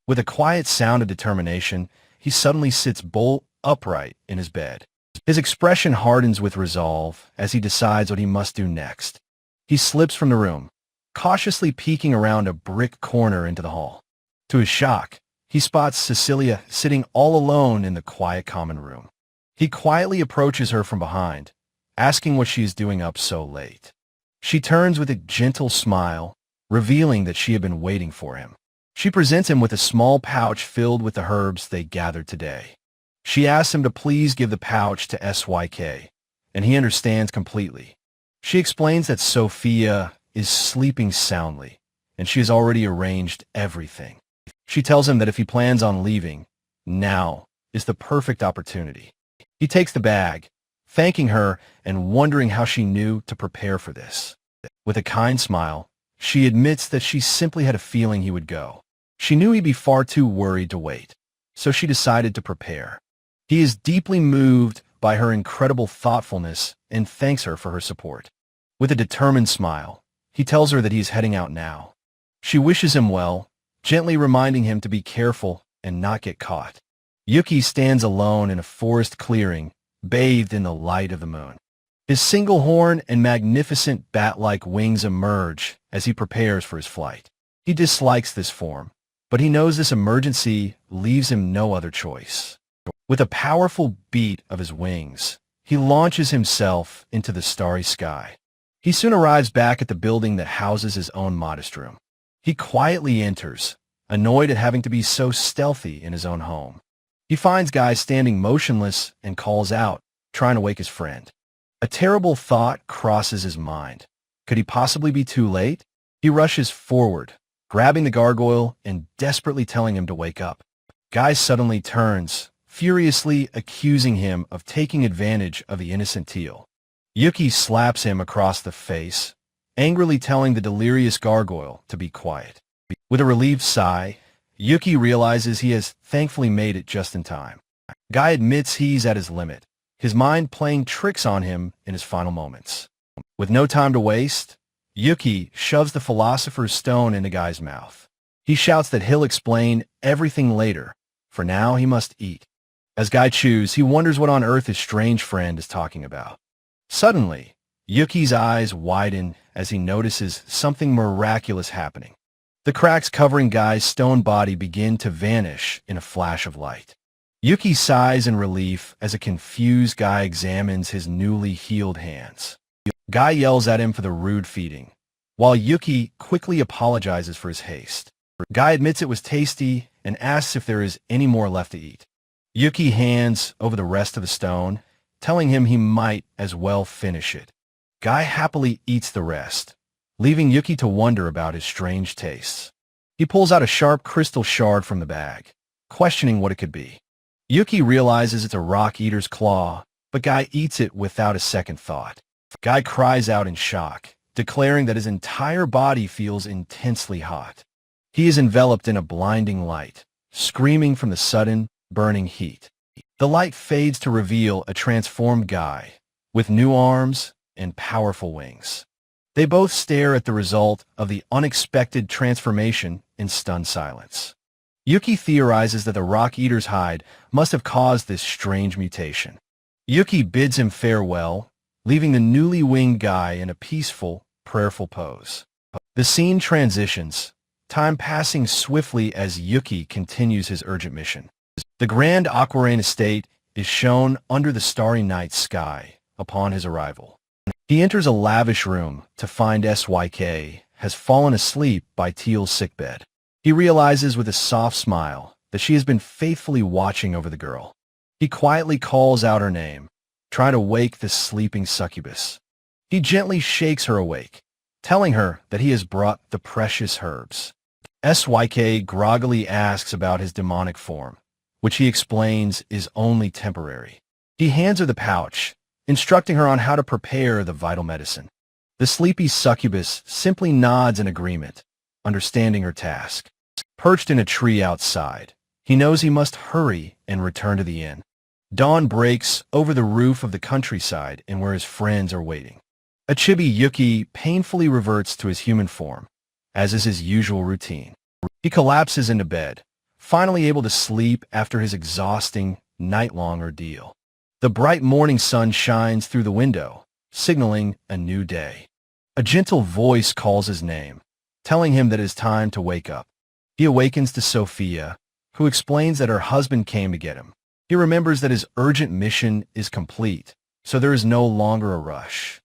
With a quiet sound of determination, he suddenly sits bolt upright in his bed. His expression hardens with resolve as he decides what he must do next. He slips from the room, cautiously peeking around a brick corner into the hall. To his shock, he spots Cecilia sitting all alone in the quiet common room. He quietly approaches her from behind, asking what she is doing up so late. She turns with a gentle smile, revealing that she had been waiting for him. She presents him with a small pouch filled with the herbs they gathered today. She asks him to please give the pouch to SYK, and he understands completely. She explains that Sophia is sleeping soundly, and she has already arranged everything. She tells him that if he plans on leaving, now is the perfect opportunity. He takes the bag, thanking her and wondering how she knew to prepare for this. With a kind smile, she admits that she simply had a feeling he would go. She knew he'd be far too worried to wait, so she decided to prepare. He is deeply moved by her incredible thoughtfulness and thanks her for her support. With a determined smile, he tells her that he is heading out now. She wishes him well, gently reminding him to be careful and not get caught. Yuki stands alone in a forest clearing, bathed in the light of the moon. His single horn and magnificent bat-like wings emerge as he prepares for his flight. He dislikes this form, but he knows this emergency leaves him no other choice. With a powerful beat of his wings, he launches himself into the starry sky. He soon arrives back at the building that houses his own modest room. He quietly enters, annoyed at having to be so stealthy in his own home. He finds Guy standing motionless and calls out, trying to wake his friend. A terrible thought crosses his mind. Could he possibly be too late? He rushes forward, grabbing the gargoyle and desperately telling him to wake up. Guy suddenly turns, furiously accusing him of taking advantage of the innocent Teal. Yuki slaps him across the face, angrily telling the delirious gargoyle to be quiet. With a relieved sigh, Yuki realizes he has thankfully made it just in time. Guy admits he's at his limit, his mind playing tricks on him in his final moments. With no time to waste, Yuki shoves the Philosopher's Stone into Guy's mouth. He shouts that he'll explain everything later. For now, he must eat. As Guy chews, he wonders what on earth his strange friend is talking about. Suddenly, Yuki's eyes widen as he notices something miraculous happening. The cracks covering Guy's stone body begin to vanish in a flash of light. Yuki sighs in relief as a confused Guy examines his newly healed hands. Guy yells at him for the rude feeding, while Yuki quickly apologizes for his haste. Guy admits it was tasty and asks if there is any more left to eat. Yuki hands over the rest of the stone, telling him he might as well finish it. Guy happily eats the rest, leaving Yuki to wonder about his strange tastes. He pulls out a sharp crystal shard from the bag, questioning what it could be. Yuki realizes it's a rock eater's claw, but Guy eats it without a second thought. Guy cries out in shock, declaring that his entire body feels intensely hot. He is enveloped in a blinding light, screaming from the sudden, burning heat. The light fades to reveal a transformed Guy, with new arms and powerful wings. They both stare at the result of the unexpected transformation in stunned silence. Yuki theorizes that the rock eater's hide must have caused this strange mutation. Yuki bids him farewell, leaving the newly winged Guy in a peaceful, prayerful pose. The scene transitions, time passing swiftly as Yuki continues his urgent mission. The grand Aquarane estate is shown under the starry night sky upon his arrival. He enters a lavish room to find SYK has fallen asleep by Teal's sickbed. He realizes with a soft smile that she has been faithfully watching over the girl. He quietly calls out her name, trying to wake the sleeping succubus. He gently shakes her awake, telling her that he has brought the precious herbs. SYK groggily asks about his demonic form, which he explains is only temporary. He hands her the pouch, instructing her on how to prepare the vital medicine. The sleepy succubus simply nods in agreement, understanding her task. Perched in a tree outside, he knows he must hurry and return to the inn. Dawn breaks over the roof of the countryside and where his friends are waiting. A chibi Yuki painfully reverts to his human form, as is his usual routine. He collapses into bed, finally able to sleep after his exhausting, night-long ordeal. The bright morning sun shines through the window, signaling a new day. A gentle voice calls his name, telling him that it is time to wake up. He awakens to Sophia, who explains that her husband came to get him. He remembers that his urgent mission is complete, so there is no longer a rush.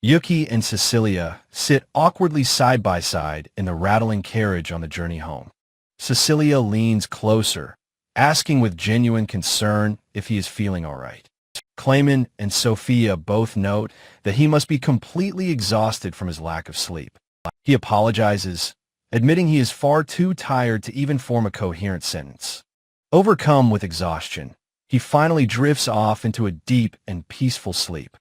Yuki and Cecilia sit awkwardly side by side in the rattling carriage on the journey home. Cecilia leans closer, asking with genuine concern if he is feeling all right. Clayman and Sophia both note that he must be completely exhausted from his lack of sleep. He apologizes, admitting he is far too tired to even form a coherent sentence. Overcome with exhaustion, he finally drifts off into a deep and peaceful sleep.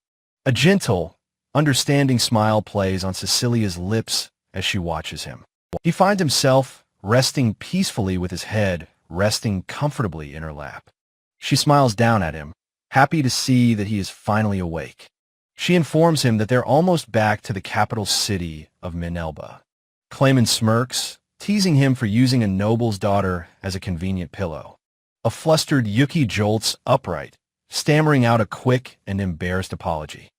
A gentle, understanding smile plays on Cecilia's lips as she watches him. He finds himself resting peacefully with his head resting comfortably in her lap. She smiles down at him, happy to see that he is finally awake. She informs him that they're almost back to the capital city of Minelba. Clayman smirks, teasing him for using a noble's daughter as a convenient pillow. A flustered Yuki jolts upright, stammering out a quick and embarrassed apology.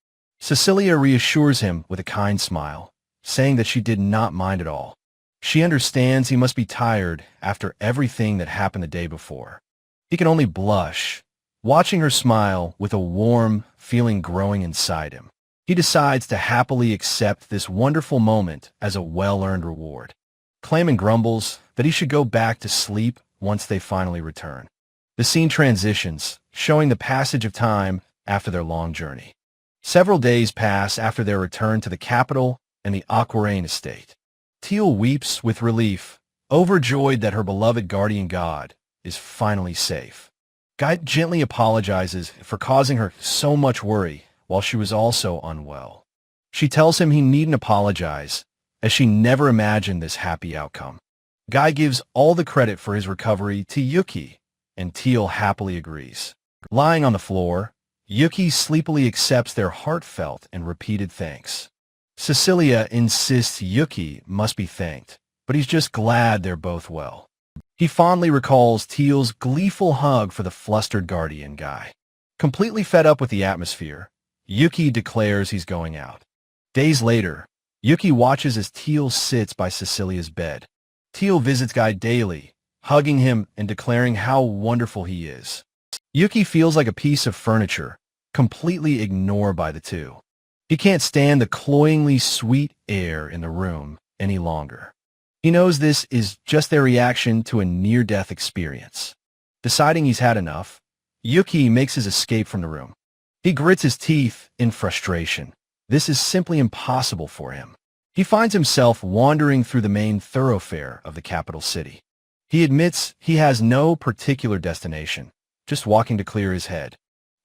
Cecilia reassures him with a kind smile, saying that she did not mind at all. She understands he must be tired after everything that happened the day before. He can only blush, watching her smile with a warm feeling growing inside him. He decides to happily accept this wonderful moment as a well-earned reward. Clayman grumbles that he should go back to sleep once they finally return. The scene transitions, showing the passage of time after their long journey. Several days pass after their return to the capital and the Aquarane estate. Teal weeps with relief, overjoyed that her beloved guardian god is finally safe. Guy gently apologizes for causing her so much worry while she was also unwell. She tells him he needn't apologize, as she never imagined this happy outcome. Guy gives all the credit for his recovery to Yuki, and Teal happily agrees. Lying on the floor, Yuki sleepily accepts their heartfelt and repeated thanks. Cecilia insists Yuki must be thanked, but he's just glad they're both well. He fondly recalls Teal's gleeful hug for the flustered guardian Guy. Completely fed up with the atmosphere, Yuki declares he's going out. Days later, Yuki watches as Teal sits by Cecilia's bed. Teal visits Guy daily, hugging him and declaring how wonderful he is. Yuki feels like a piece of furniture, completely ignored by the two. He can't stand the cloyingly sweet air in the room any longer. He knows this is just their reaction to a near-death experience. Deciding he's had enough, Yuki makes his escape from the room. He grits his teeth in frustration. This is simply impossible for him. He finds himself wandering through the main thoroughfare of the capital city. He admits he has no particular destination, just walking to clear his head.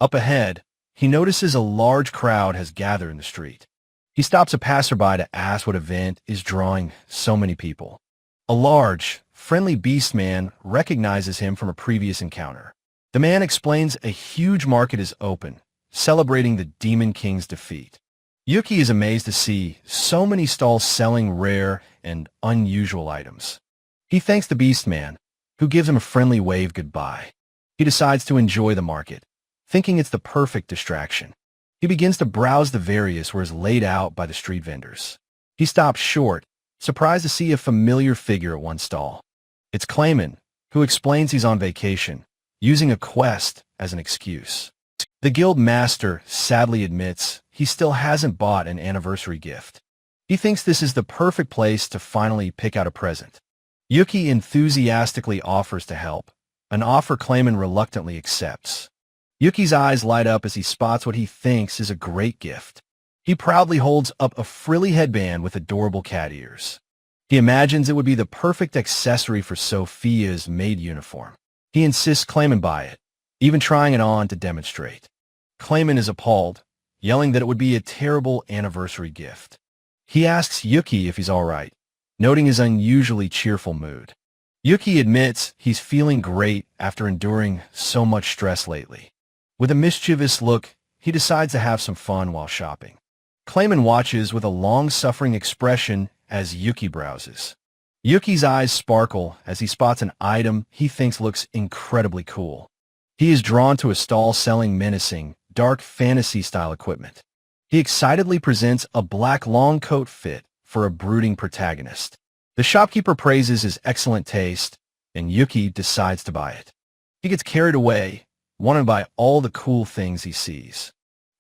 Up ahead, he notices a large crowd has gathered in the street. He stops a passerby to ask what event is drawing so many people. A large, friendly beast man recognizes him from a previous encounter. The man explains a huge market is open, celebrating the Demon King's defeat. Yuki is amazed to see so many stalls selling rare and unusual items. He thanks the beast man, who gives him a friendly wave goodbye. He decides to enjoy the market, thinking it's the perfect distraction. He begins to browse the various wares laid out by the street vendors. He stops short, surprised to see a familiar figure at one stall. It's Clayman, who explains he's on vacation, using a quest as an excuse. The guild master sadly admits he still hasn't bought an anniversary gift. He thinks this is the perfect place to finally pick out a present. Yuki enthusiastically offers to help, an offer Clayman reluctantly accepts. Yuki's eyes light up as he spots what he thinks is a great gift. He proudly holds up a frilly headband with adorable cat ears. He imagines it would be the perfect accessory for Sophia's maid uniform. He insists Clayman buy it, even trying it on to demonstrate. Clayman is appalled, yelling that it would be a terrible anniversary gift. He asks Yuki if he's all right, noting his unusually cheerful mood. Yuki admits he's feeling great after enduring so much stress lately. With a mischievous look, he decides to have some fun while shopping. Clayman watches with a long-suffering expression as Yuki browses. Yuki's eyes sparkle as he spots an item he thinks looks incredibly cool. He is drawn to a stall selling menacing, dark fantasy-style equipment. He excitedly presents a black long coat fit for a brooding protagonist. The shopkeeper praises his excellent taste, and Yuki decides to buy it. He gets carried away, wanted by all the cool things he sees.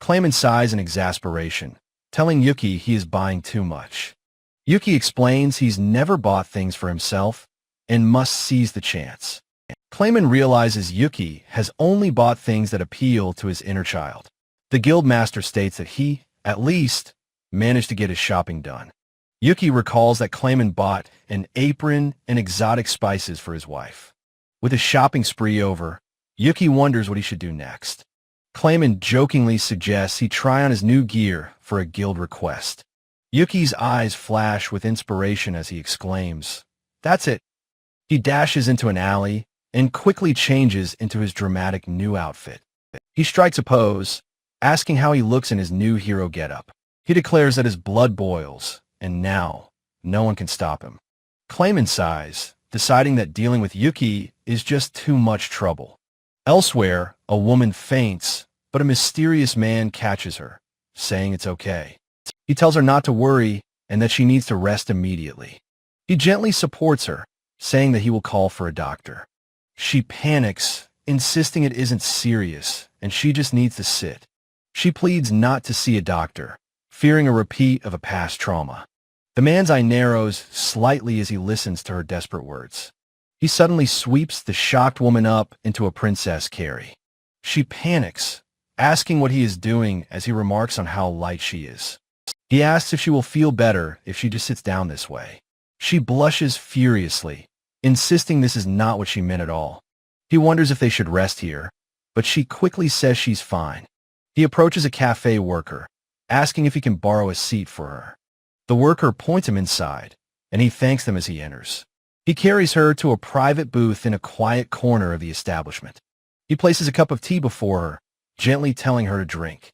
Clayman sighs in exasperation, telling Yuki he is buying too much. Yuki explains he's never bought things for himself and must seize the chance. Clayman realizes Yuki has only bought things that appeal to his inner child. The guildmaster states that he, at least, managed to get his shopping done. Yuki recalls that Clayman bought an apron and exotic spices for his wife. With his shopping spree over, Yuki wonders what he should do next. Clayman jokingly suggests he try on his new gear for a guild request. Yuki's eyes flash with inspiration as he exclaims, "That's it!" He dashes into an alley and quickly changes into his dramatic new outfit. He strikes a pose, asking how he looks in his new hero getup. He declares that his blood boils, and now, no one can stop him. Clayman sighs, deciding that dealing with Yuki is just too much trouble. Elsewhere, a woman faints, but a mysterious man catches her, saying it's okay. He tells her not to worry and that she needs to rest immediately. He gently supports her, saying that he will call for a doctor. She panics, insisting it isn't serious, and she just needs to sit. She pleads not to see a doctor, fearing a repeat of a past trauma. The man's eye narrows slightly as he listens to her desperate words. He suddenly sweeps the shocked woman up into a princess carry. She panics, asking what he is doing as he remarks on how light she is. He asks if she will feel better if she just sits down this way. She blushes furiously, insisting this is not what she meant at all. He wonders if they should rest here, but she quickly says she's fine. He approaches a cafe worker, asking if he can borrow a seat for her. The worker points him inside, and he thanks them as he enters. He carries her to a private booth in a quiet corner of the establishment. He places a cup of tea before her, gently telling her to drink.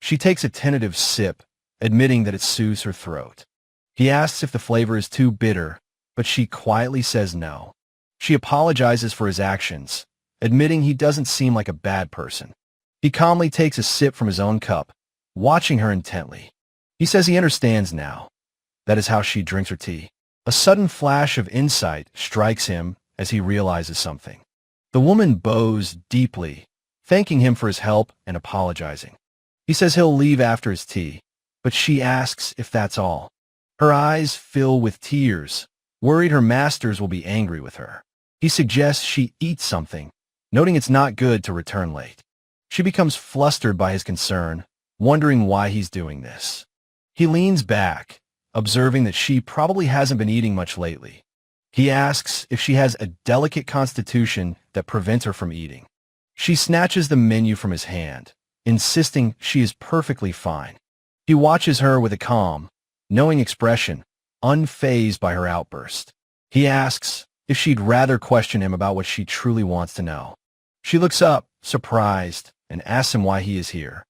She takes a tentative sip, admitting that it soothes her throat. He asks if the flavor is too bitter, but she quietly says no. She apologizes for his actions, admitting he doesn't seem like a bad person. He calmly takes a sip from his own cup, watching her intently. He says he understands now. That is how she drinks her tea. A sudden flash of insight strikes him as he realizes something. The woman bows deeply, thanking him for his help and apologizing. He says he'll leave after his tea, but she asks if that's all. Her eyes fill with tears, worried her masters will be angry with her. He suggests she eat something, noting it's not good to return late. She becomes flustered by his concern, wondering why he's doing this. He leans back, observing that she probably hasn't been eating much lately. He asks if she has a delicate constitution that prevents her from eating. She snatches the menu from his hand, insisting she is perfectly fine. He watches her with a calm, knowing expression, unfazed by her outburst. He asks if she'd rather question him about what she truly wants to know. She looks up, surprised, and asks him why he is here.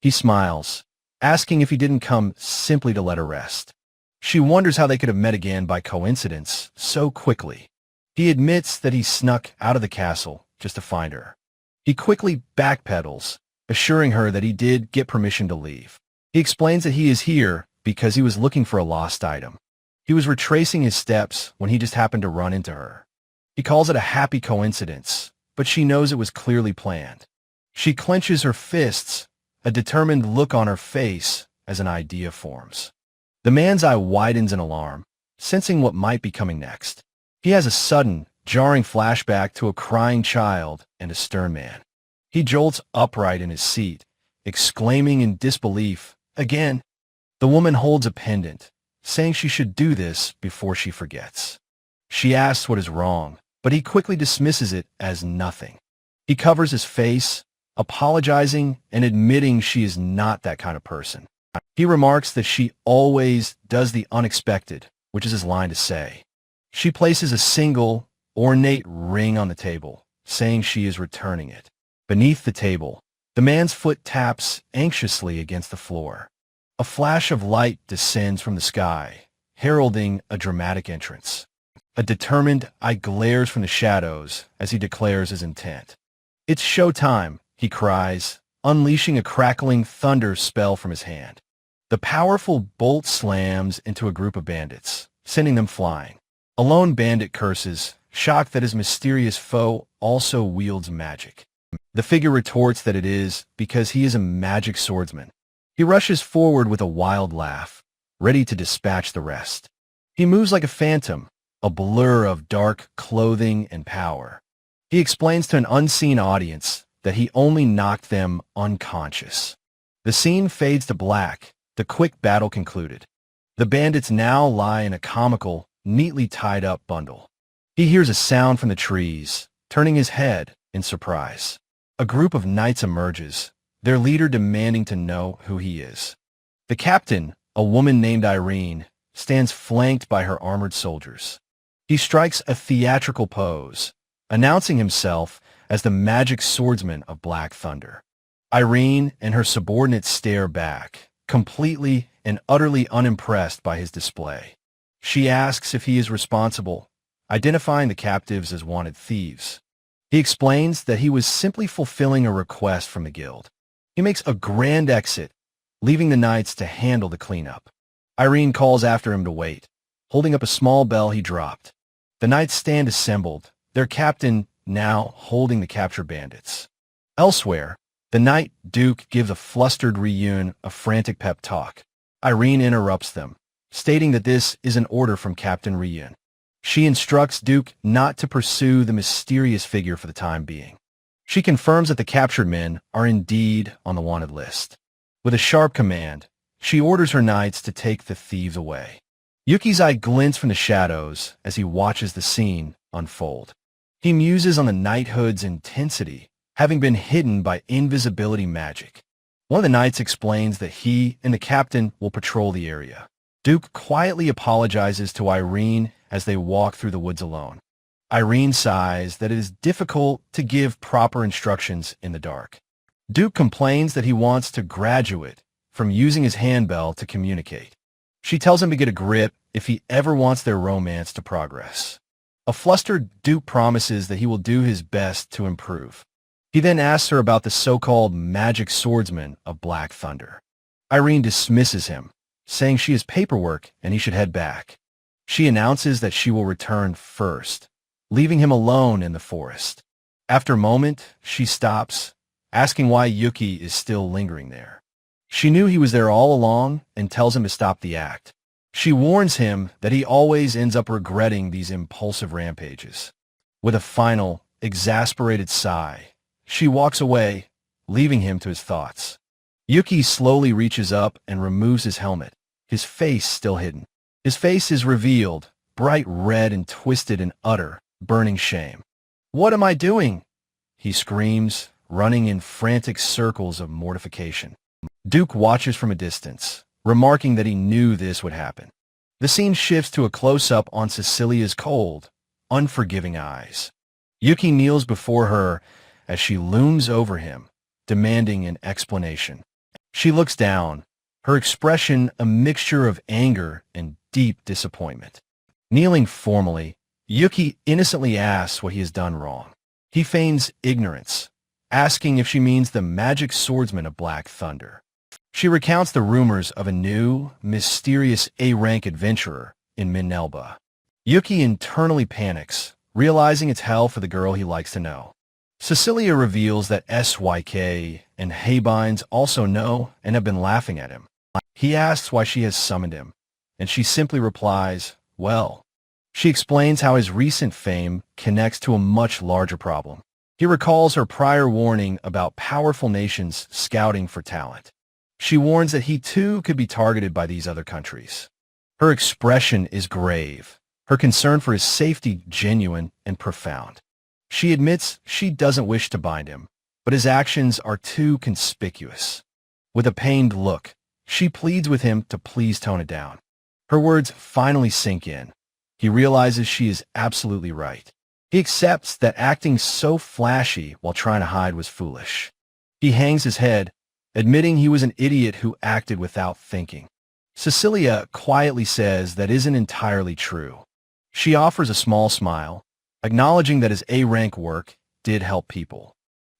He smiles, asking if he didn't come simply to let her rest. She wonders how they could have met again by coincidence so quickly. He admits that he snuck out of the castle just to find her. He quickly backpedals, assuring her that he did get permission to leave. He explains that he is here because he was looking for a lost item. He was retracing his steps when he just happened to run into her. He calls it a happy coincidence, but she knows it was clearly planned. She clenches her fists, a determined look on her face as an idea forms. The man's eye widens in alarm, sensing what might be coming next. He has a sudden, jarring flashback to a crying child and a stern man. He jolts upright in his seat, exclaiming in disbelief, "Again!" The woman holds a pendant, saying she should do this before she forgets. She asks what is wrong, but he quickly dismisses it as nothing. He covers his face, apologizing and admitting she is not that kind of person. He remarks that she always does the unexpected, which is his line to say. She places a single, ornate ring on the table, saying she is returning it. Beneath the table, the man's foot taps anxiously against the floor. A flash of light descends from the sky, heralding a dramatic entrance. A determined eye glares from the shadows as he declares his intent. "It's showtime," he cries, unleashing a crackling thunder spell from his hand. The powerful bolt slams into a group of bandits, sending them flying. A lone bandit curses, shocked that his mysterious foe also wields magic. The figure retorts that it is because he is a magic swordsman. He rushes forward with a wild laugh, ready to dispatch the rest. He moves like a phantom, a blur of dark clothing and power. He explains to an unseen audience that he only knocked them unconscious. The scene fades to black, the quick battle concluded. The bandits now lie in a comical, neatly tied up bundle. He hears a sound from the trees, turning his head in surprise. A group of knights emerges, their leader demanding to know who he is. The captain, a woman named Irene, stands flanked by her armored soldiers. He strikes a theatrical pose, announcing himself as the magic swordsman of Black Thunder. Irene and her subordinates stare back, completely and utterly unimpressed by his display. She asks if he is responsible, identifying the captives as wanted thieves. He explains that he was simply fulfilling a request from the guild. He makes a grand exit, leaving the knights to handle the cleanup. Irene calls after him to wait, holding up a small bell he dropped. The knights stand assembled, their captain now holding the captured bandits. Elsewhere, the knight Duke gives a flustered Ryun a frantic pep talk. Irene interrupts them, stating that this is an order from Captain Ryun. She instructs Duke not to pursue the mysterious figure for the time being. She confirms that the captured men are indeed on the wanted list. With a sharp command, she orders her knights to take the thieves away. Yuki's eye glints from the shadows as he watches the scene unfold. He muses on the knighthood's intensity, having been hidden by invisibility magic. One of the knights explains that he and the captain will patrol the area. Duke quietly apologizes to Irene as they walk through the woods alone. Irene sighs that it is difficult to give proper instructions in the dark. Duke complains that he wants to graduate from using his handbell to communicate. She tells him to get a grip if he ever wants their romance to progress. A flustered Duke promises that he will do his best to improve. He then asks her about the so-called magic swordsman of Black Thunder. Irene dismisses him, saying she has paperwork and he should head back. She announces that she will return first, leaving him alone in the forest. After a moment, she stops, asking why Yuki is still lingering there. She knew he was there all along and tells him to stop the act. She warns him that he always ends up regretting these impulsive rampages. With a final, exasperated sigh, she walks away, leaving him to his thoughts. Yuki slowly reaches up and removes his helmet, his face still hidden. His face is revealed, bright red and twisted in utter, burning shame. "What am I doing?" he screams, running in frantic circles of mortification. Duke watches from a distance, remarking that he knew this would happen. The scene shifts to a close-up on Cecilia's cold, unforgiving eyes. Yuki kneels before her as she looms over him, demanding an explanation. She looks down, her expression a mixture of anger and deep disappointment. Kneeling formally, Yuki innocently asks what he has done wrong. He feigns ignorance, asking if she means the magic swordsman of Black Thunder. She recounts the rumors of a new, mysterious A-rank adventurer in Minelba. Yuki internally panics, realizing it's hell for the girl he likes to know. Cecilia reveals that SYK and Haybines also know and have been laughing at him. He asks why she has summoned him, and she simply replies, well. She explains how his recent fame connects to a much larger problem. He recalls her prior warning about powerful nations scouting for talent. She warns that he too could be targeted by these other countries. Her expression is grave, her concern for his safety genuine and profound. She admits she doesn't wish to bind him, but his actions are too conspicuous. With a pained look, she pleads with him to please tone it down. Her words finally sink in. He realizes she is absolutely right. He accepts that acting so flashy while trying to hide was foolish. He hangs his head, admitting he was an idiot who acted without thinking. Cecilia quietly says that isn't entirely true. She offers a small smile, acknowledging that his A-rank work did help people.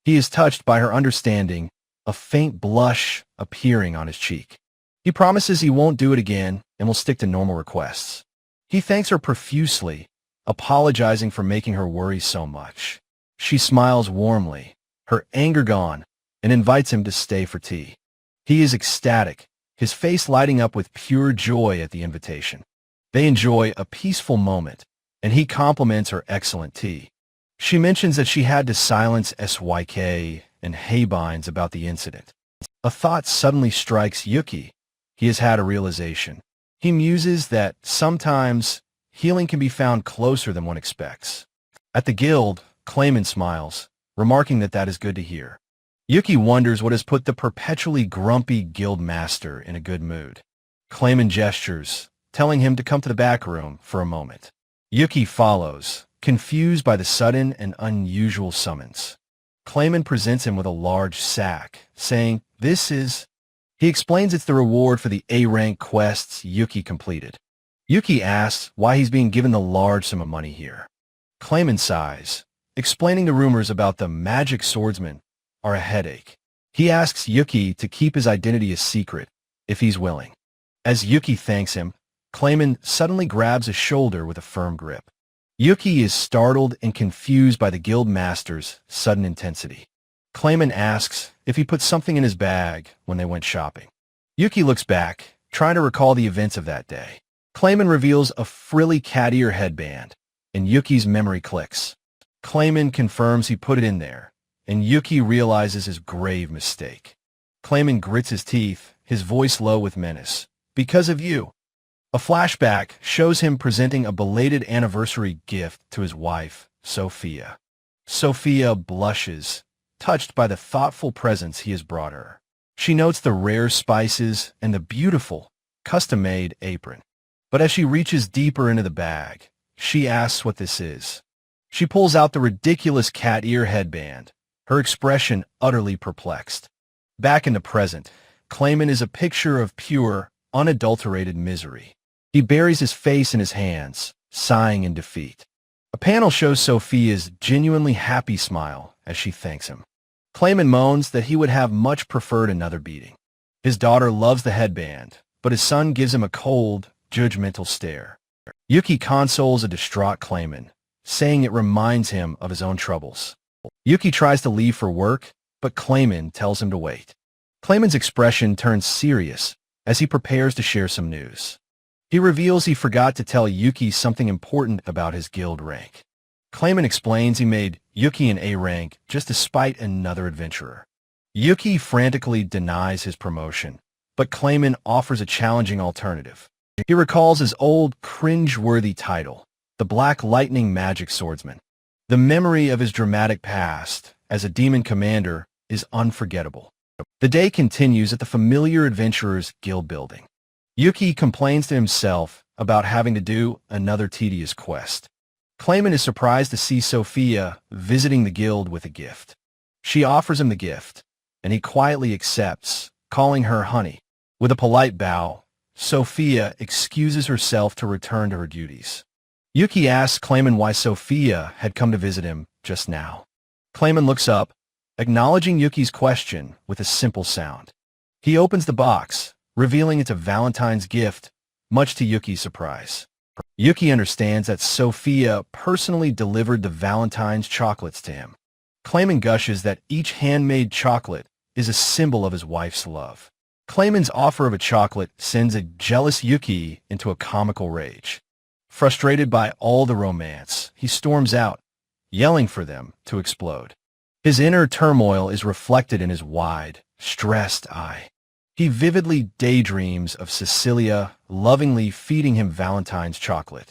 He is touched by her understanding, a faint blush appearing on his cheek. He promises he won't do it again and will stick to normal requests. He thanks her profusely, apologizing for making her worry so much. She smiles warmly, her anger gone, and invites him to stay for tea. He is ecstatic, his face lighting up with pure joy at the invitation. They enjoy a peaceful moment, and he compliments her excellent tea. She mentions that she had to silence SYK and Haybines about the incident. A thought suddenly strikes Yuki. He has had a realization. He muses that sometimes healing can be found closer than one expects. At the guild, Clayman smiles, remarking that that is good to hear. Yuki wonders what has put the perpetually grumpy guild master in a good mood. Clayman gestures, telling him to come to the back room for a moment. Yuki follows, confused by the sudden and unusual summons. Clayman presents him with a large sack, saying, "This is..." He explains it's the reward for the A-rank quests Yuki completed. Yuki asks why he's being given the large sum of money here. Clayman sighs, explaining the rumors about the magic swordsman are a headache. He asks Yuki to keep his identity a secret, if he's willing. As Yuki thanks him, Clayman suddenly grabs his shoulder with a firm grip. Yuki is startled and confused by the guild master's sudden intensity. Clayman asks if he put something in his bag when they went shopping. Yuki looks back, trying to recall the events of that day. Clayman reveals a frilly cat ear headband, and Yuki's memory clicks. Clayman confirms he put it in there, and Yuki realizes his grave mistake. Clayman grits his teeth, his voice low with menace. "Because of you." A flashback shows him presenting a belated anniversary gift to his wife, Sophia. Sophia blushes, touched by the thoughtful presents he has brought her. She notes the rare spices and the beautiful, custom-made apron. But as she reaches deeper into the bag, she asks what this is. She pulls out the ridiculous cat ear headband, her expression utterly perplexed. Back in the present, Clayman is a picture of pure, unadulterated misery. He buries his face in his hands, sighing in defeat. A panel shows Sophia's genuinely happy smile as she thanks him. Clayman moans that he would have much preferred another beating. His daughter loves the headband, but his son gives him a cold, judgmental stare. Yuki consoles a distraught Clayman, saying it reminds him of his own troubles. Yuki tries to leave for work, but Clayman tells him to wait. Clayman's expression turns serious as he prepares to share some news. He reveals he forgot to tell Yuki something important about his guild rank. Clayman explains he made Yuki an A rank just to spite another adventurer. Yuki frantically denies his promotion, but Clayman offers a challenging alternative. He recalls his old, cringe-worthy title, the Black Lightning Magic Swordsman. The memory of his dramatic past as a demon commander is unforgettable. The day continues at the familiar Adventurers Guild building. Yuki complains to himself about having to do another tedious quest. Clayman is surprised to see Sophia visiting the guild with a gift. She offers him the gift, and he quietly accepts, calling her honey. With a polite bow, Sophia excuses herself to return to her duties. Yuki asks Clayman why Sophia had come to visit him just now. Clayman looks up, acknowledging Yuki's question with a simple sound. He opens the box, revealing it's a Valentine's gift, much to Yuki's surprise. Yuki understands that Sophia personally delivered the Valentine's chocolates to him. Clayman gushes that each handmade chocolate is a symbol of his wife's love. Clayman's offer of a chocolate sends a jealous Yuki into a comical rage. Frustrated by all the romance, he storms out, yelling for them to explode. His inner turmoil is reflected in his wide, stressed eye. He vividly daydreams of Cecilia lovingly feeding him Valentine's chocolate.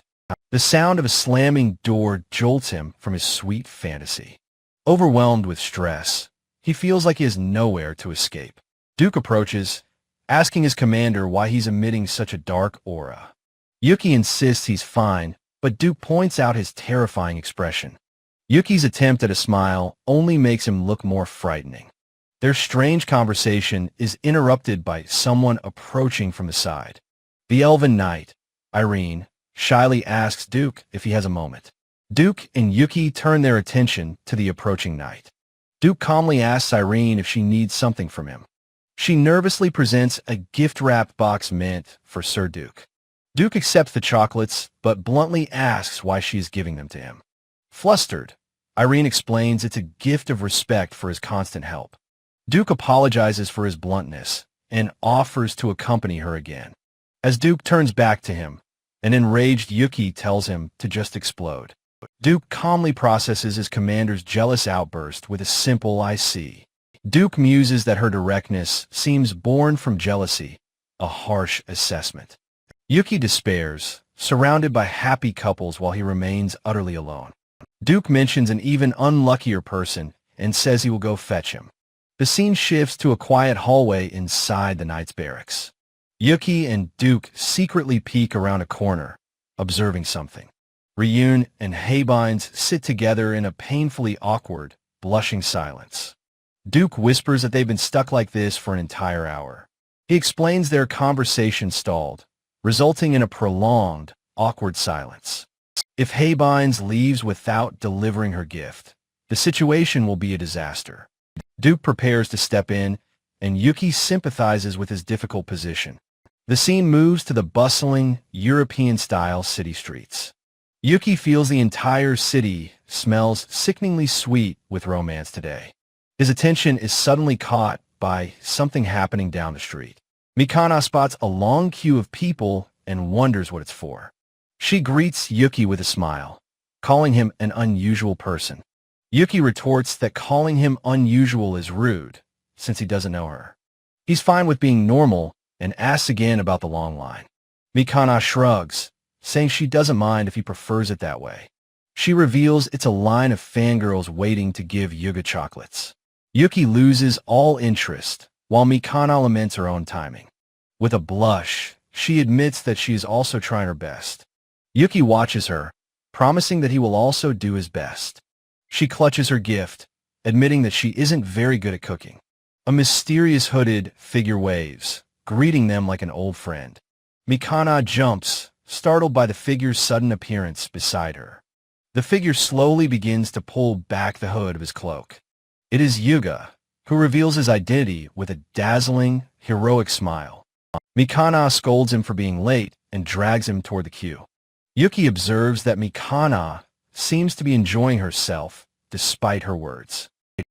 The sound of a slamming door jolts him from his sweet fantasy. Overwhelmed with stress, he feels like he has nowhere to escape. Duke approaches, asking his commander why he's emitting such a dark aura. Yuki insists he's fine, but Duke points out his terrifying expression. Yuki's attempt at a smile only makes him look more frightening. Their strange conversation is interrupted by someone approaching from the side. The elven knight, Irene, shyly asks Duke if he has a moment. Duke and Yuki turn their attention to the approaching knight. Duke calmly asks Irene if she needs something from him. She nervously presents a gift-wrapped box meant for Sir Duke. Duke accepts the chocolates, but bluntly asks why she is giving them to him. Flustered, Irene explains it's a gift of respect for his constant help. Duke apologizes for his bluntness and offers to accompany her again. As Duke turns back to him, an enraged Yuki tells him to just explode. Duke calmly processes his commander's jealous outburst with a simple "I see." Duke muses that her directness seems born from jealousy, a harsh assessment. Yuki despairs, surrounded by happy couples while he remains utterly alone. Duke mentions an even unluckier person and says he will go fetch him. The scene shifts to a quiet hallway inside the knight's barracks. Yuki and Duke secretly peek around a corner, observing something. Ryun and Haybines sit together in a painfully awkward, blushing silence. Duke whispers that they've been stuck like this for an entire hour. He explains their conversation stalled, resulting in a prolonged, awkward silence. If Haybines leaves without delivering her gift, the situation will be a disaster. Duke prepares to step in, and Yuki sympathizes with his difficult position. The scene moves to the bustling, European-style city streets. Yuki feels the entire city smells sickeningly sweet with romance today. His attention is suddenly caught by something happening down the street. Mikana spots a long queue of people and wonders what it's for. She greets Yuki with a smile, calling him an unusual person. Yuki retorts that calling him unusual is rude, since he doesn't know her. He's fine with being normal and asks again about the long line. Mikana shrugs, saying she doesn't mind if he prefers it that way. She reveals it's a line of fangirls waiting to give Yuga chocolates. Yuki loses all interest, while Mikana laments her own timing. With a blush, she admits that she is also trying her best. Yuki watches her, promising that he will also do his best. She clutches her gift, admitting that she isn't very good at cooking. A mysterious hooded figure waves, greeting them like an old friend. Mikana jumps, startled by the figure's sudden appearance beside her. The figure slowly begins to pull back the hood of his cloak. It is Yuga, who reveals his identity with a dazzling, heroic smile. Mikana scolds him for being late and drags him toward the queue. Yuki observes that Mikana seems to be enjoying herself despite her words.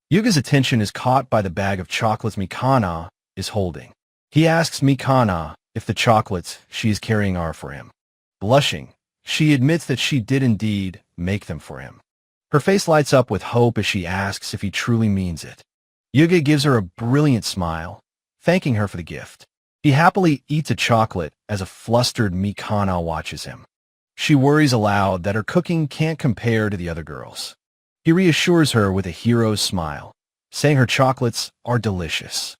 Yuga's attention is caught by the bag of chocolates Mikana is holding. He asks Mikana if the chocolates she is carrying are for him. Blushing, she admits that she did indeed make them for him. Her face lights up with hope as she asks if he truly means it. Yuga gives her a brilliant smile, thanking her for the gift. He happily eats a chocolate as a flustered Mikana watches him. She worries aloud that her cooking can't compare to the other girls. He reassures her with a hero's smile, saying her chocolates are delicious.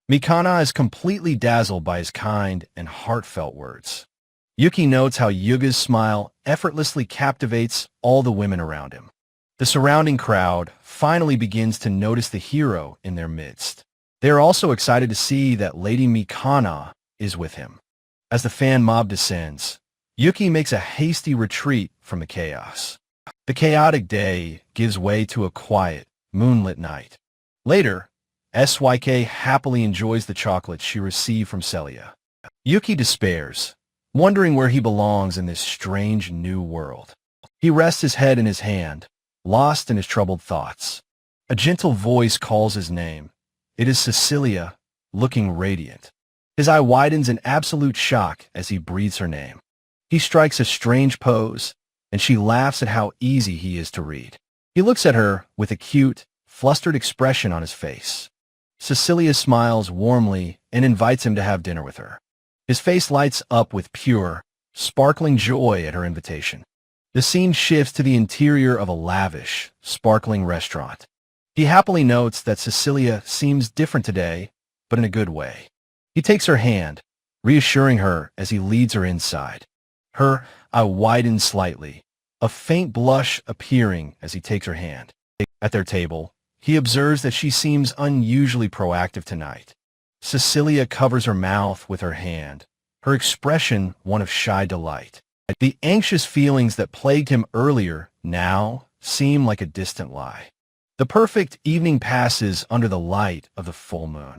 Mikana is completely dazzled by his kind and heartfelt words. Yuki notes how Yuga's smile effortlessly captivates all the women around him. The surrounding crowd finally begins to notice the hero in their midst. They are also excited to see that Lady Mikana is with him. As the fan mob descends, Yuki makes a hasty retreat from the chaos. The chaotic day gives way to a quiet, moonlit night. Later, SYK happily enjoys the chocolates she received from Celia. Yuki despairs, wondering where he belongs in this strange new world. He rests his head in his hand, lost in his troubled thoughts. A gentle voice calls his name. It is Cecilia, looking radiant. His eye widens in absolute shock as he breathes her name. He strikes a strange pose, and she laughs at how easy he is to read. He looks at her with a cute, flustered expression on his face. Cecilia smiles warmly and invites him to have dinner with her. His face lights up with pure, sparkling joy at her invitation. The scene shifts to the interior of a lavish, sparkling restaurant. He happily notes that Cecilia seems different today, but in a good way. He takes her hand, reassuring her as he leads her inside. Her eye widens slightly, a faint blush appearing as he takes her hand. At their table, he observes that she seems unusually proactive tonight. Cecilia covers her mouth with her hand, her expression one of shy delight. The anxious feelings that plagued him earlier now seem like a distant lie. The perfect evening passes under the light of the full moon.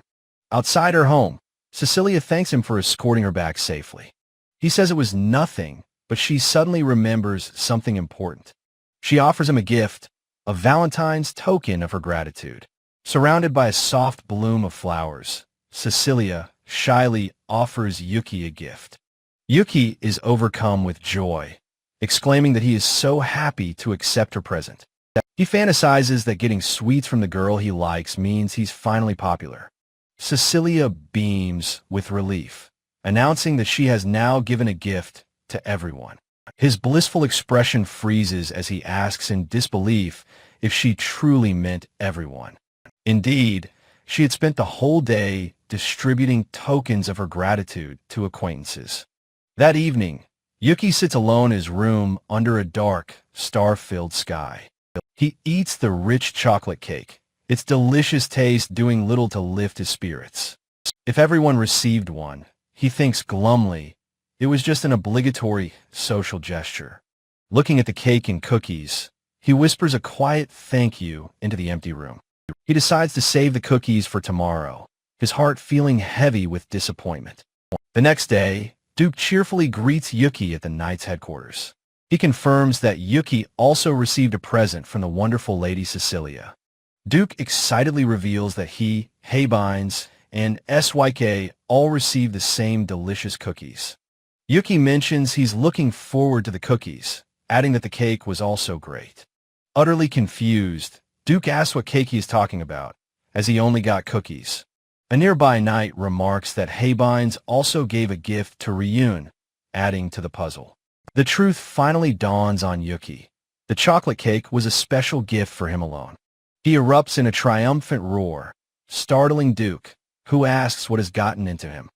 Outside her home, Cecilia thanks him for escorting her back safely. He says it was nothing, but she suddenly remembers something important. She offers him a gift, a Valentine's token of her gratitude. Surrounded by a soft bloom of flowers, Cecilia shyly offers Yuki a gift. Yuki is overcome with joy, exclaiming that he is so happy to accept her present. He fantasizes that getting sweets from the girl he likes means he's finally popular. Cecilia beams with relief, announcing that she has now given a gift to everyone. His blissful expression freezes as he asks in disbelief if she truly meant everyone. Indeed, she had spent the whole day distributing tokens of her gratitude to acquaintances. That evening, Yuki sits alone in his room under a dark, star-filled sky. He eats the rich chocolate cake, its delicious taste doing little to lift his spirits. If everyone received one, he thinks glumly, it was just an obligatory social gesture. Looking at the cake and cookies, he whispers a quiet thank you into the empty room. He decides to save the cookies for tomorrow, his heart feeling heavy with disappointment. The next day, Duke cheerfully greets Yuki at the knight's headquarters. He confirms that Yuki also received a present from the wonderful Lady Cecilia. Duke excitedly reveals that he, Haybines, and SYK all received the same delicious cookies. Yuki mentions he's looking forward to the cookies, adding that the cake was also great. Utterly confused, Duke asks what cake he is talking about, as he only got cookies. A nearby knight remarks that Haybines also gave a gift to Ryun, adding to the puzzle. The truth finally dawns on Yuki. The chocolate cake was a special gift for him alone. He erupts in a triumphant roar, startling Duke, who asks what has gotten into him.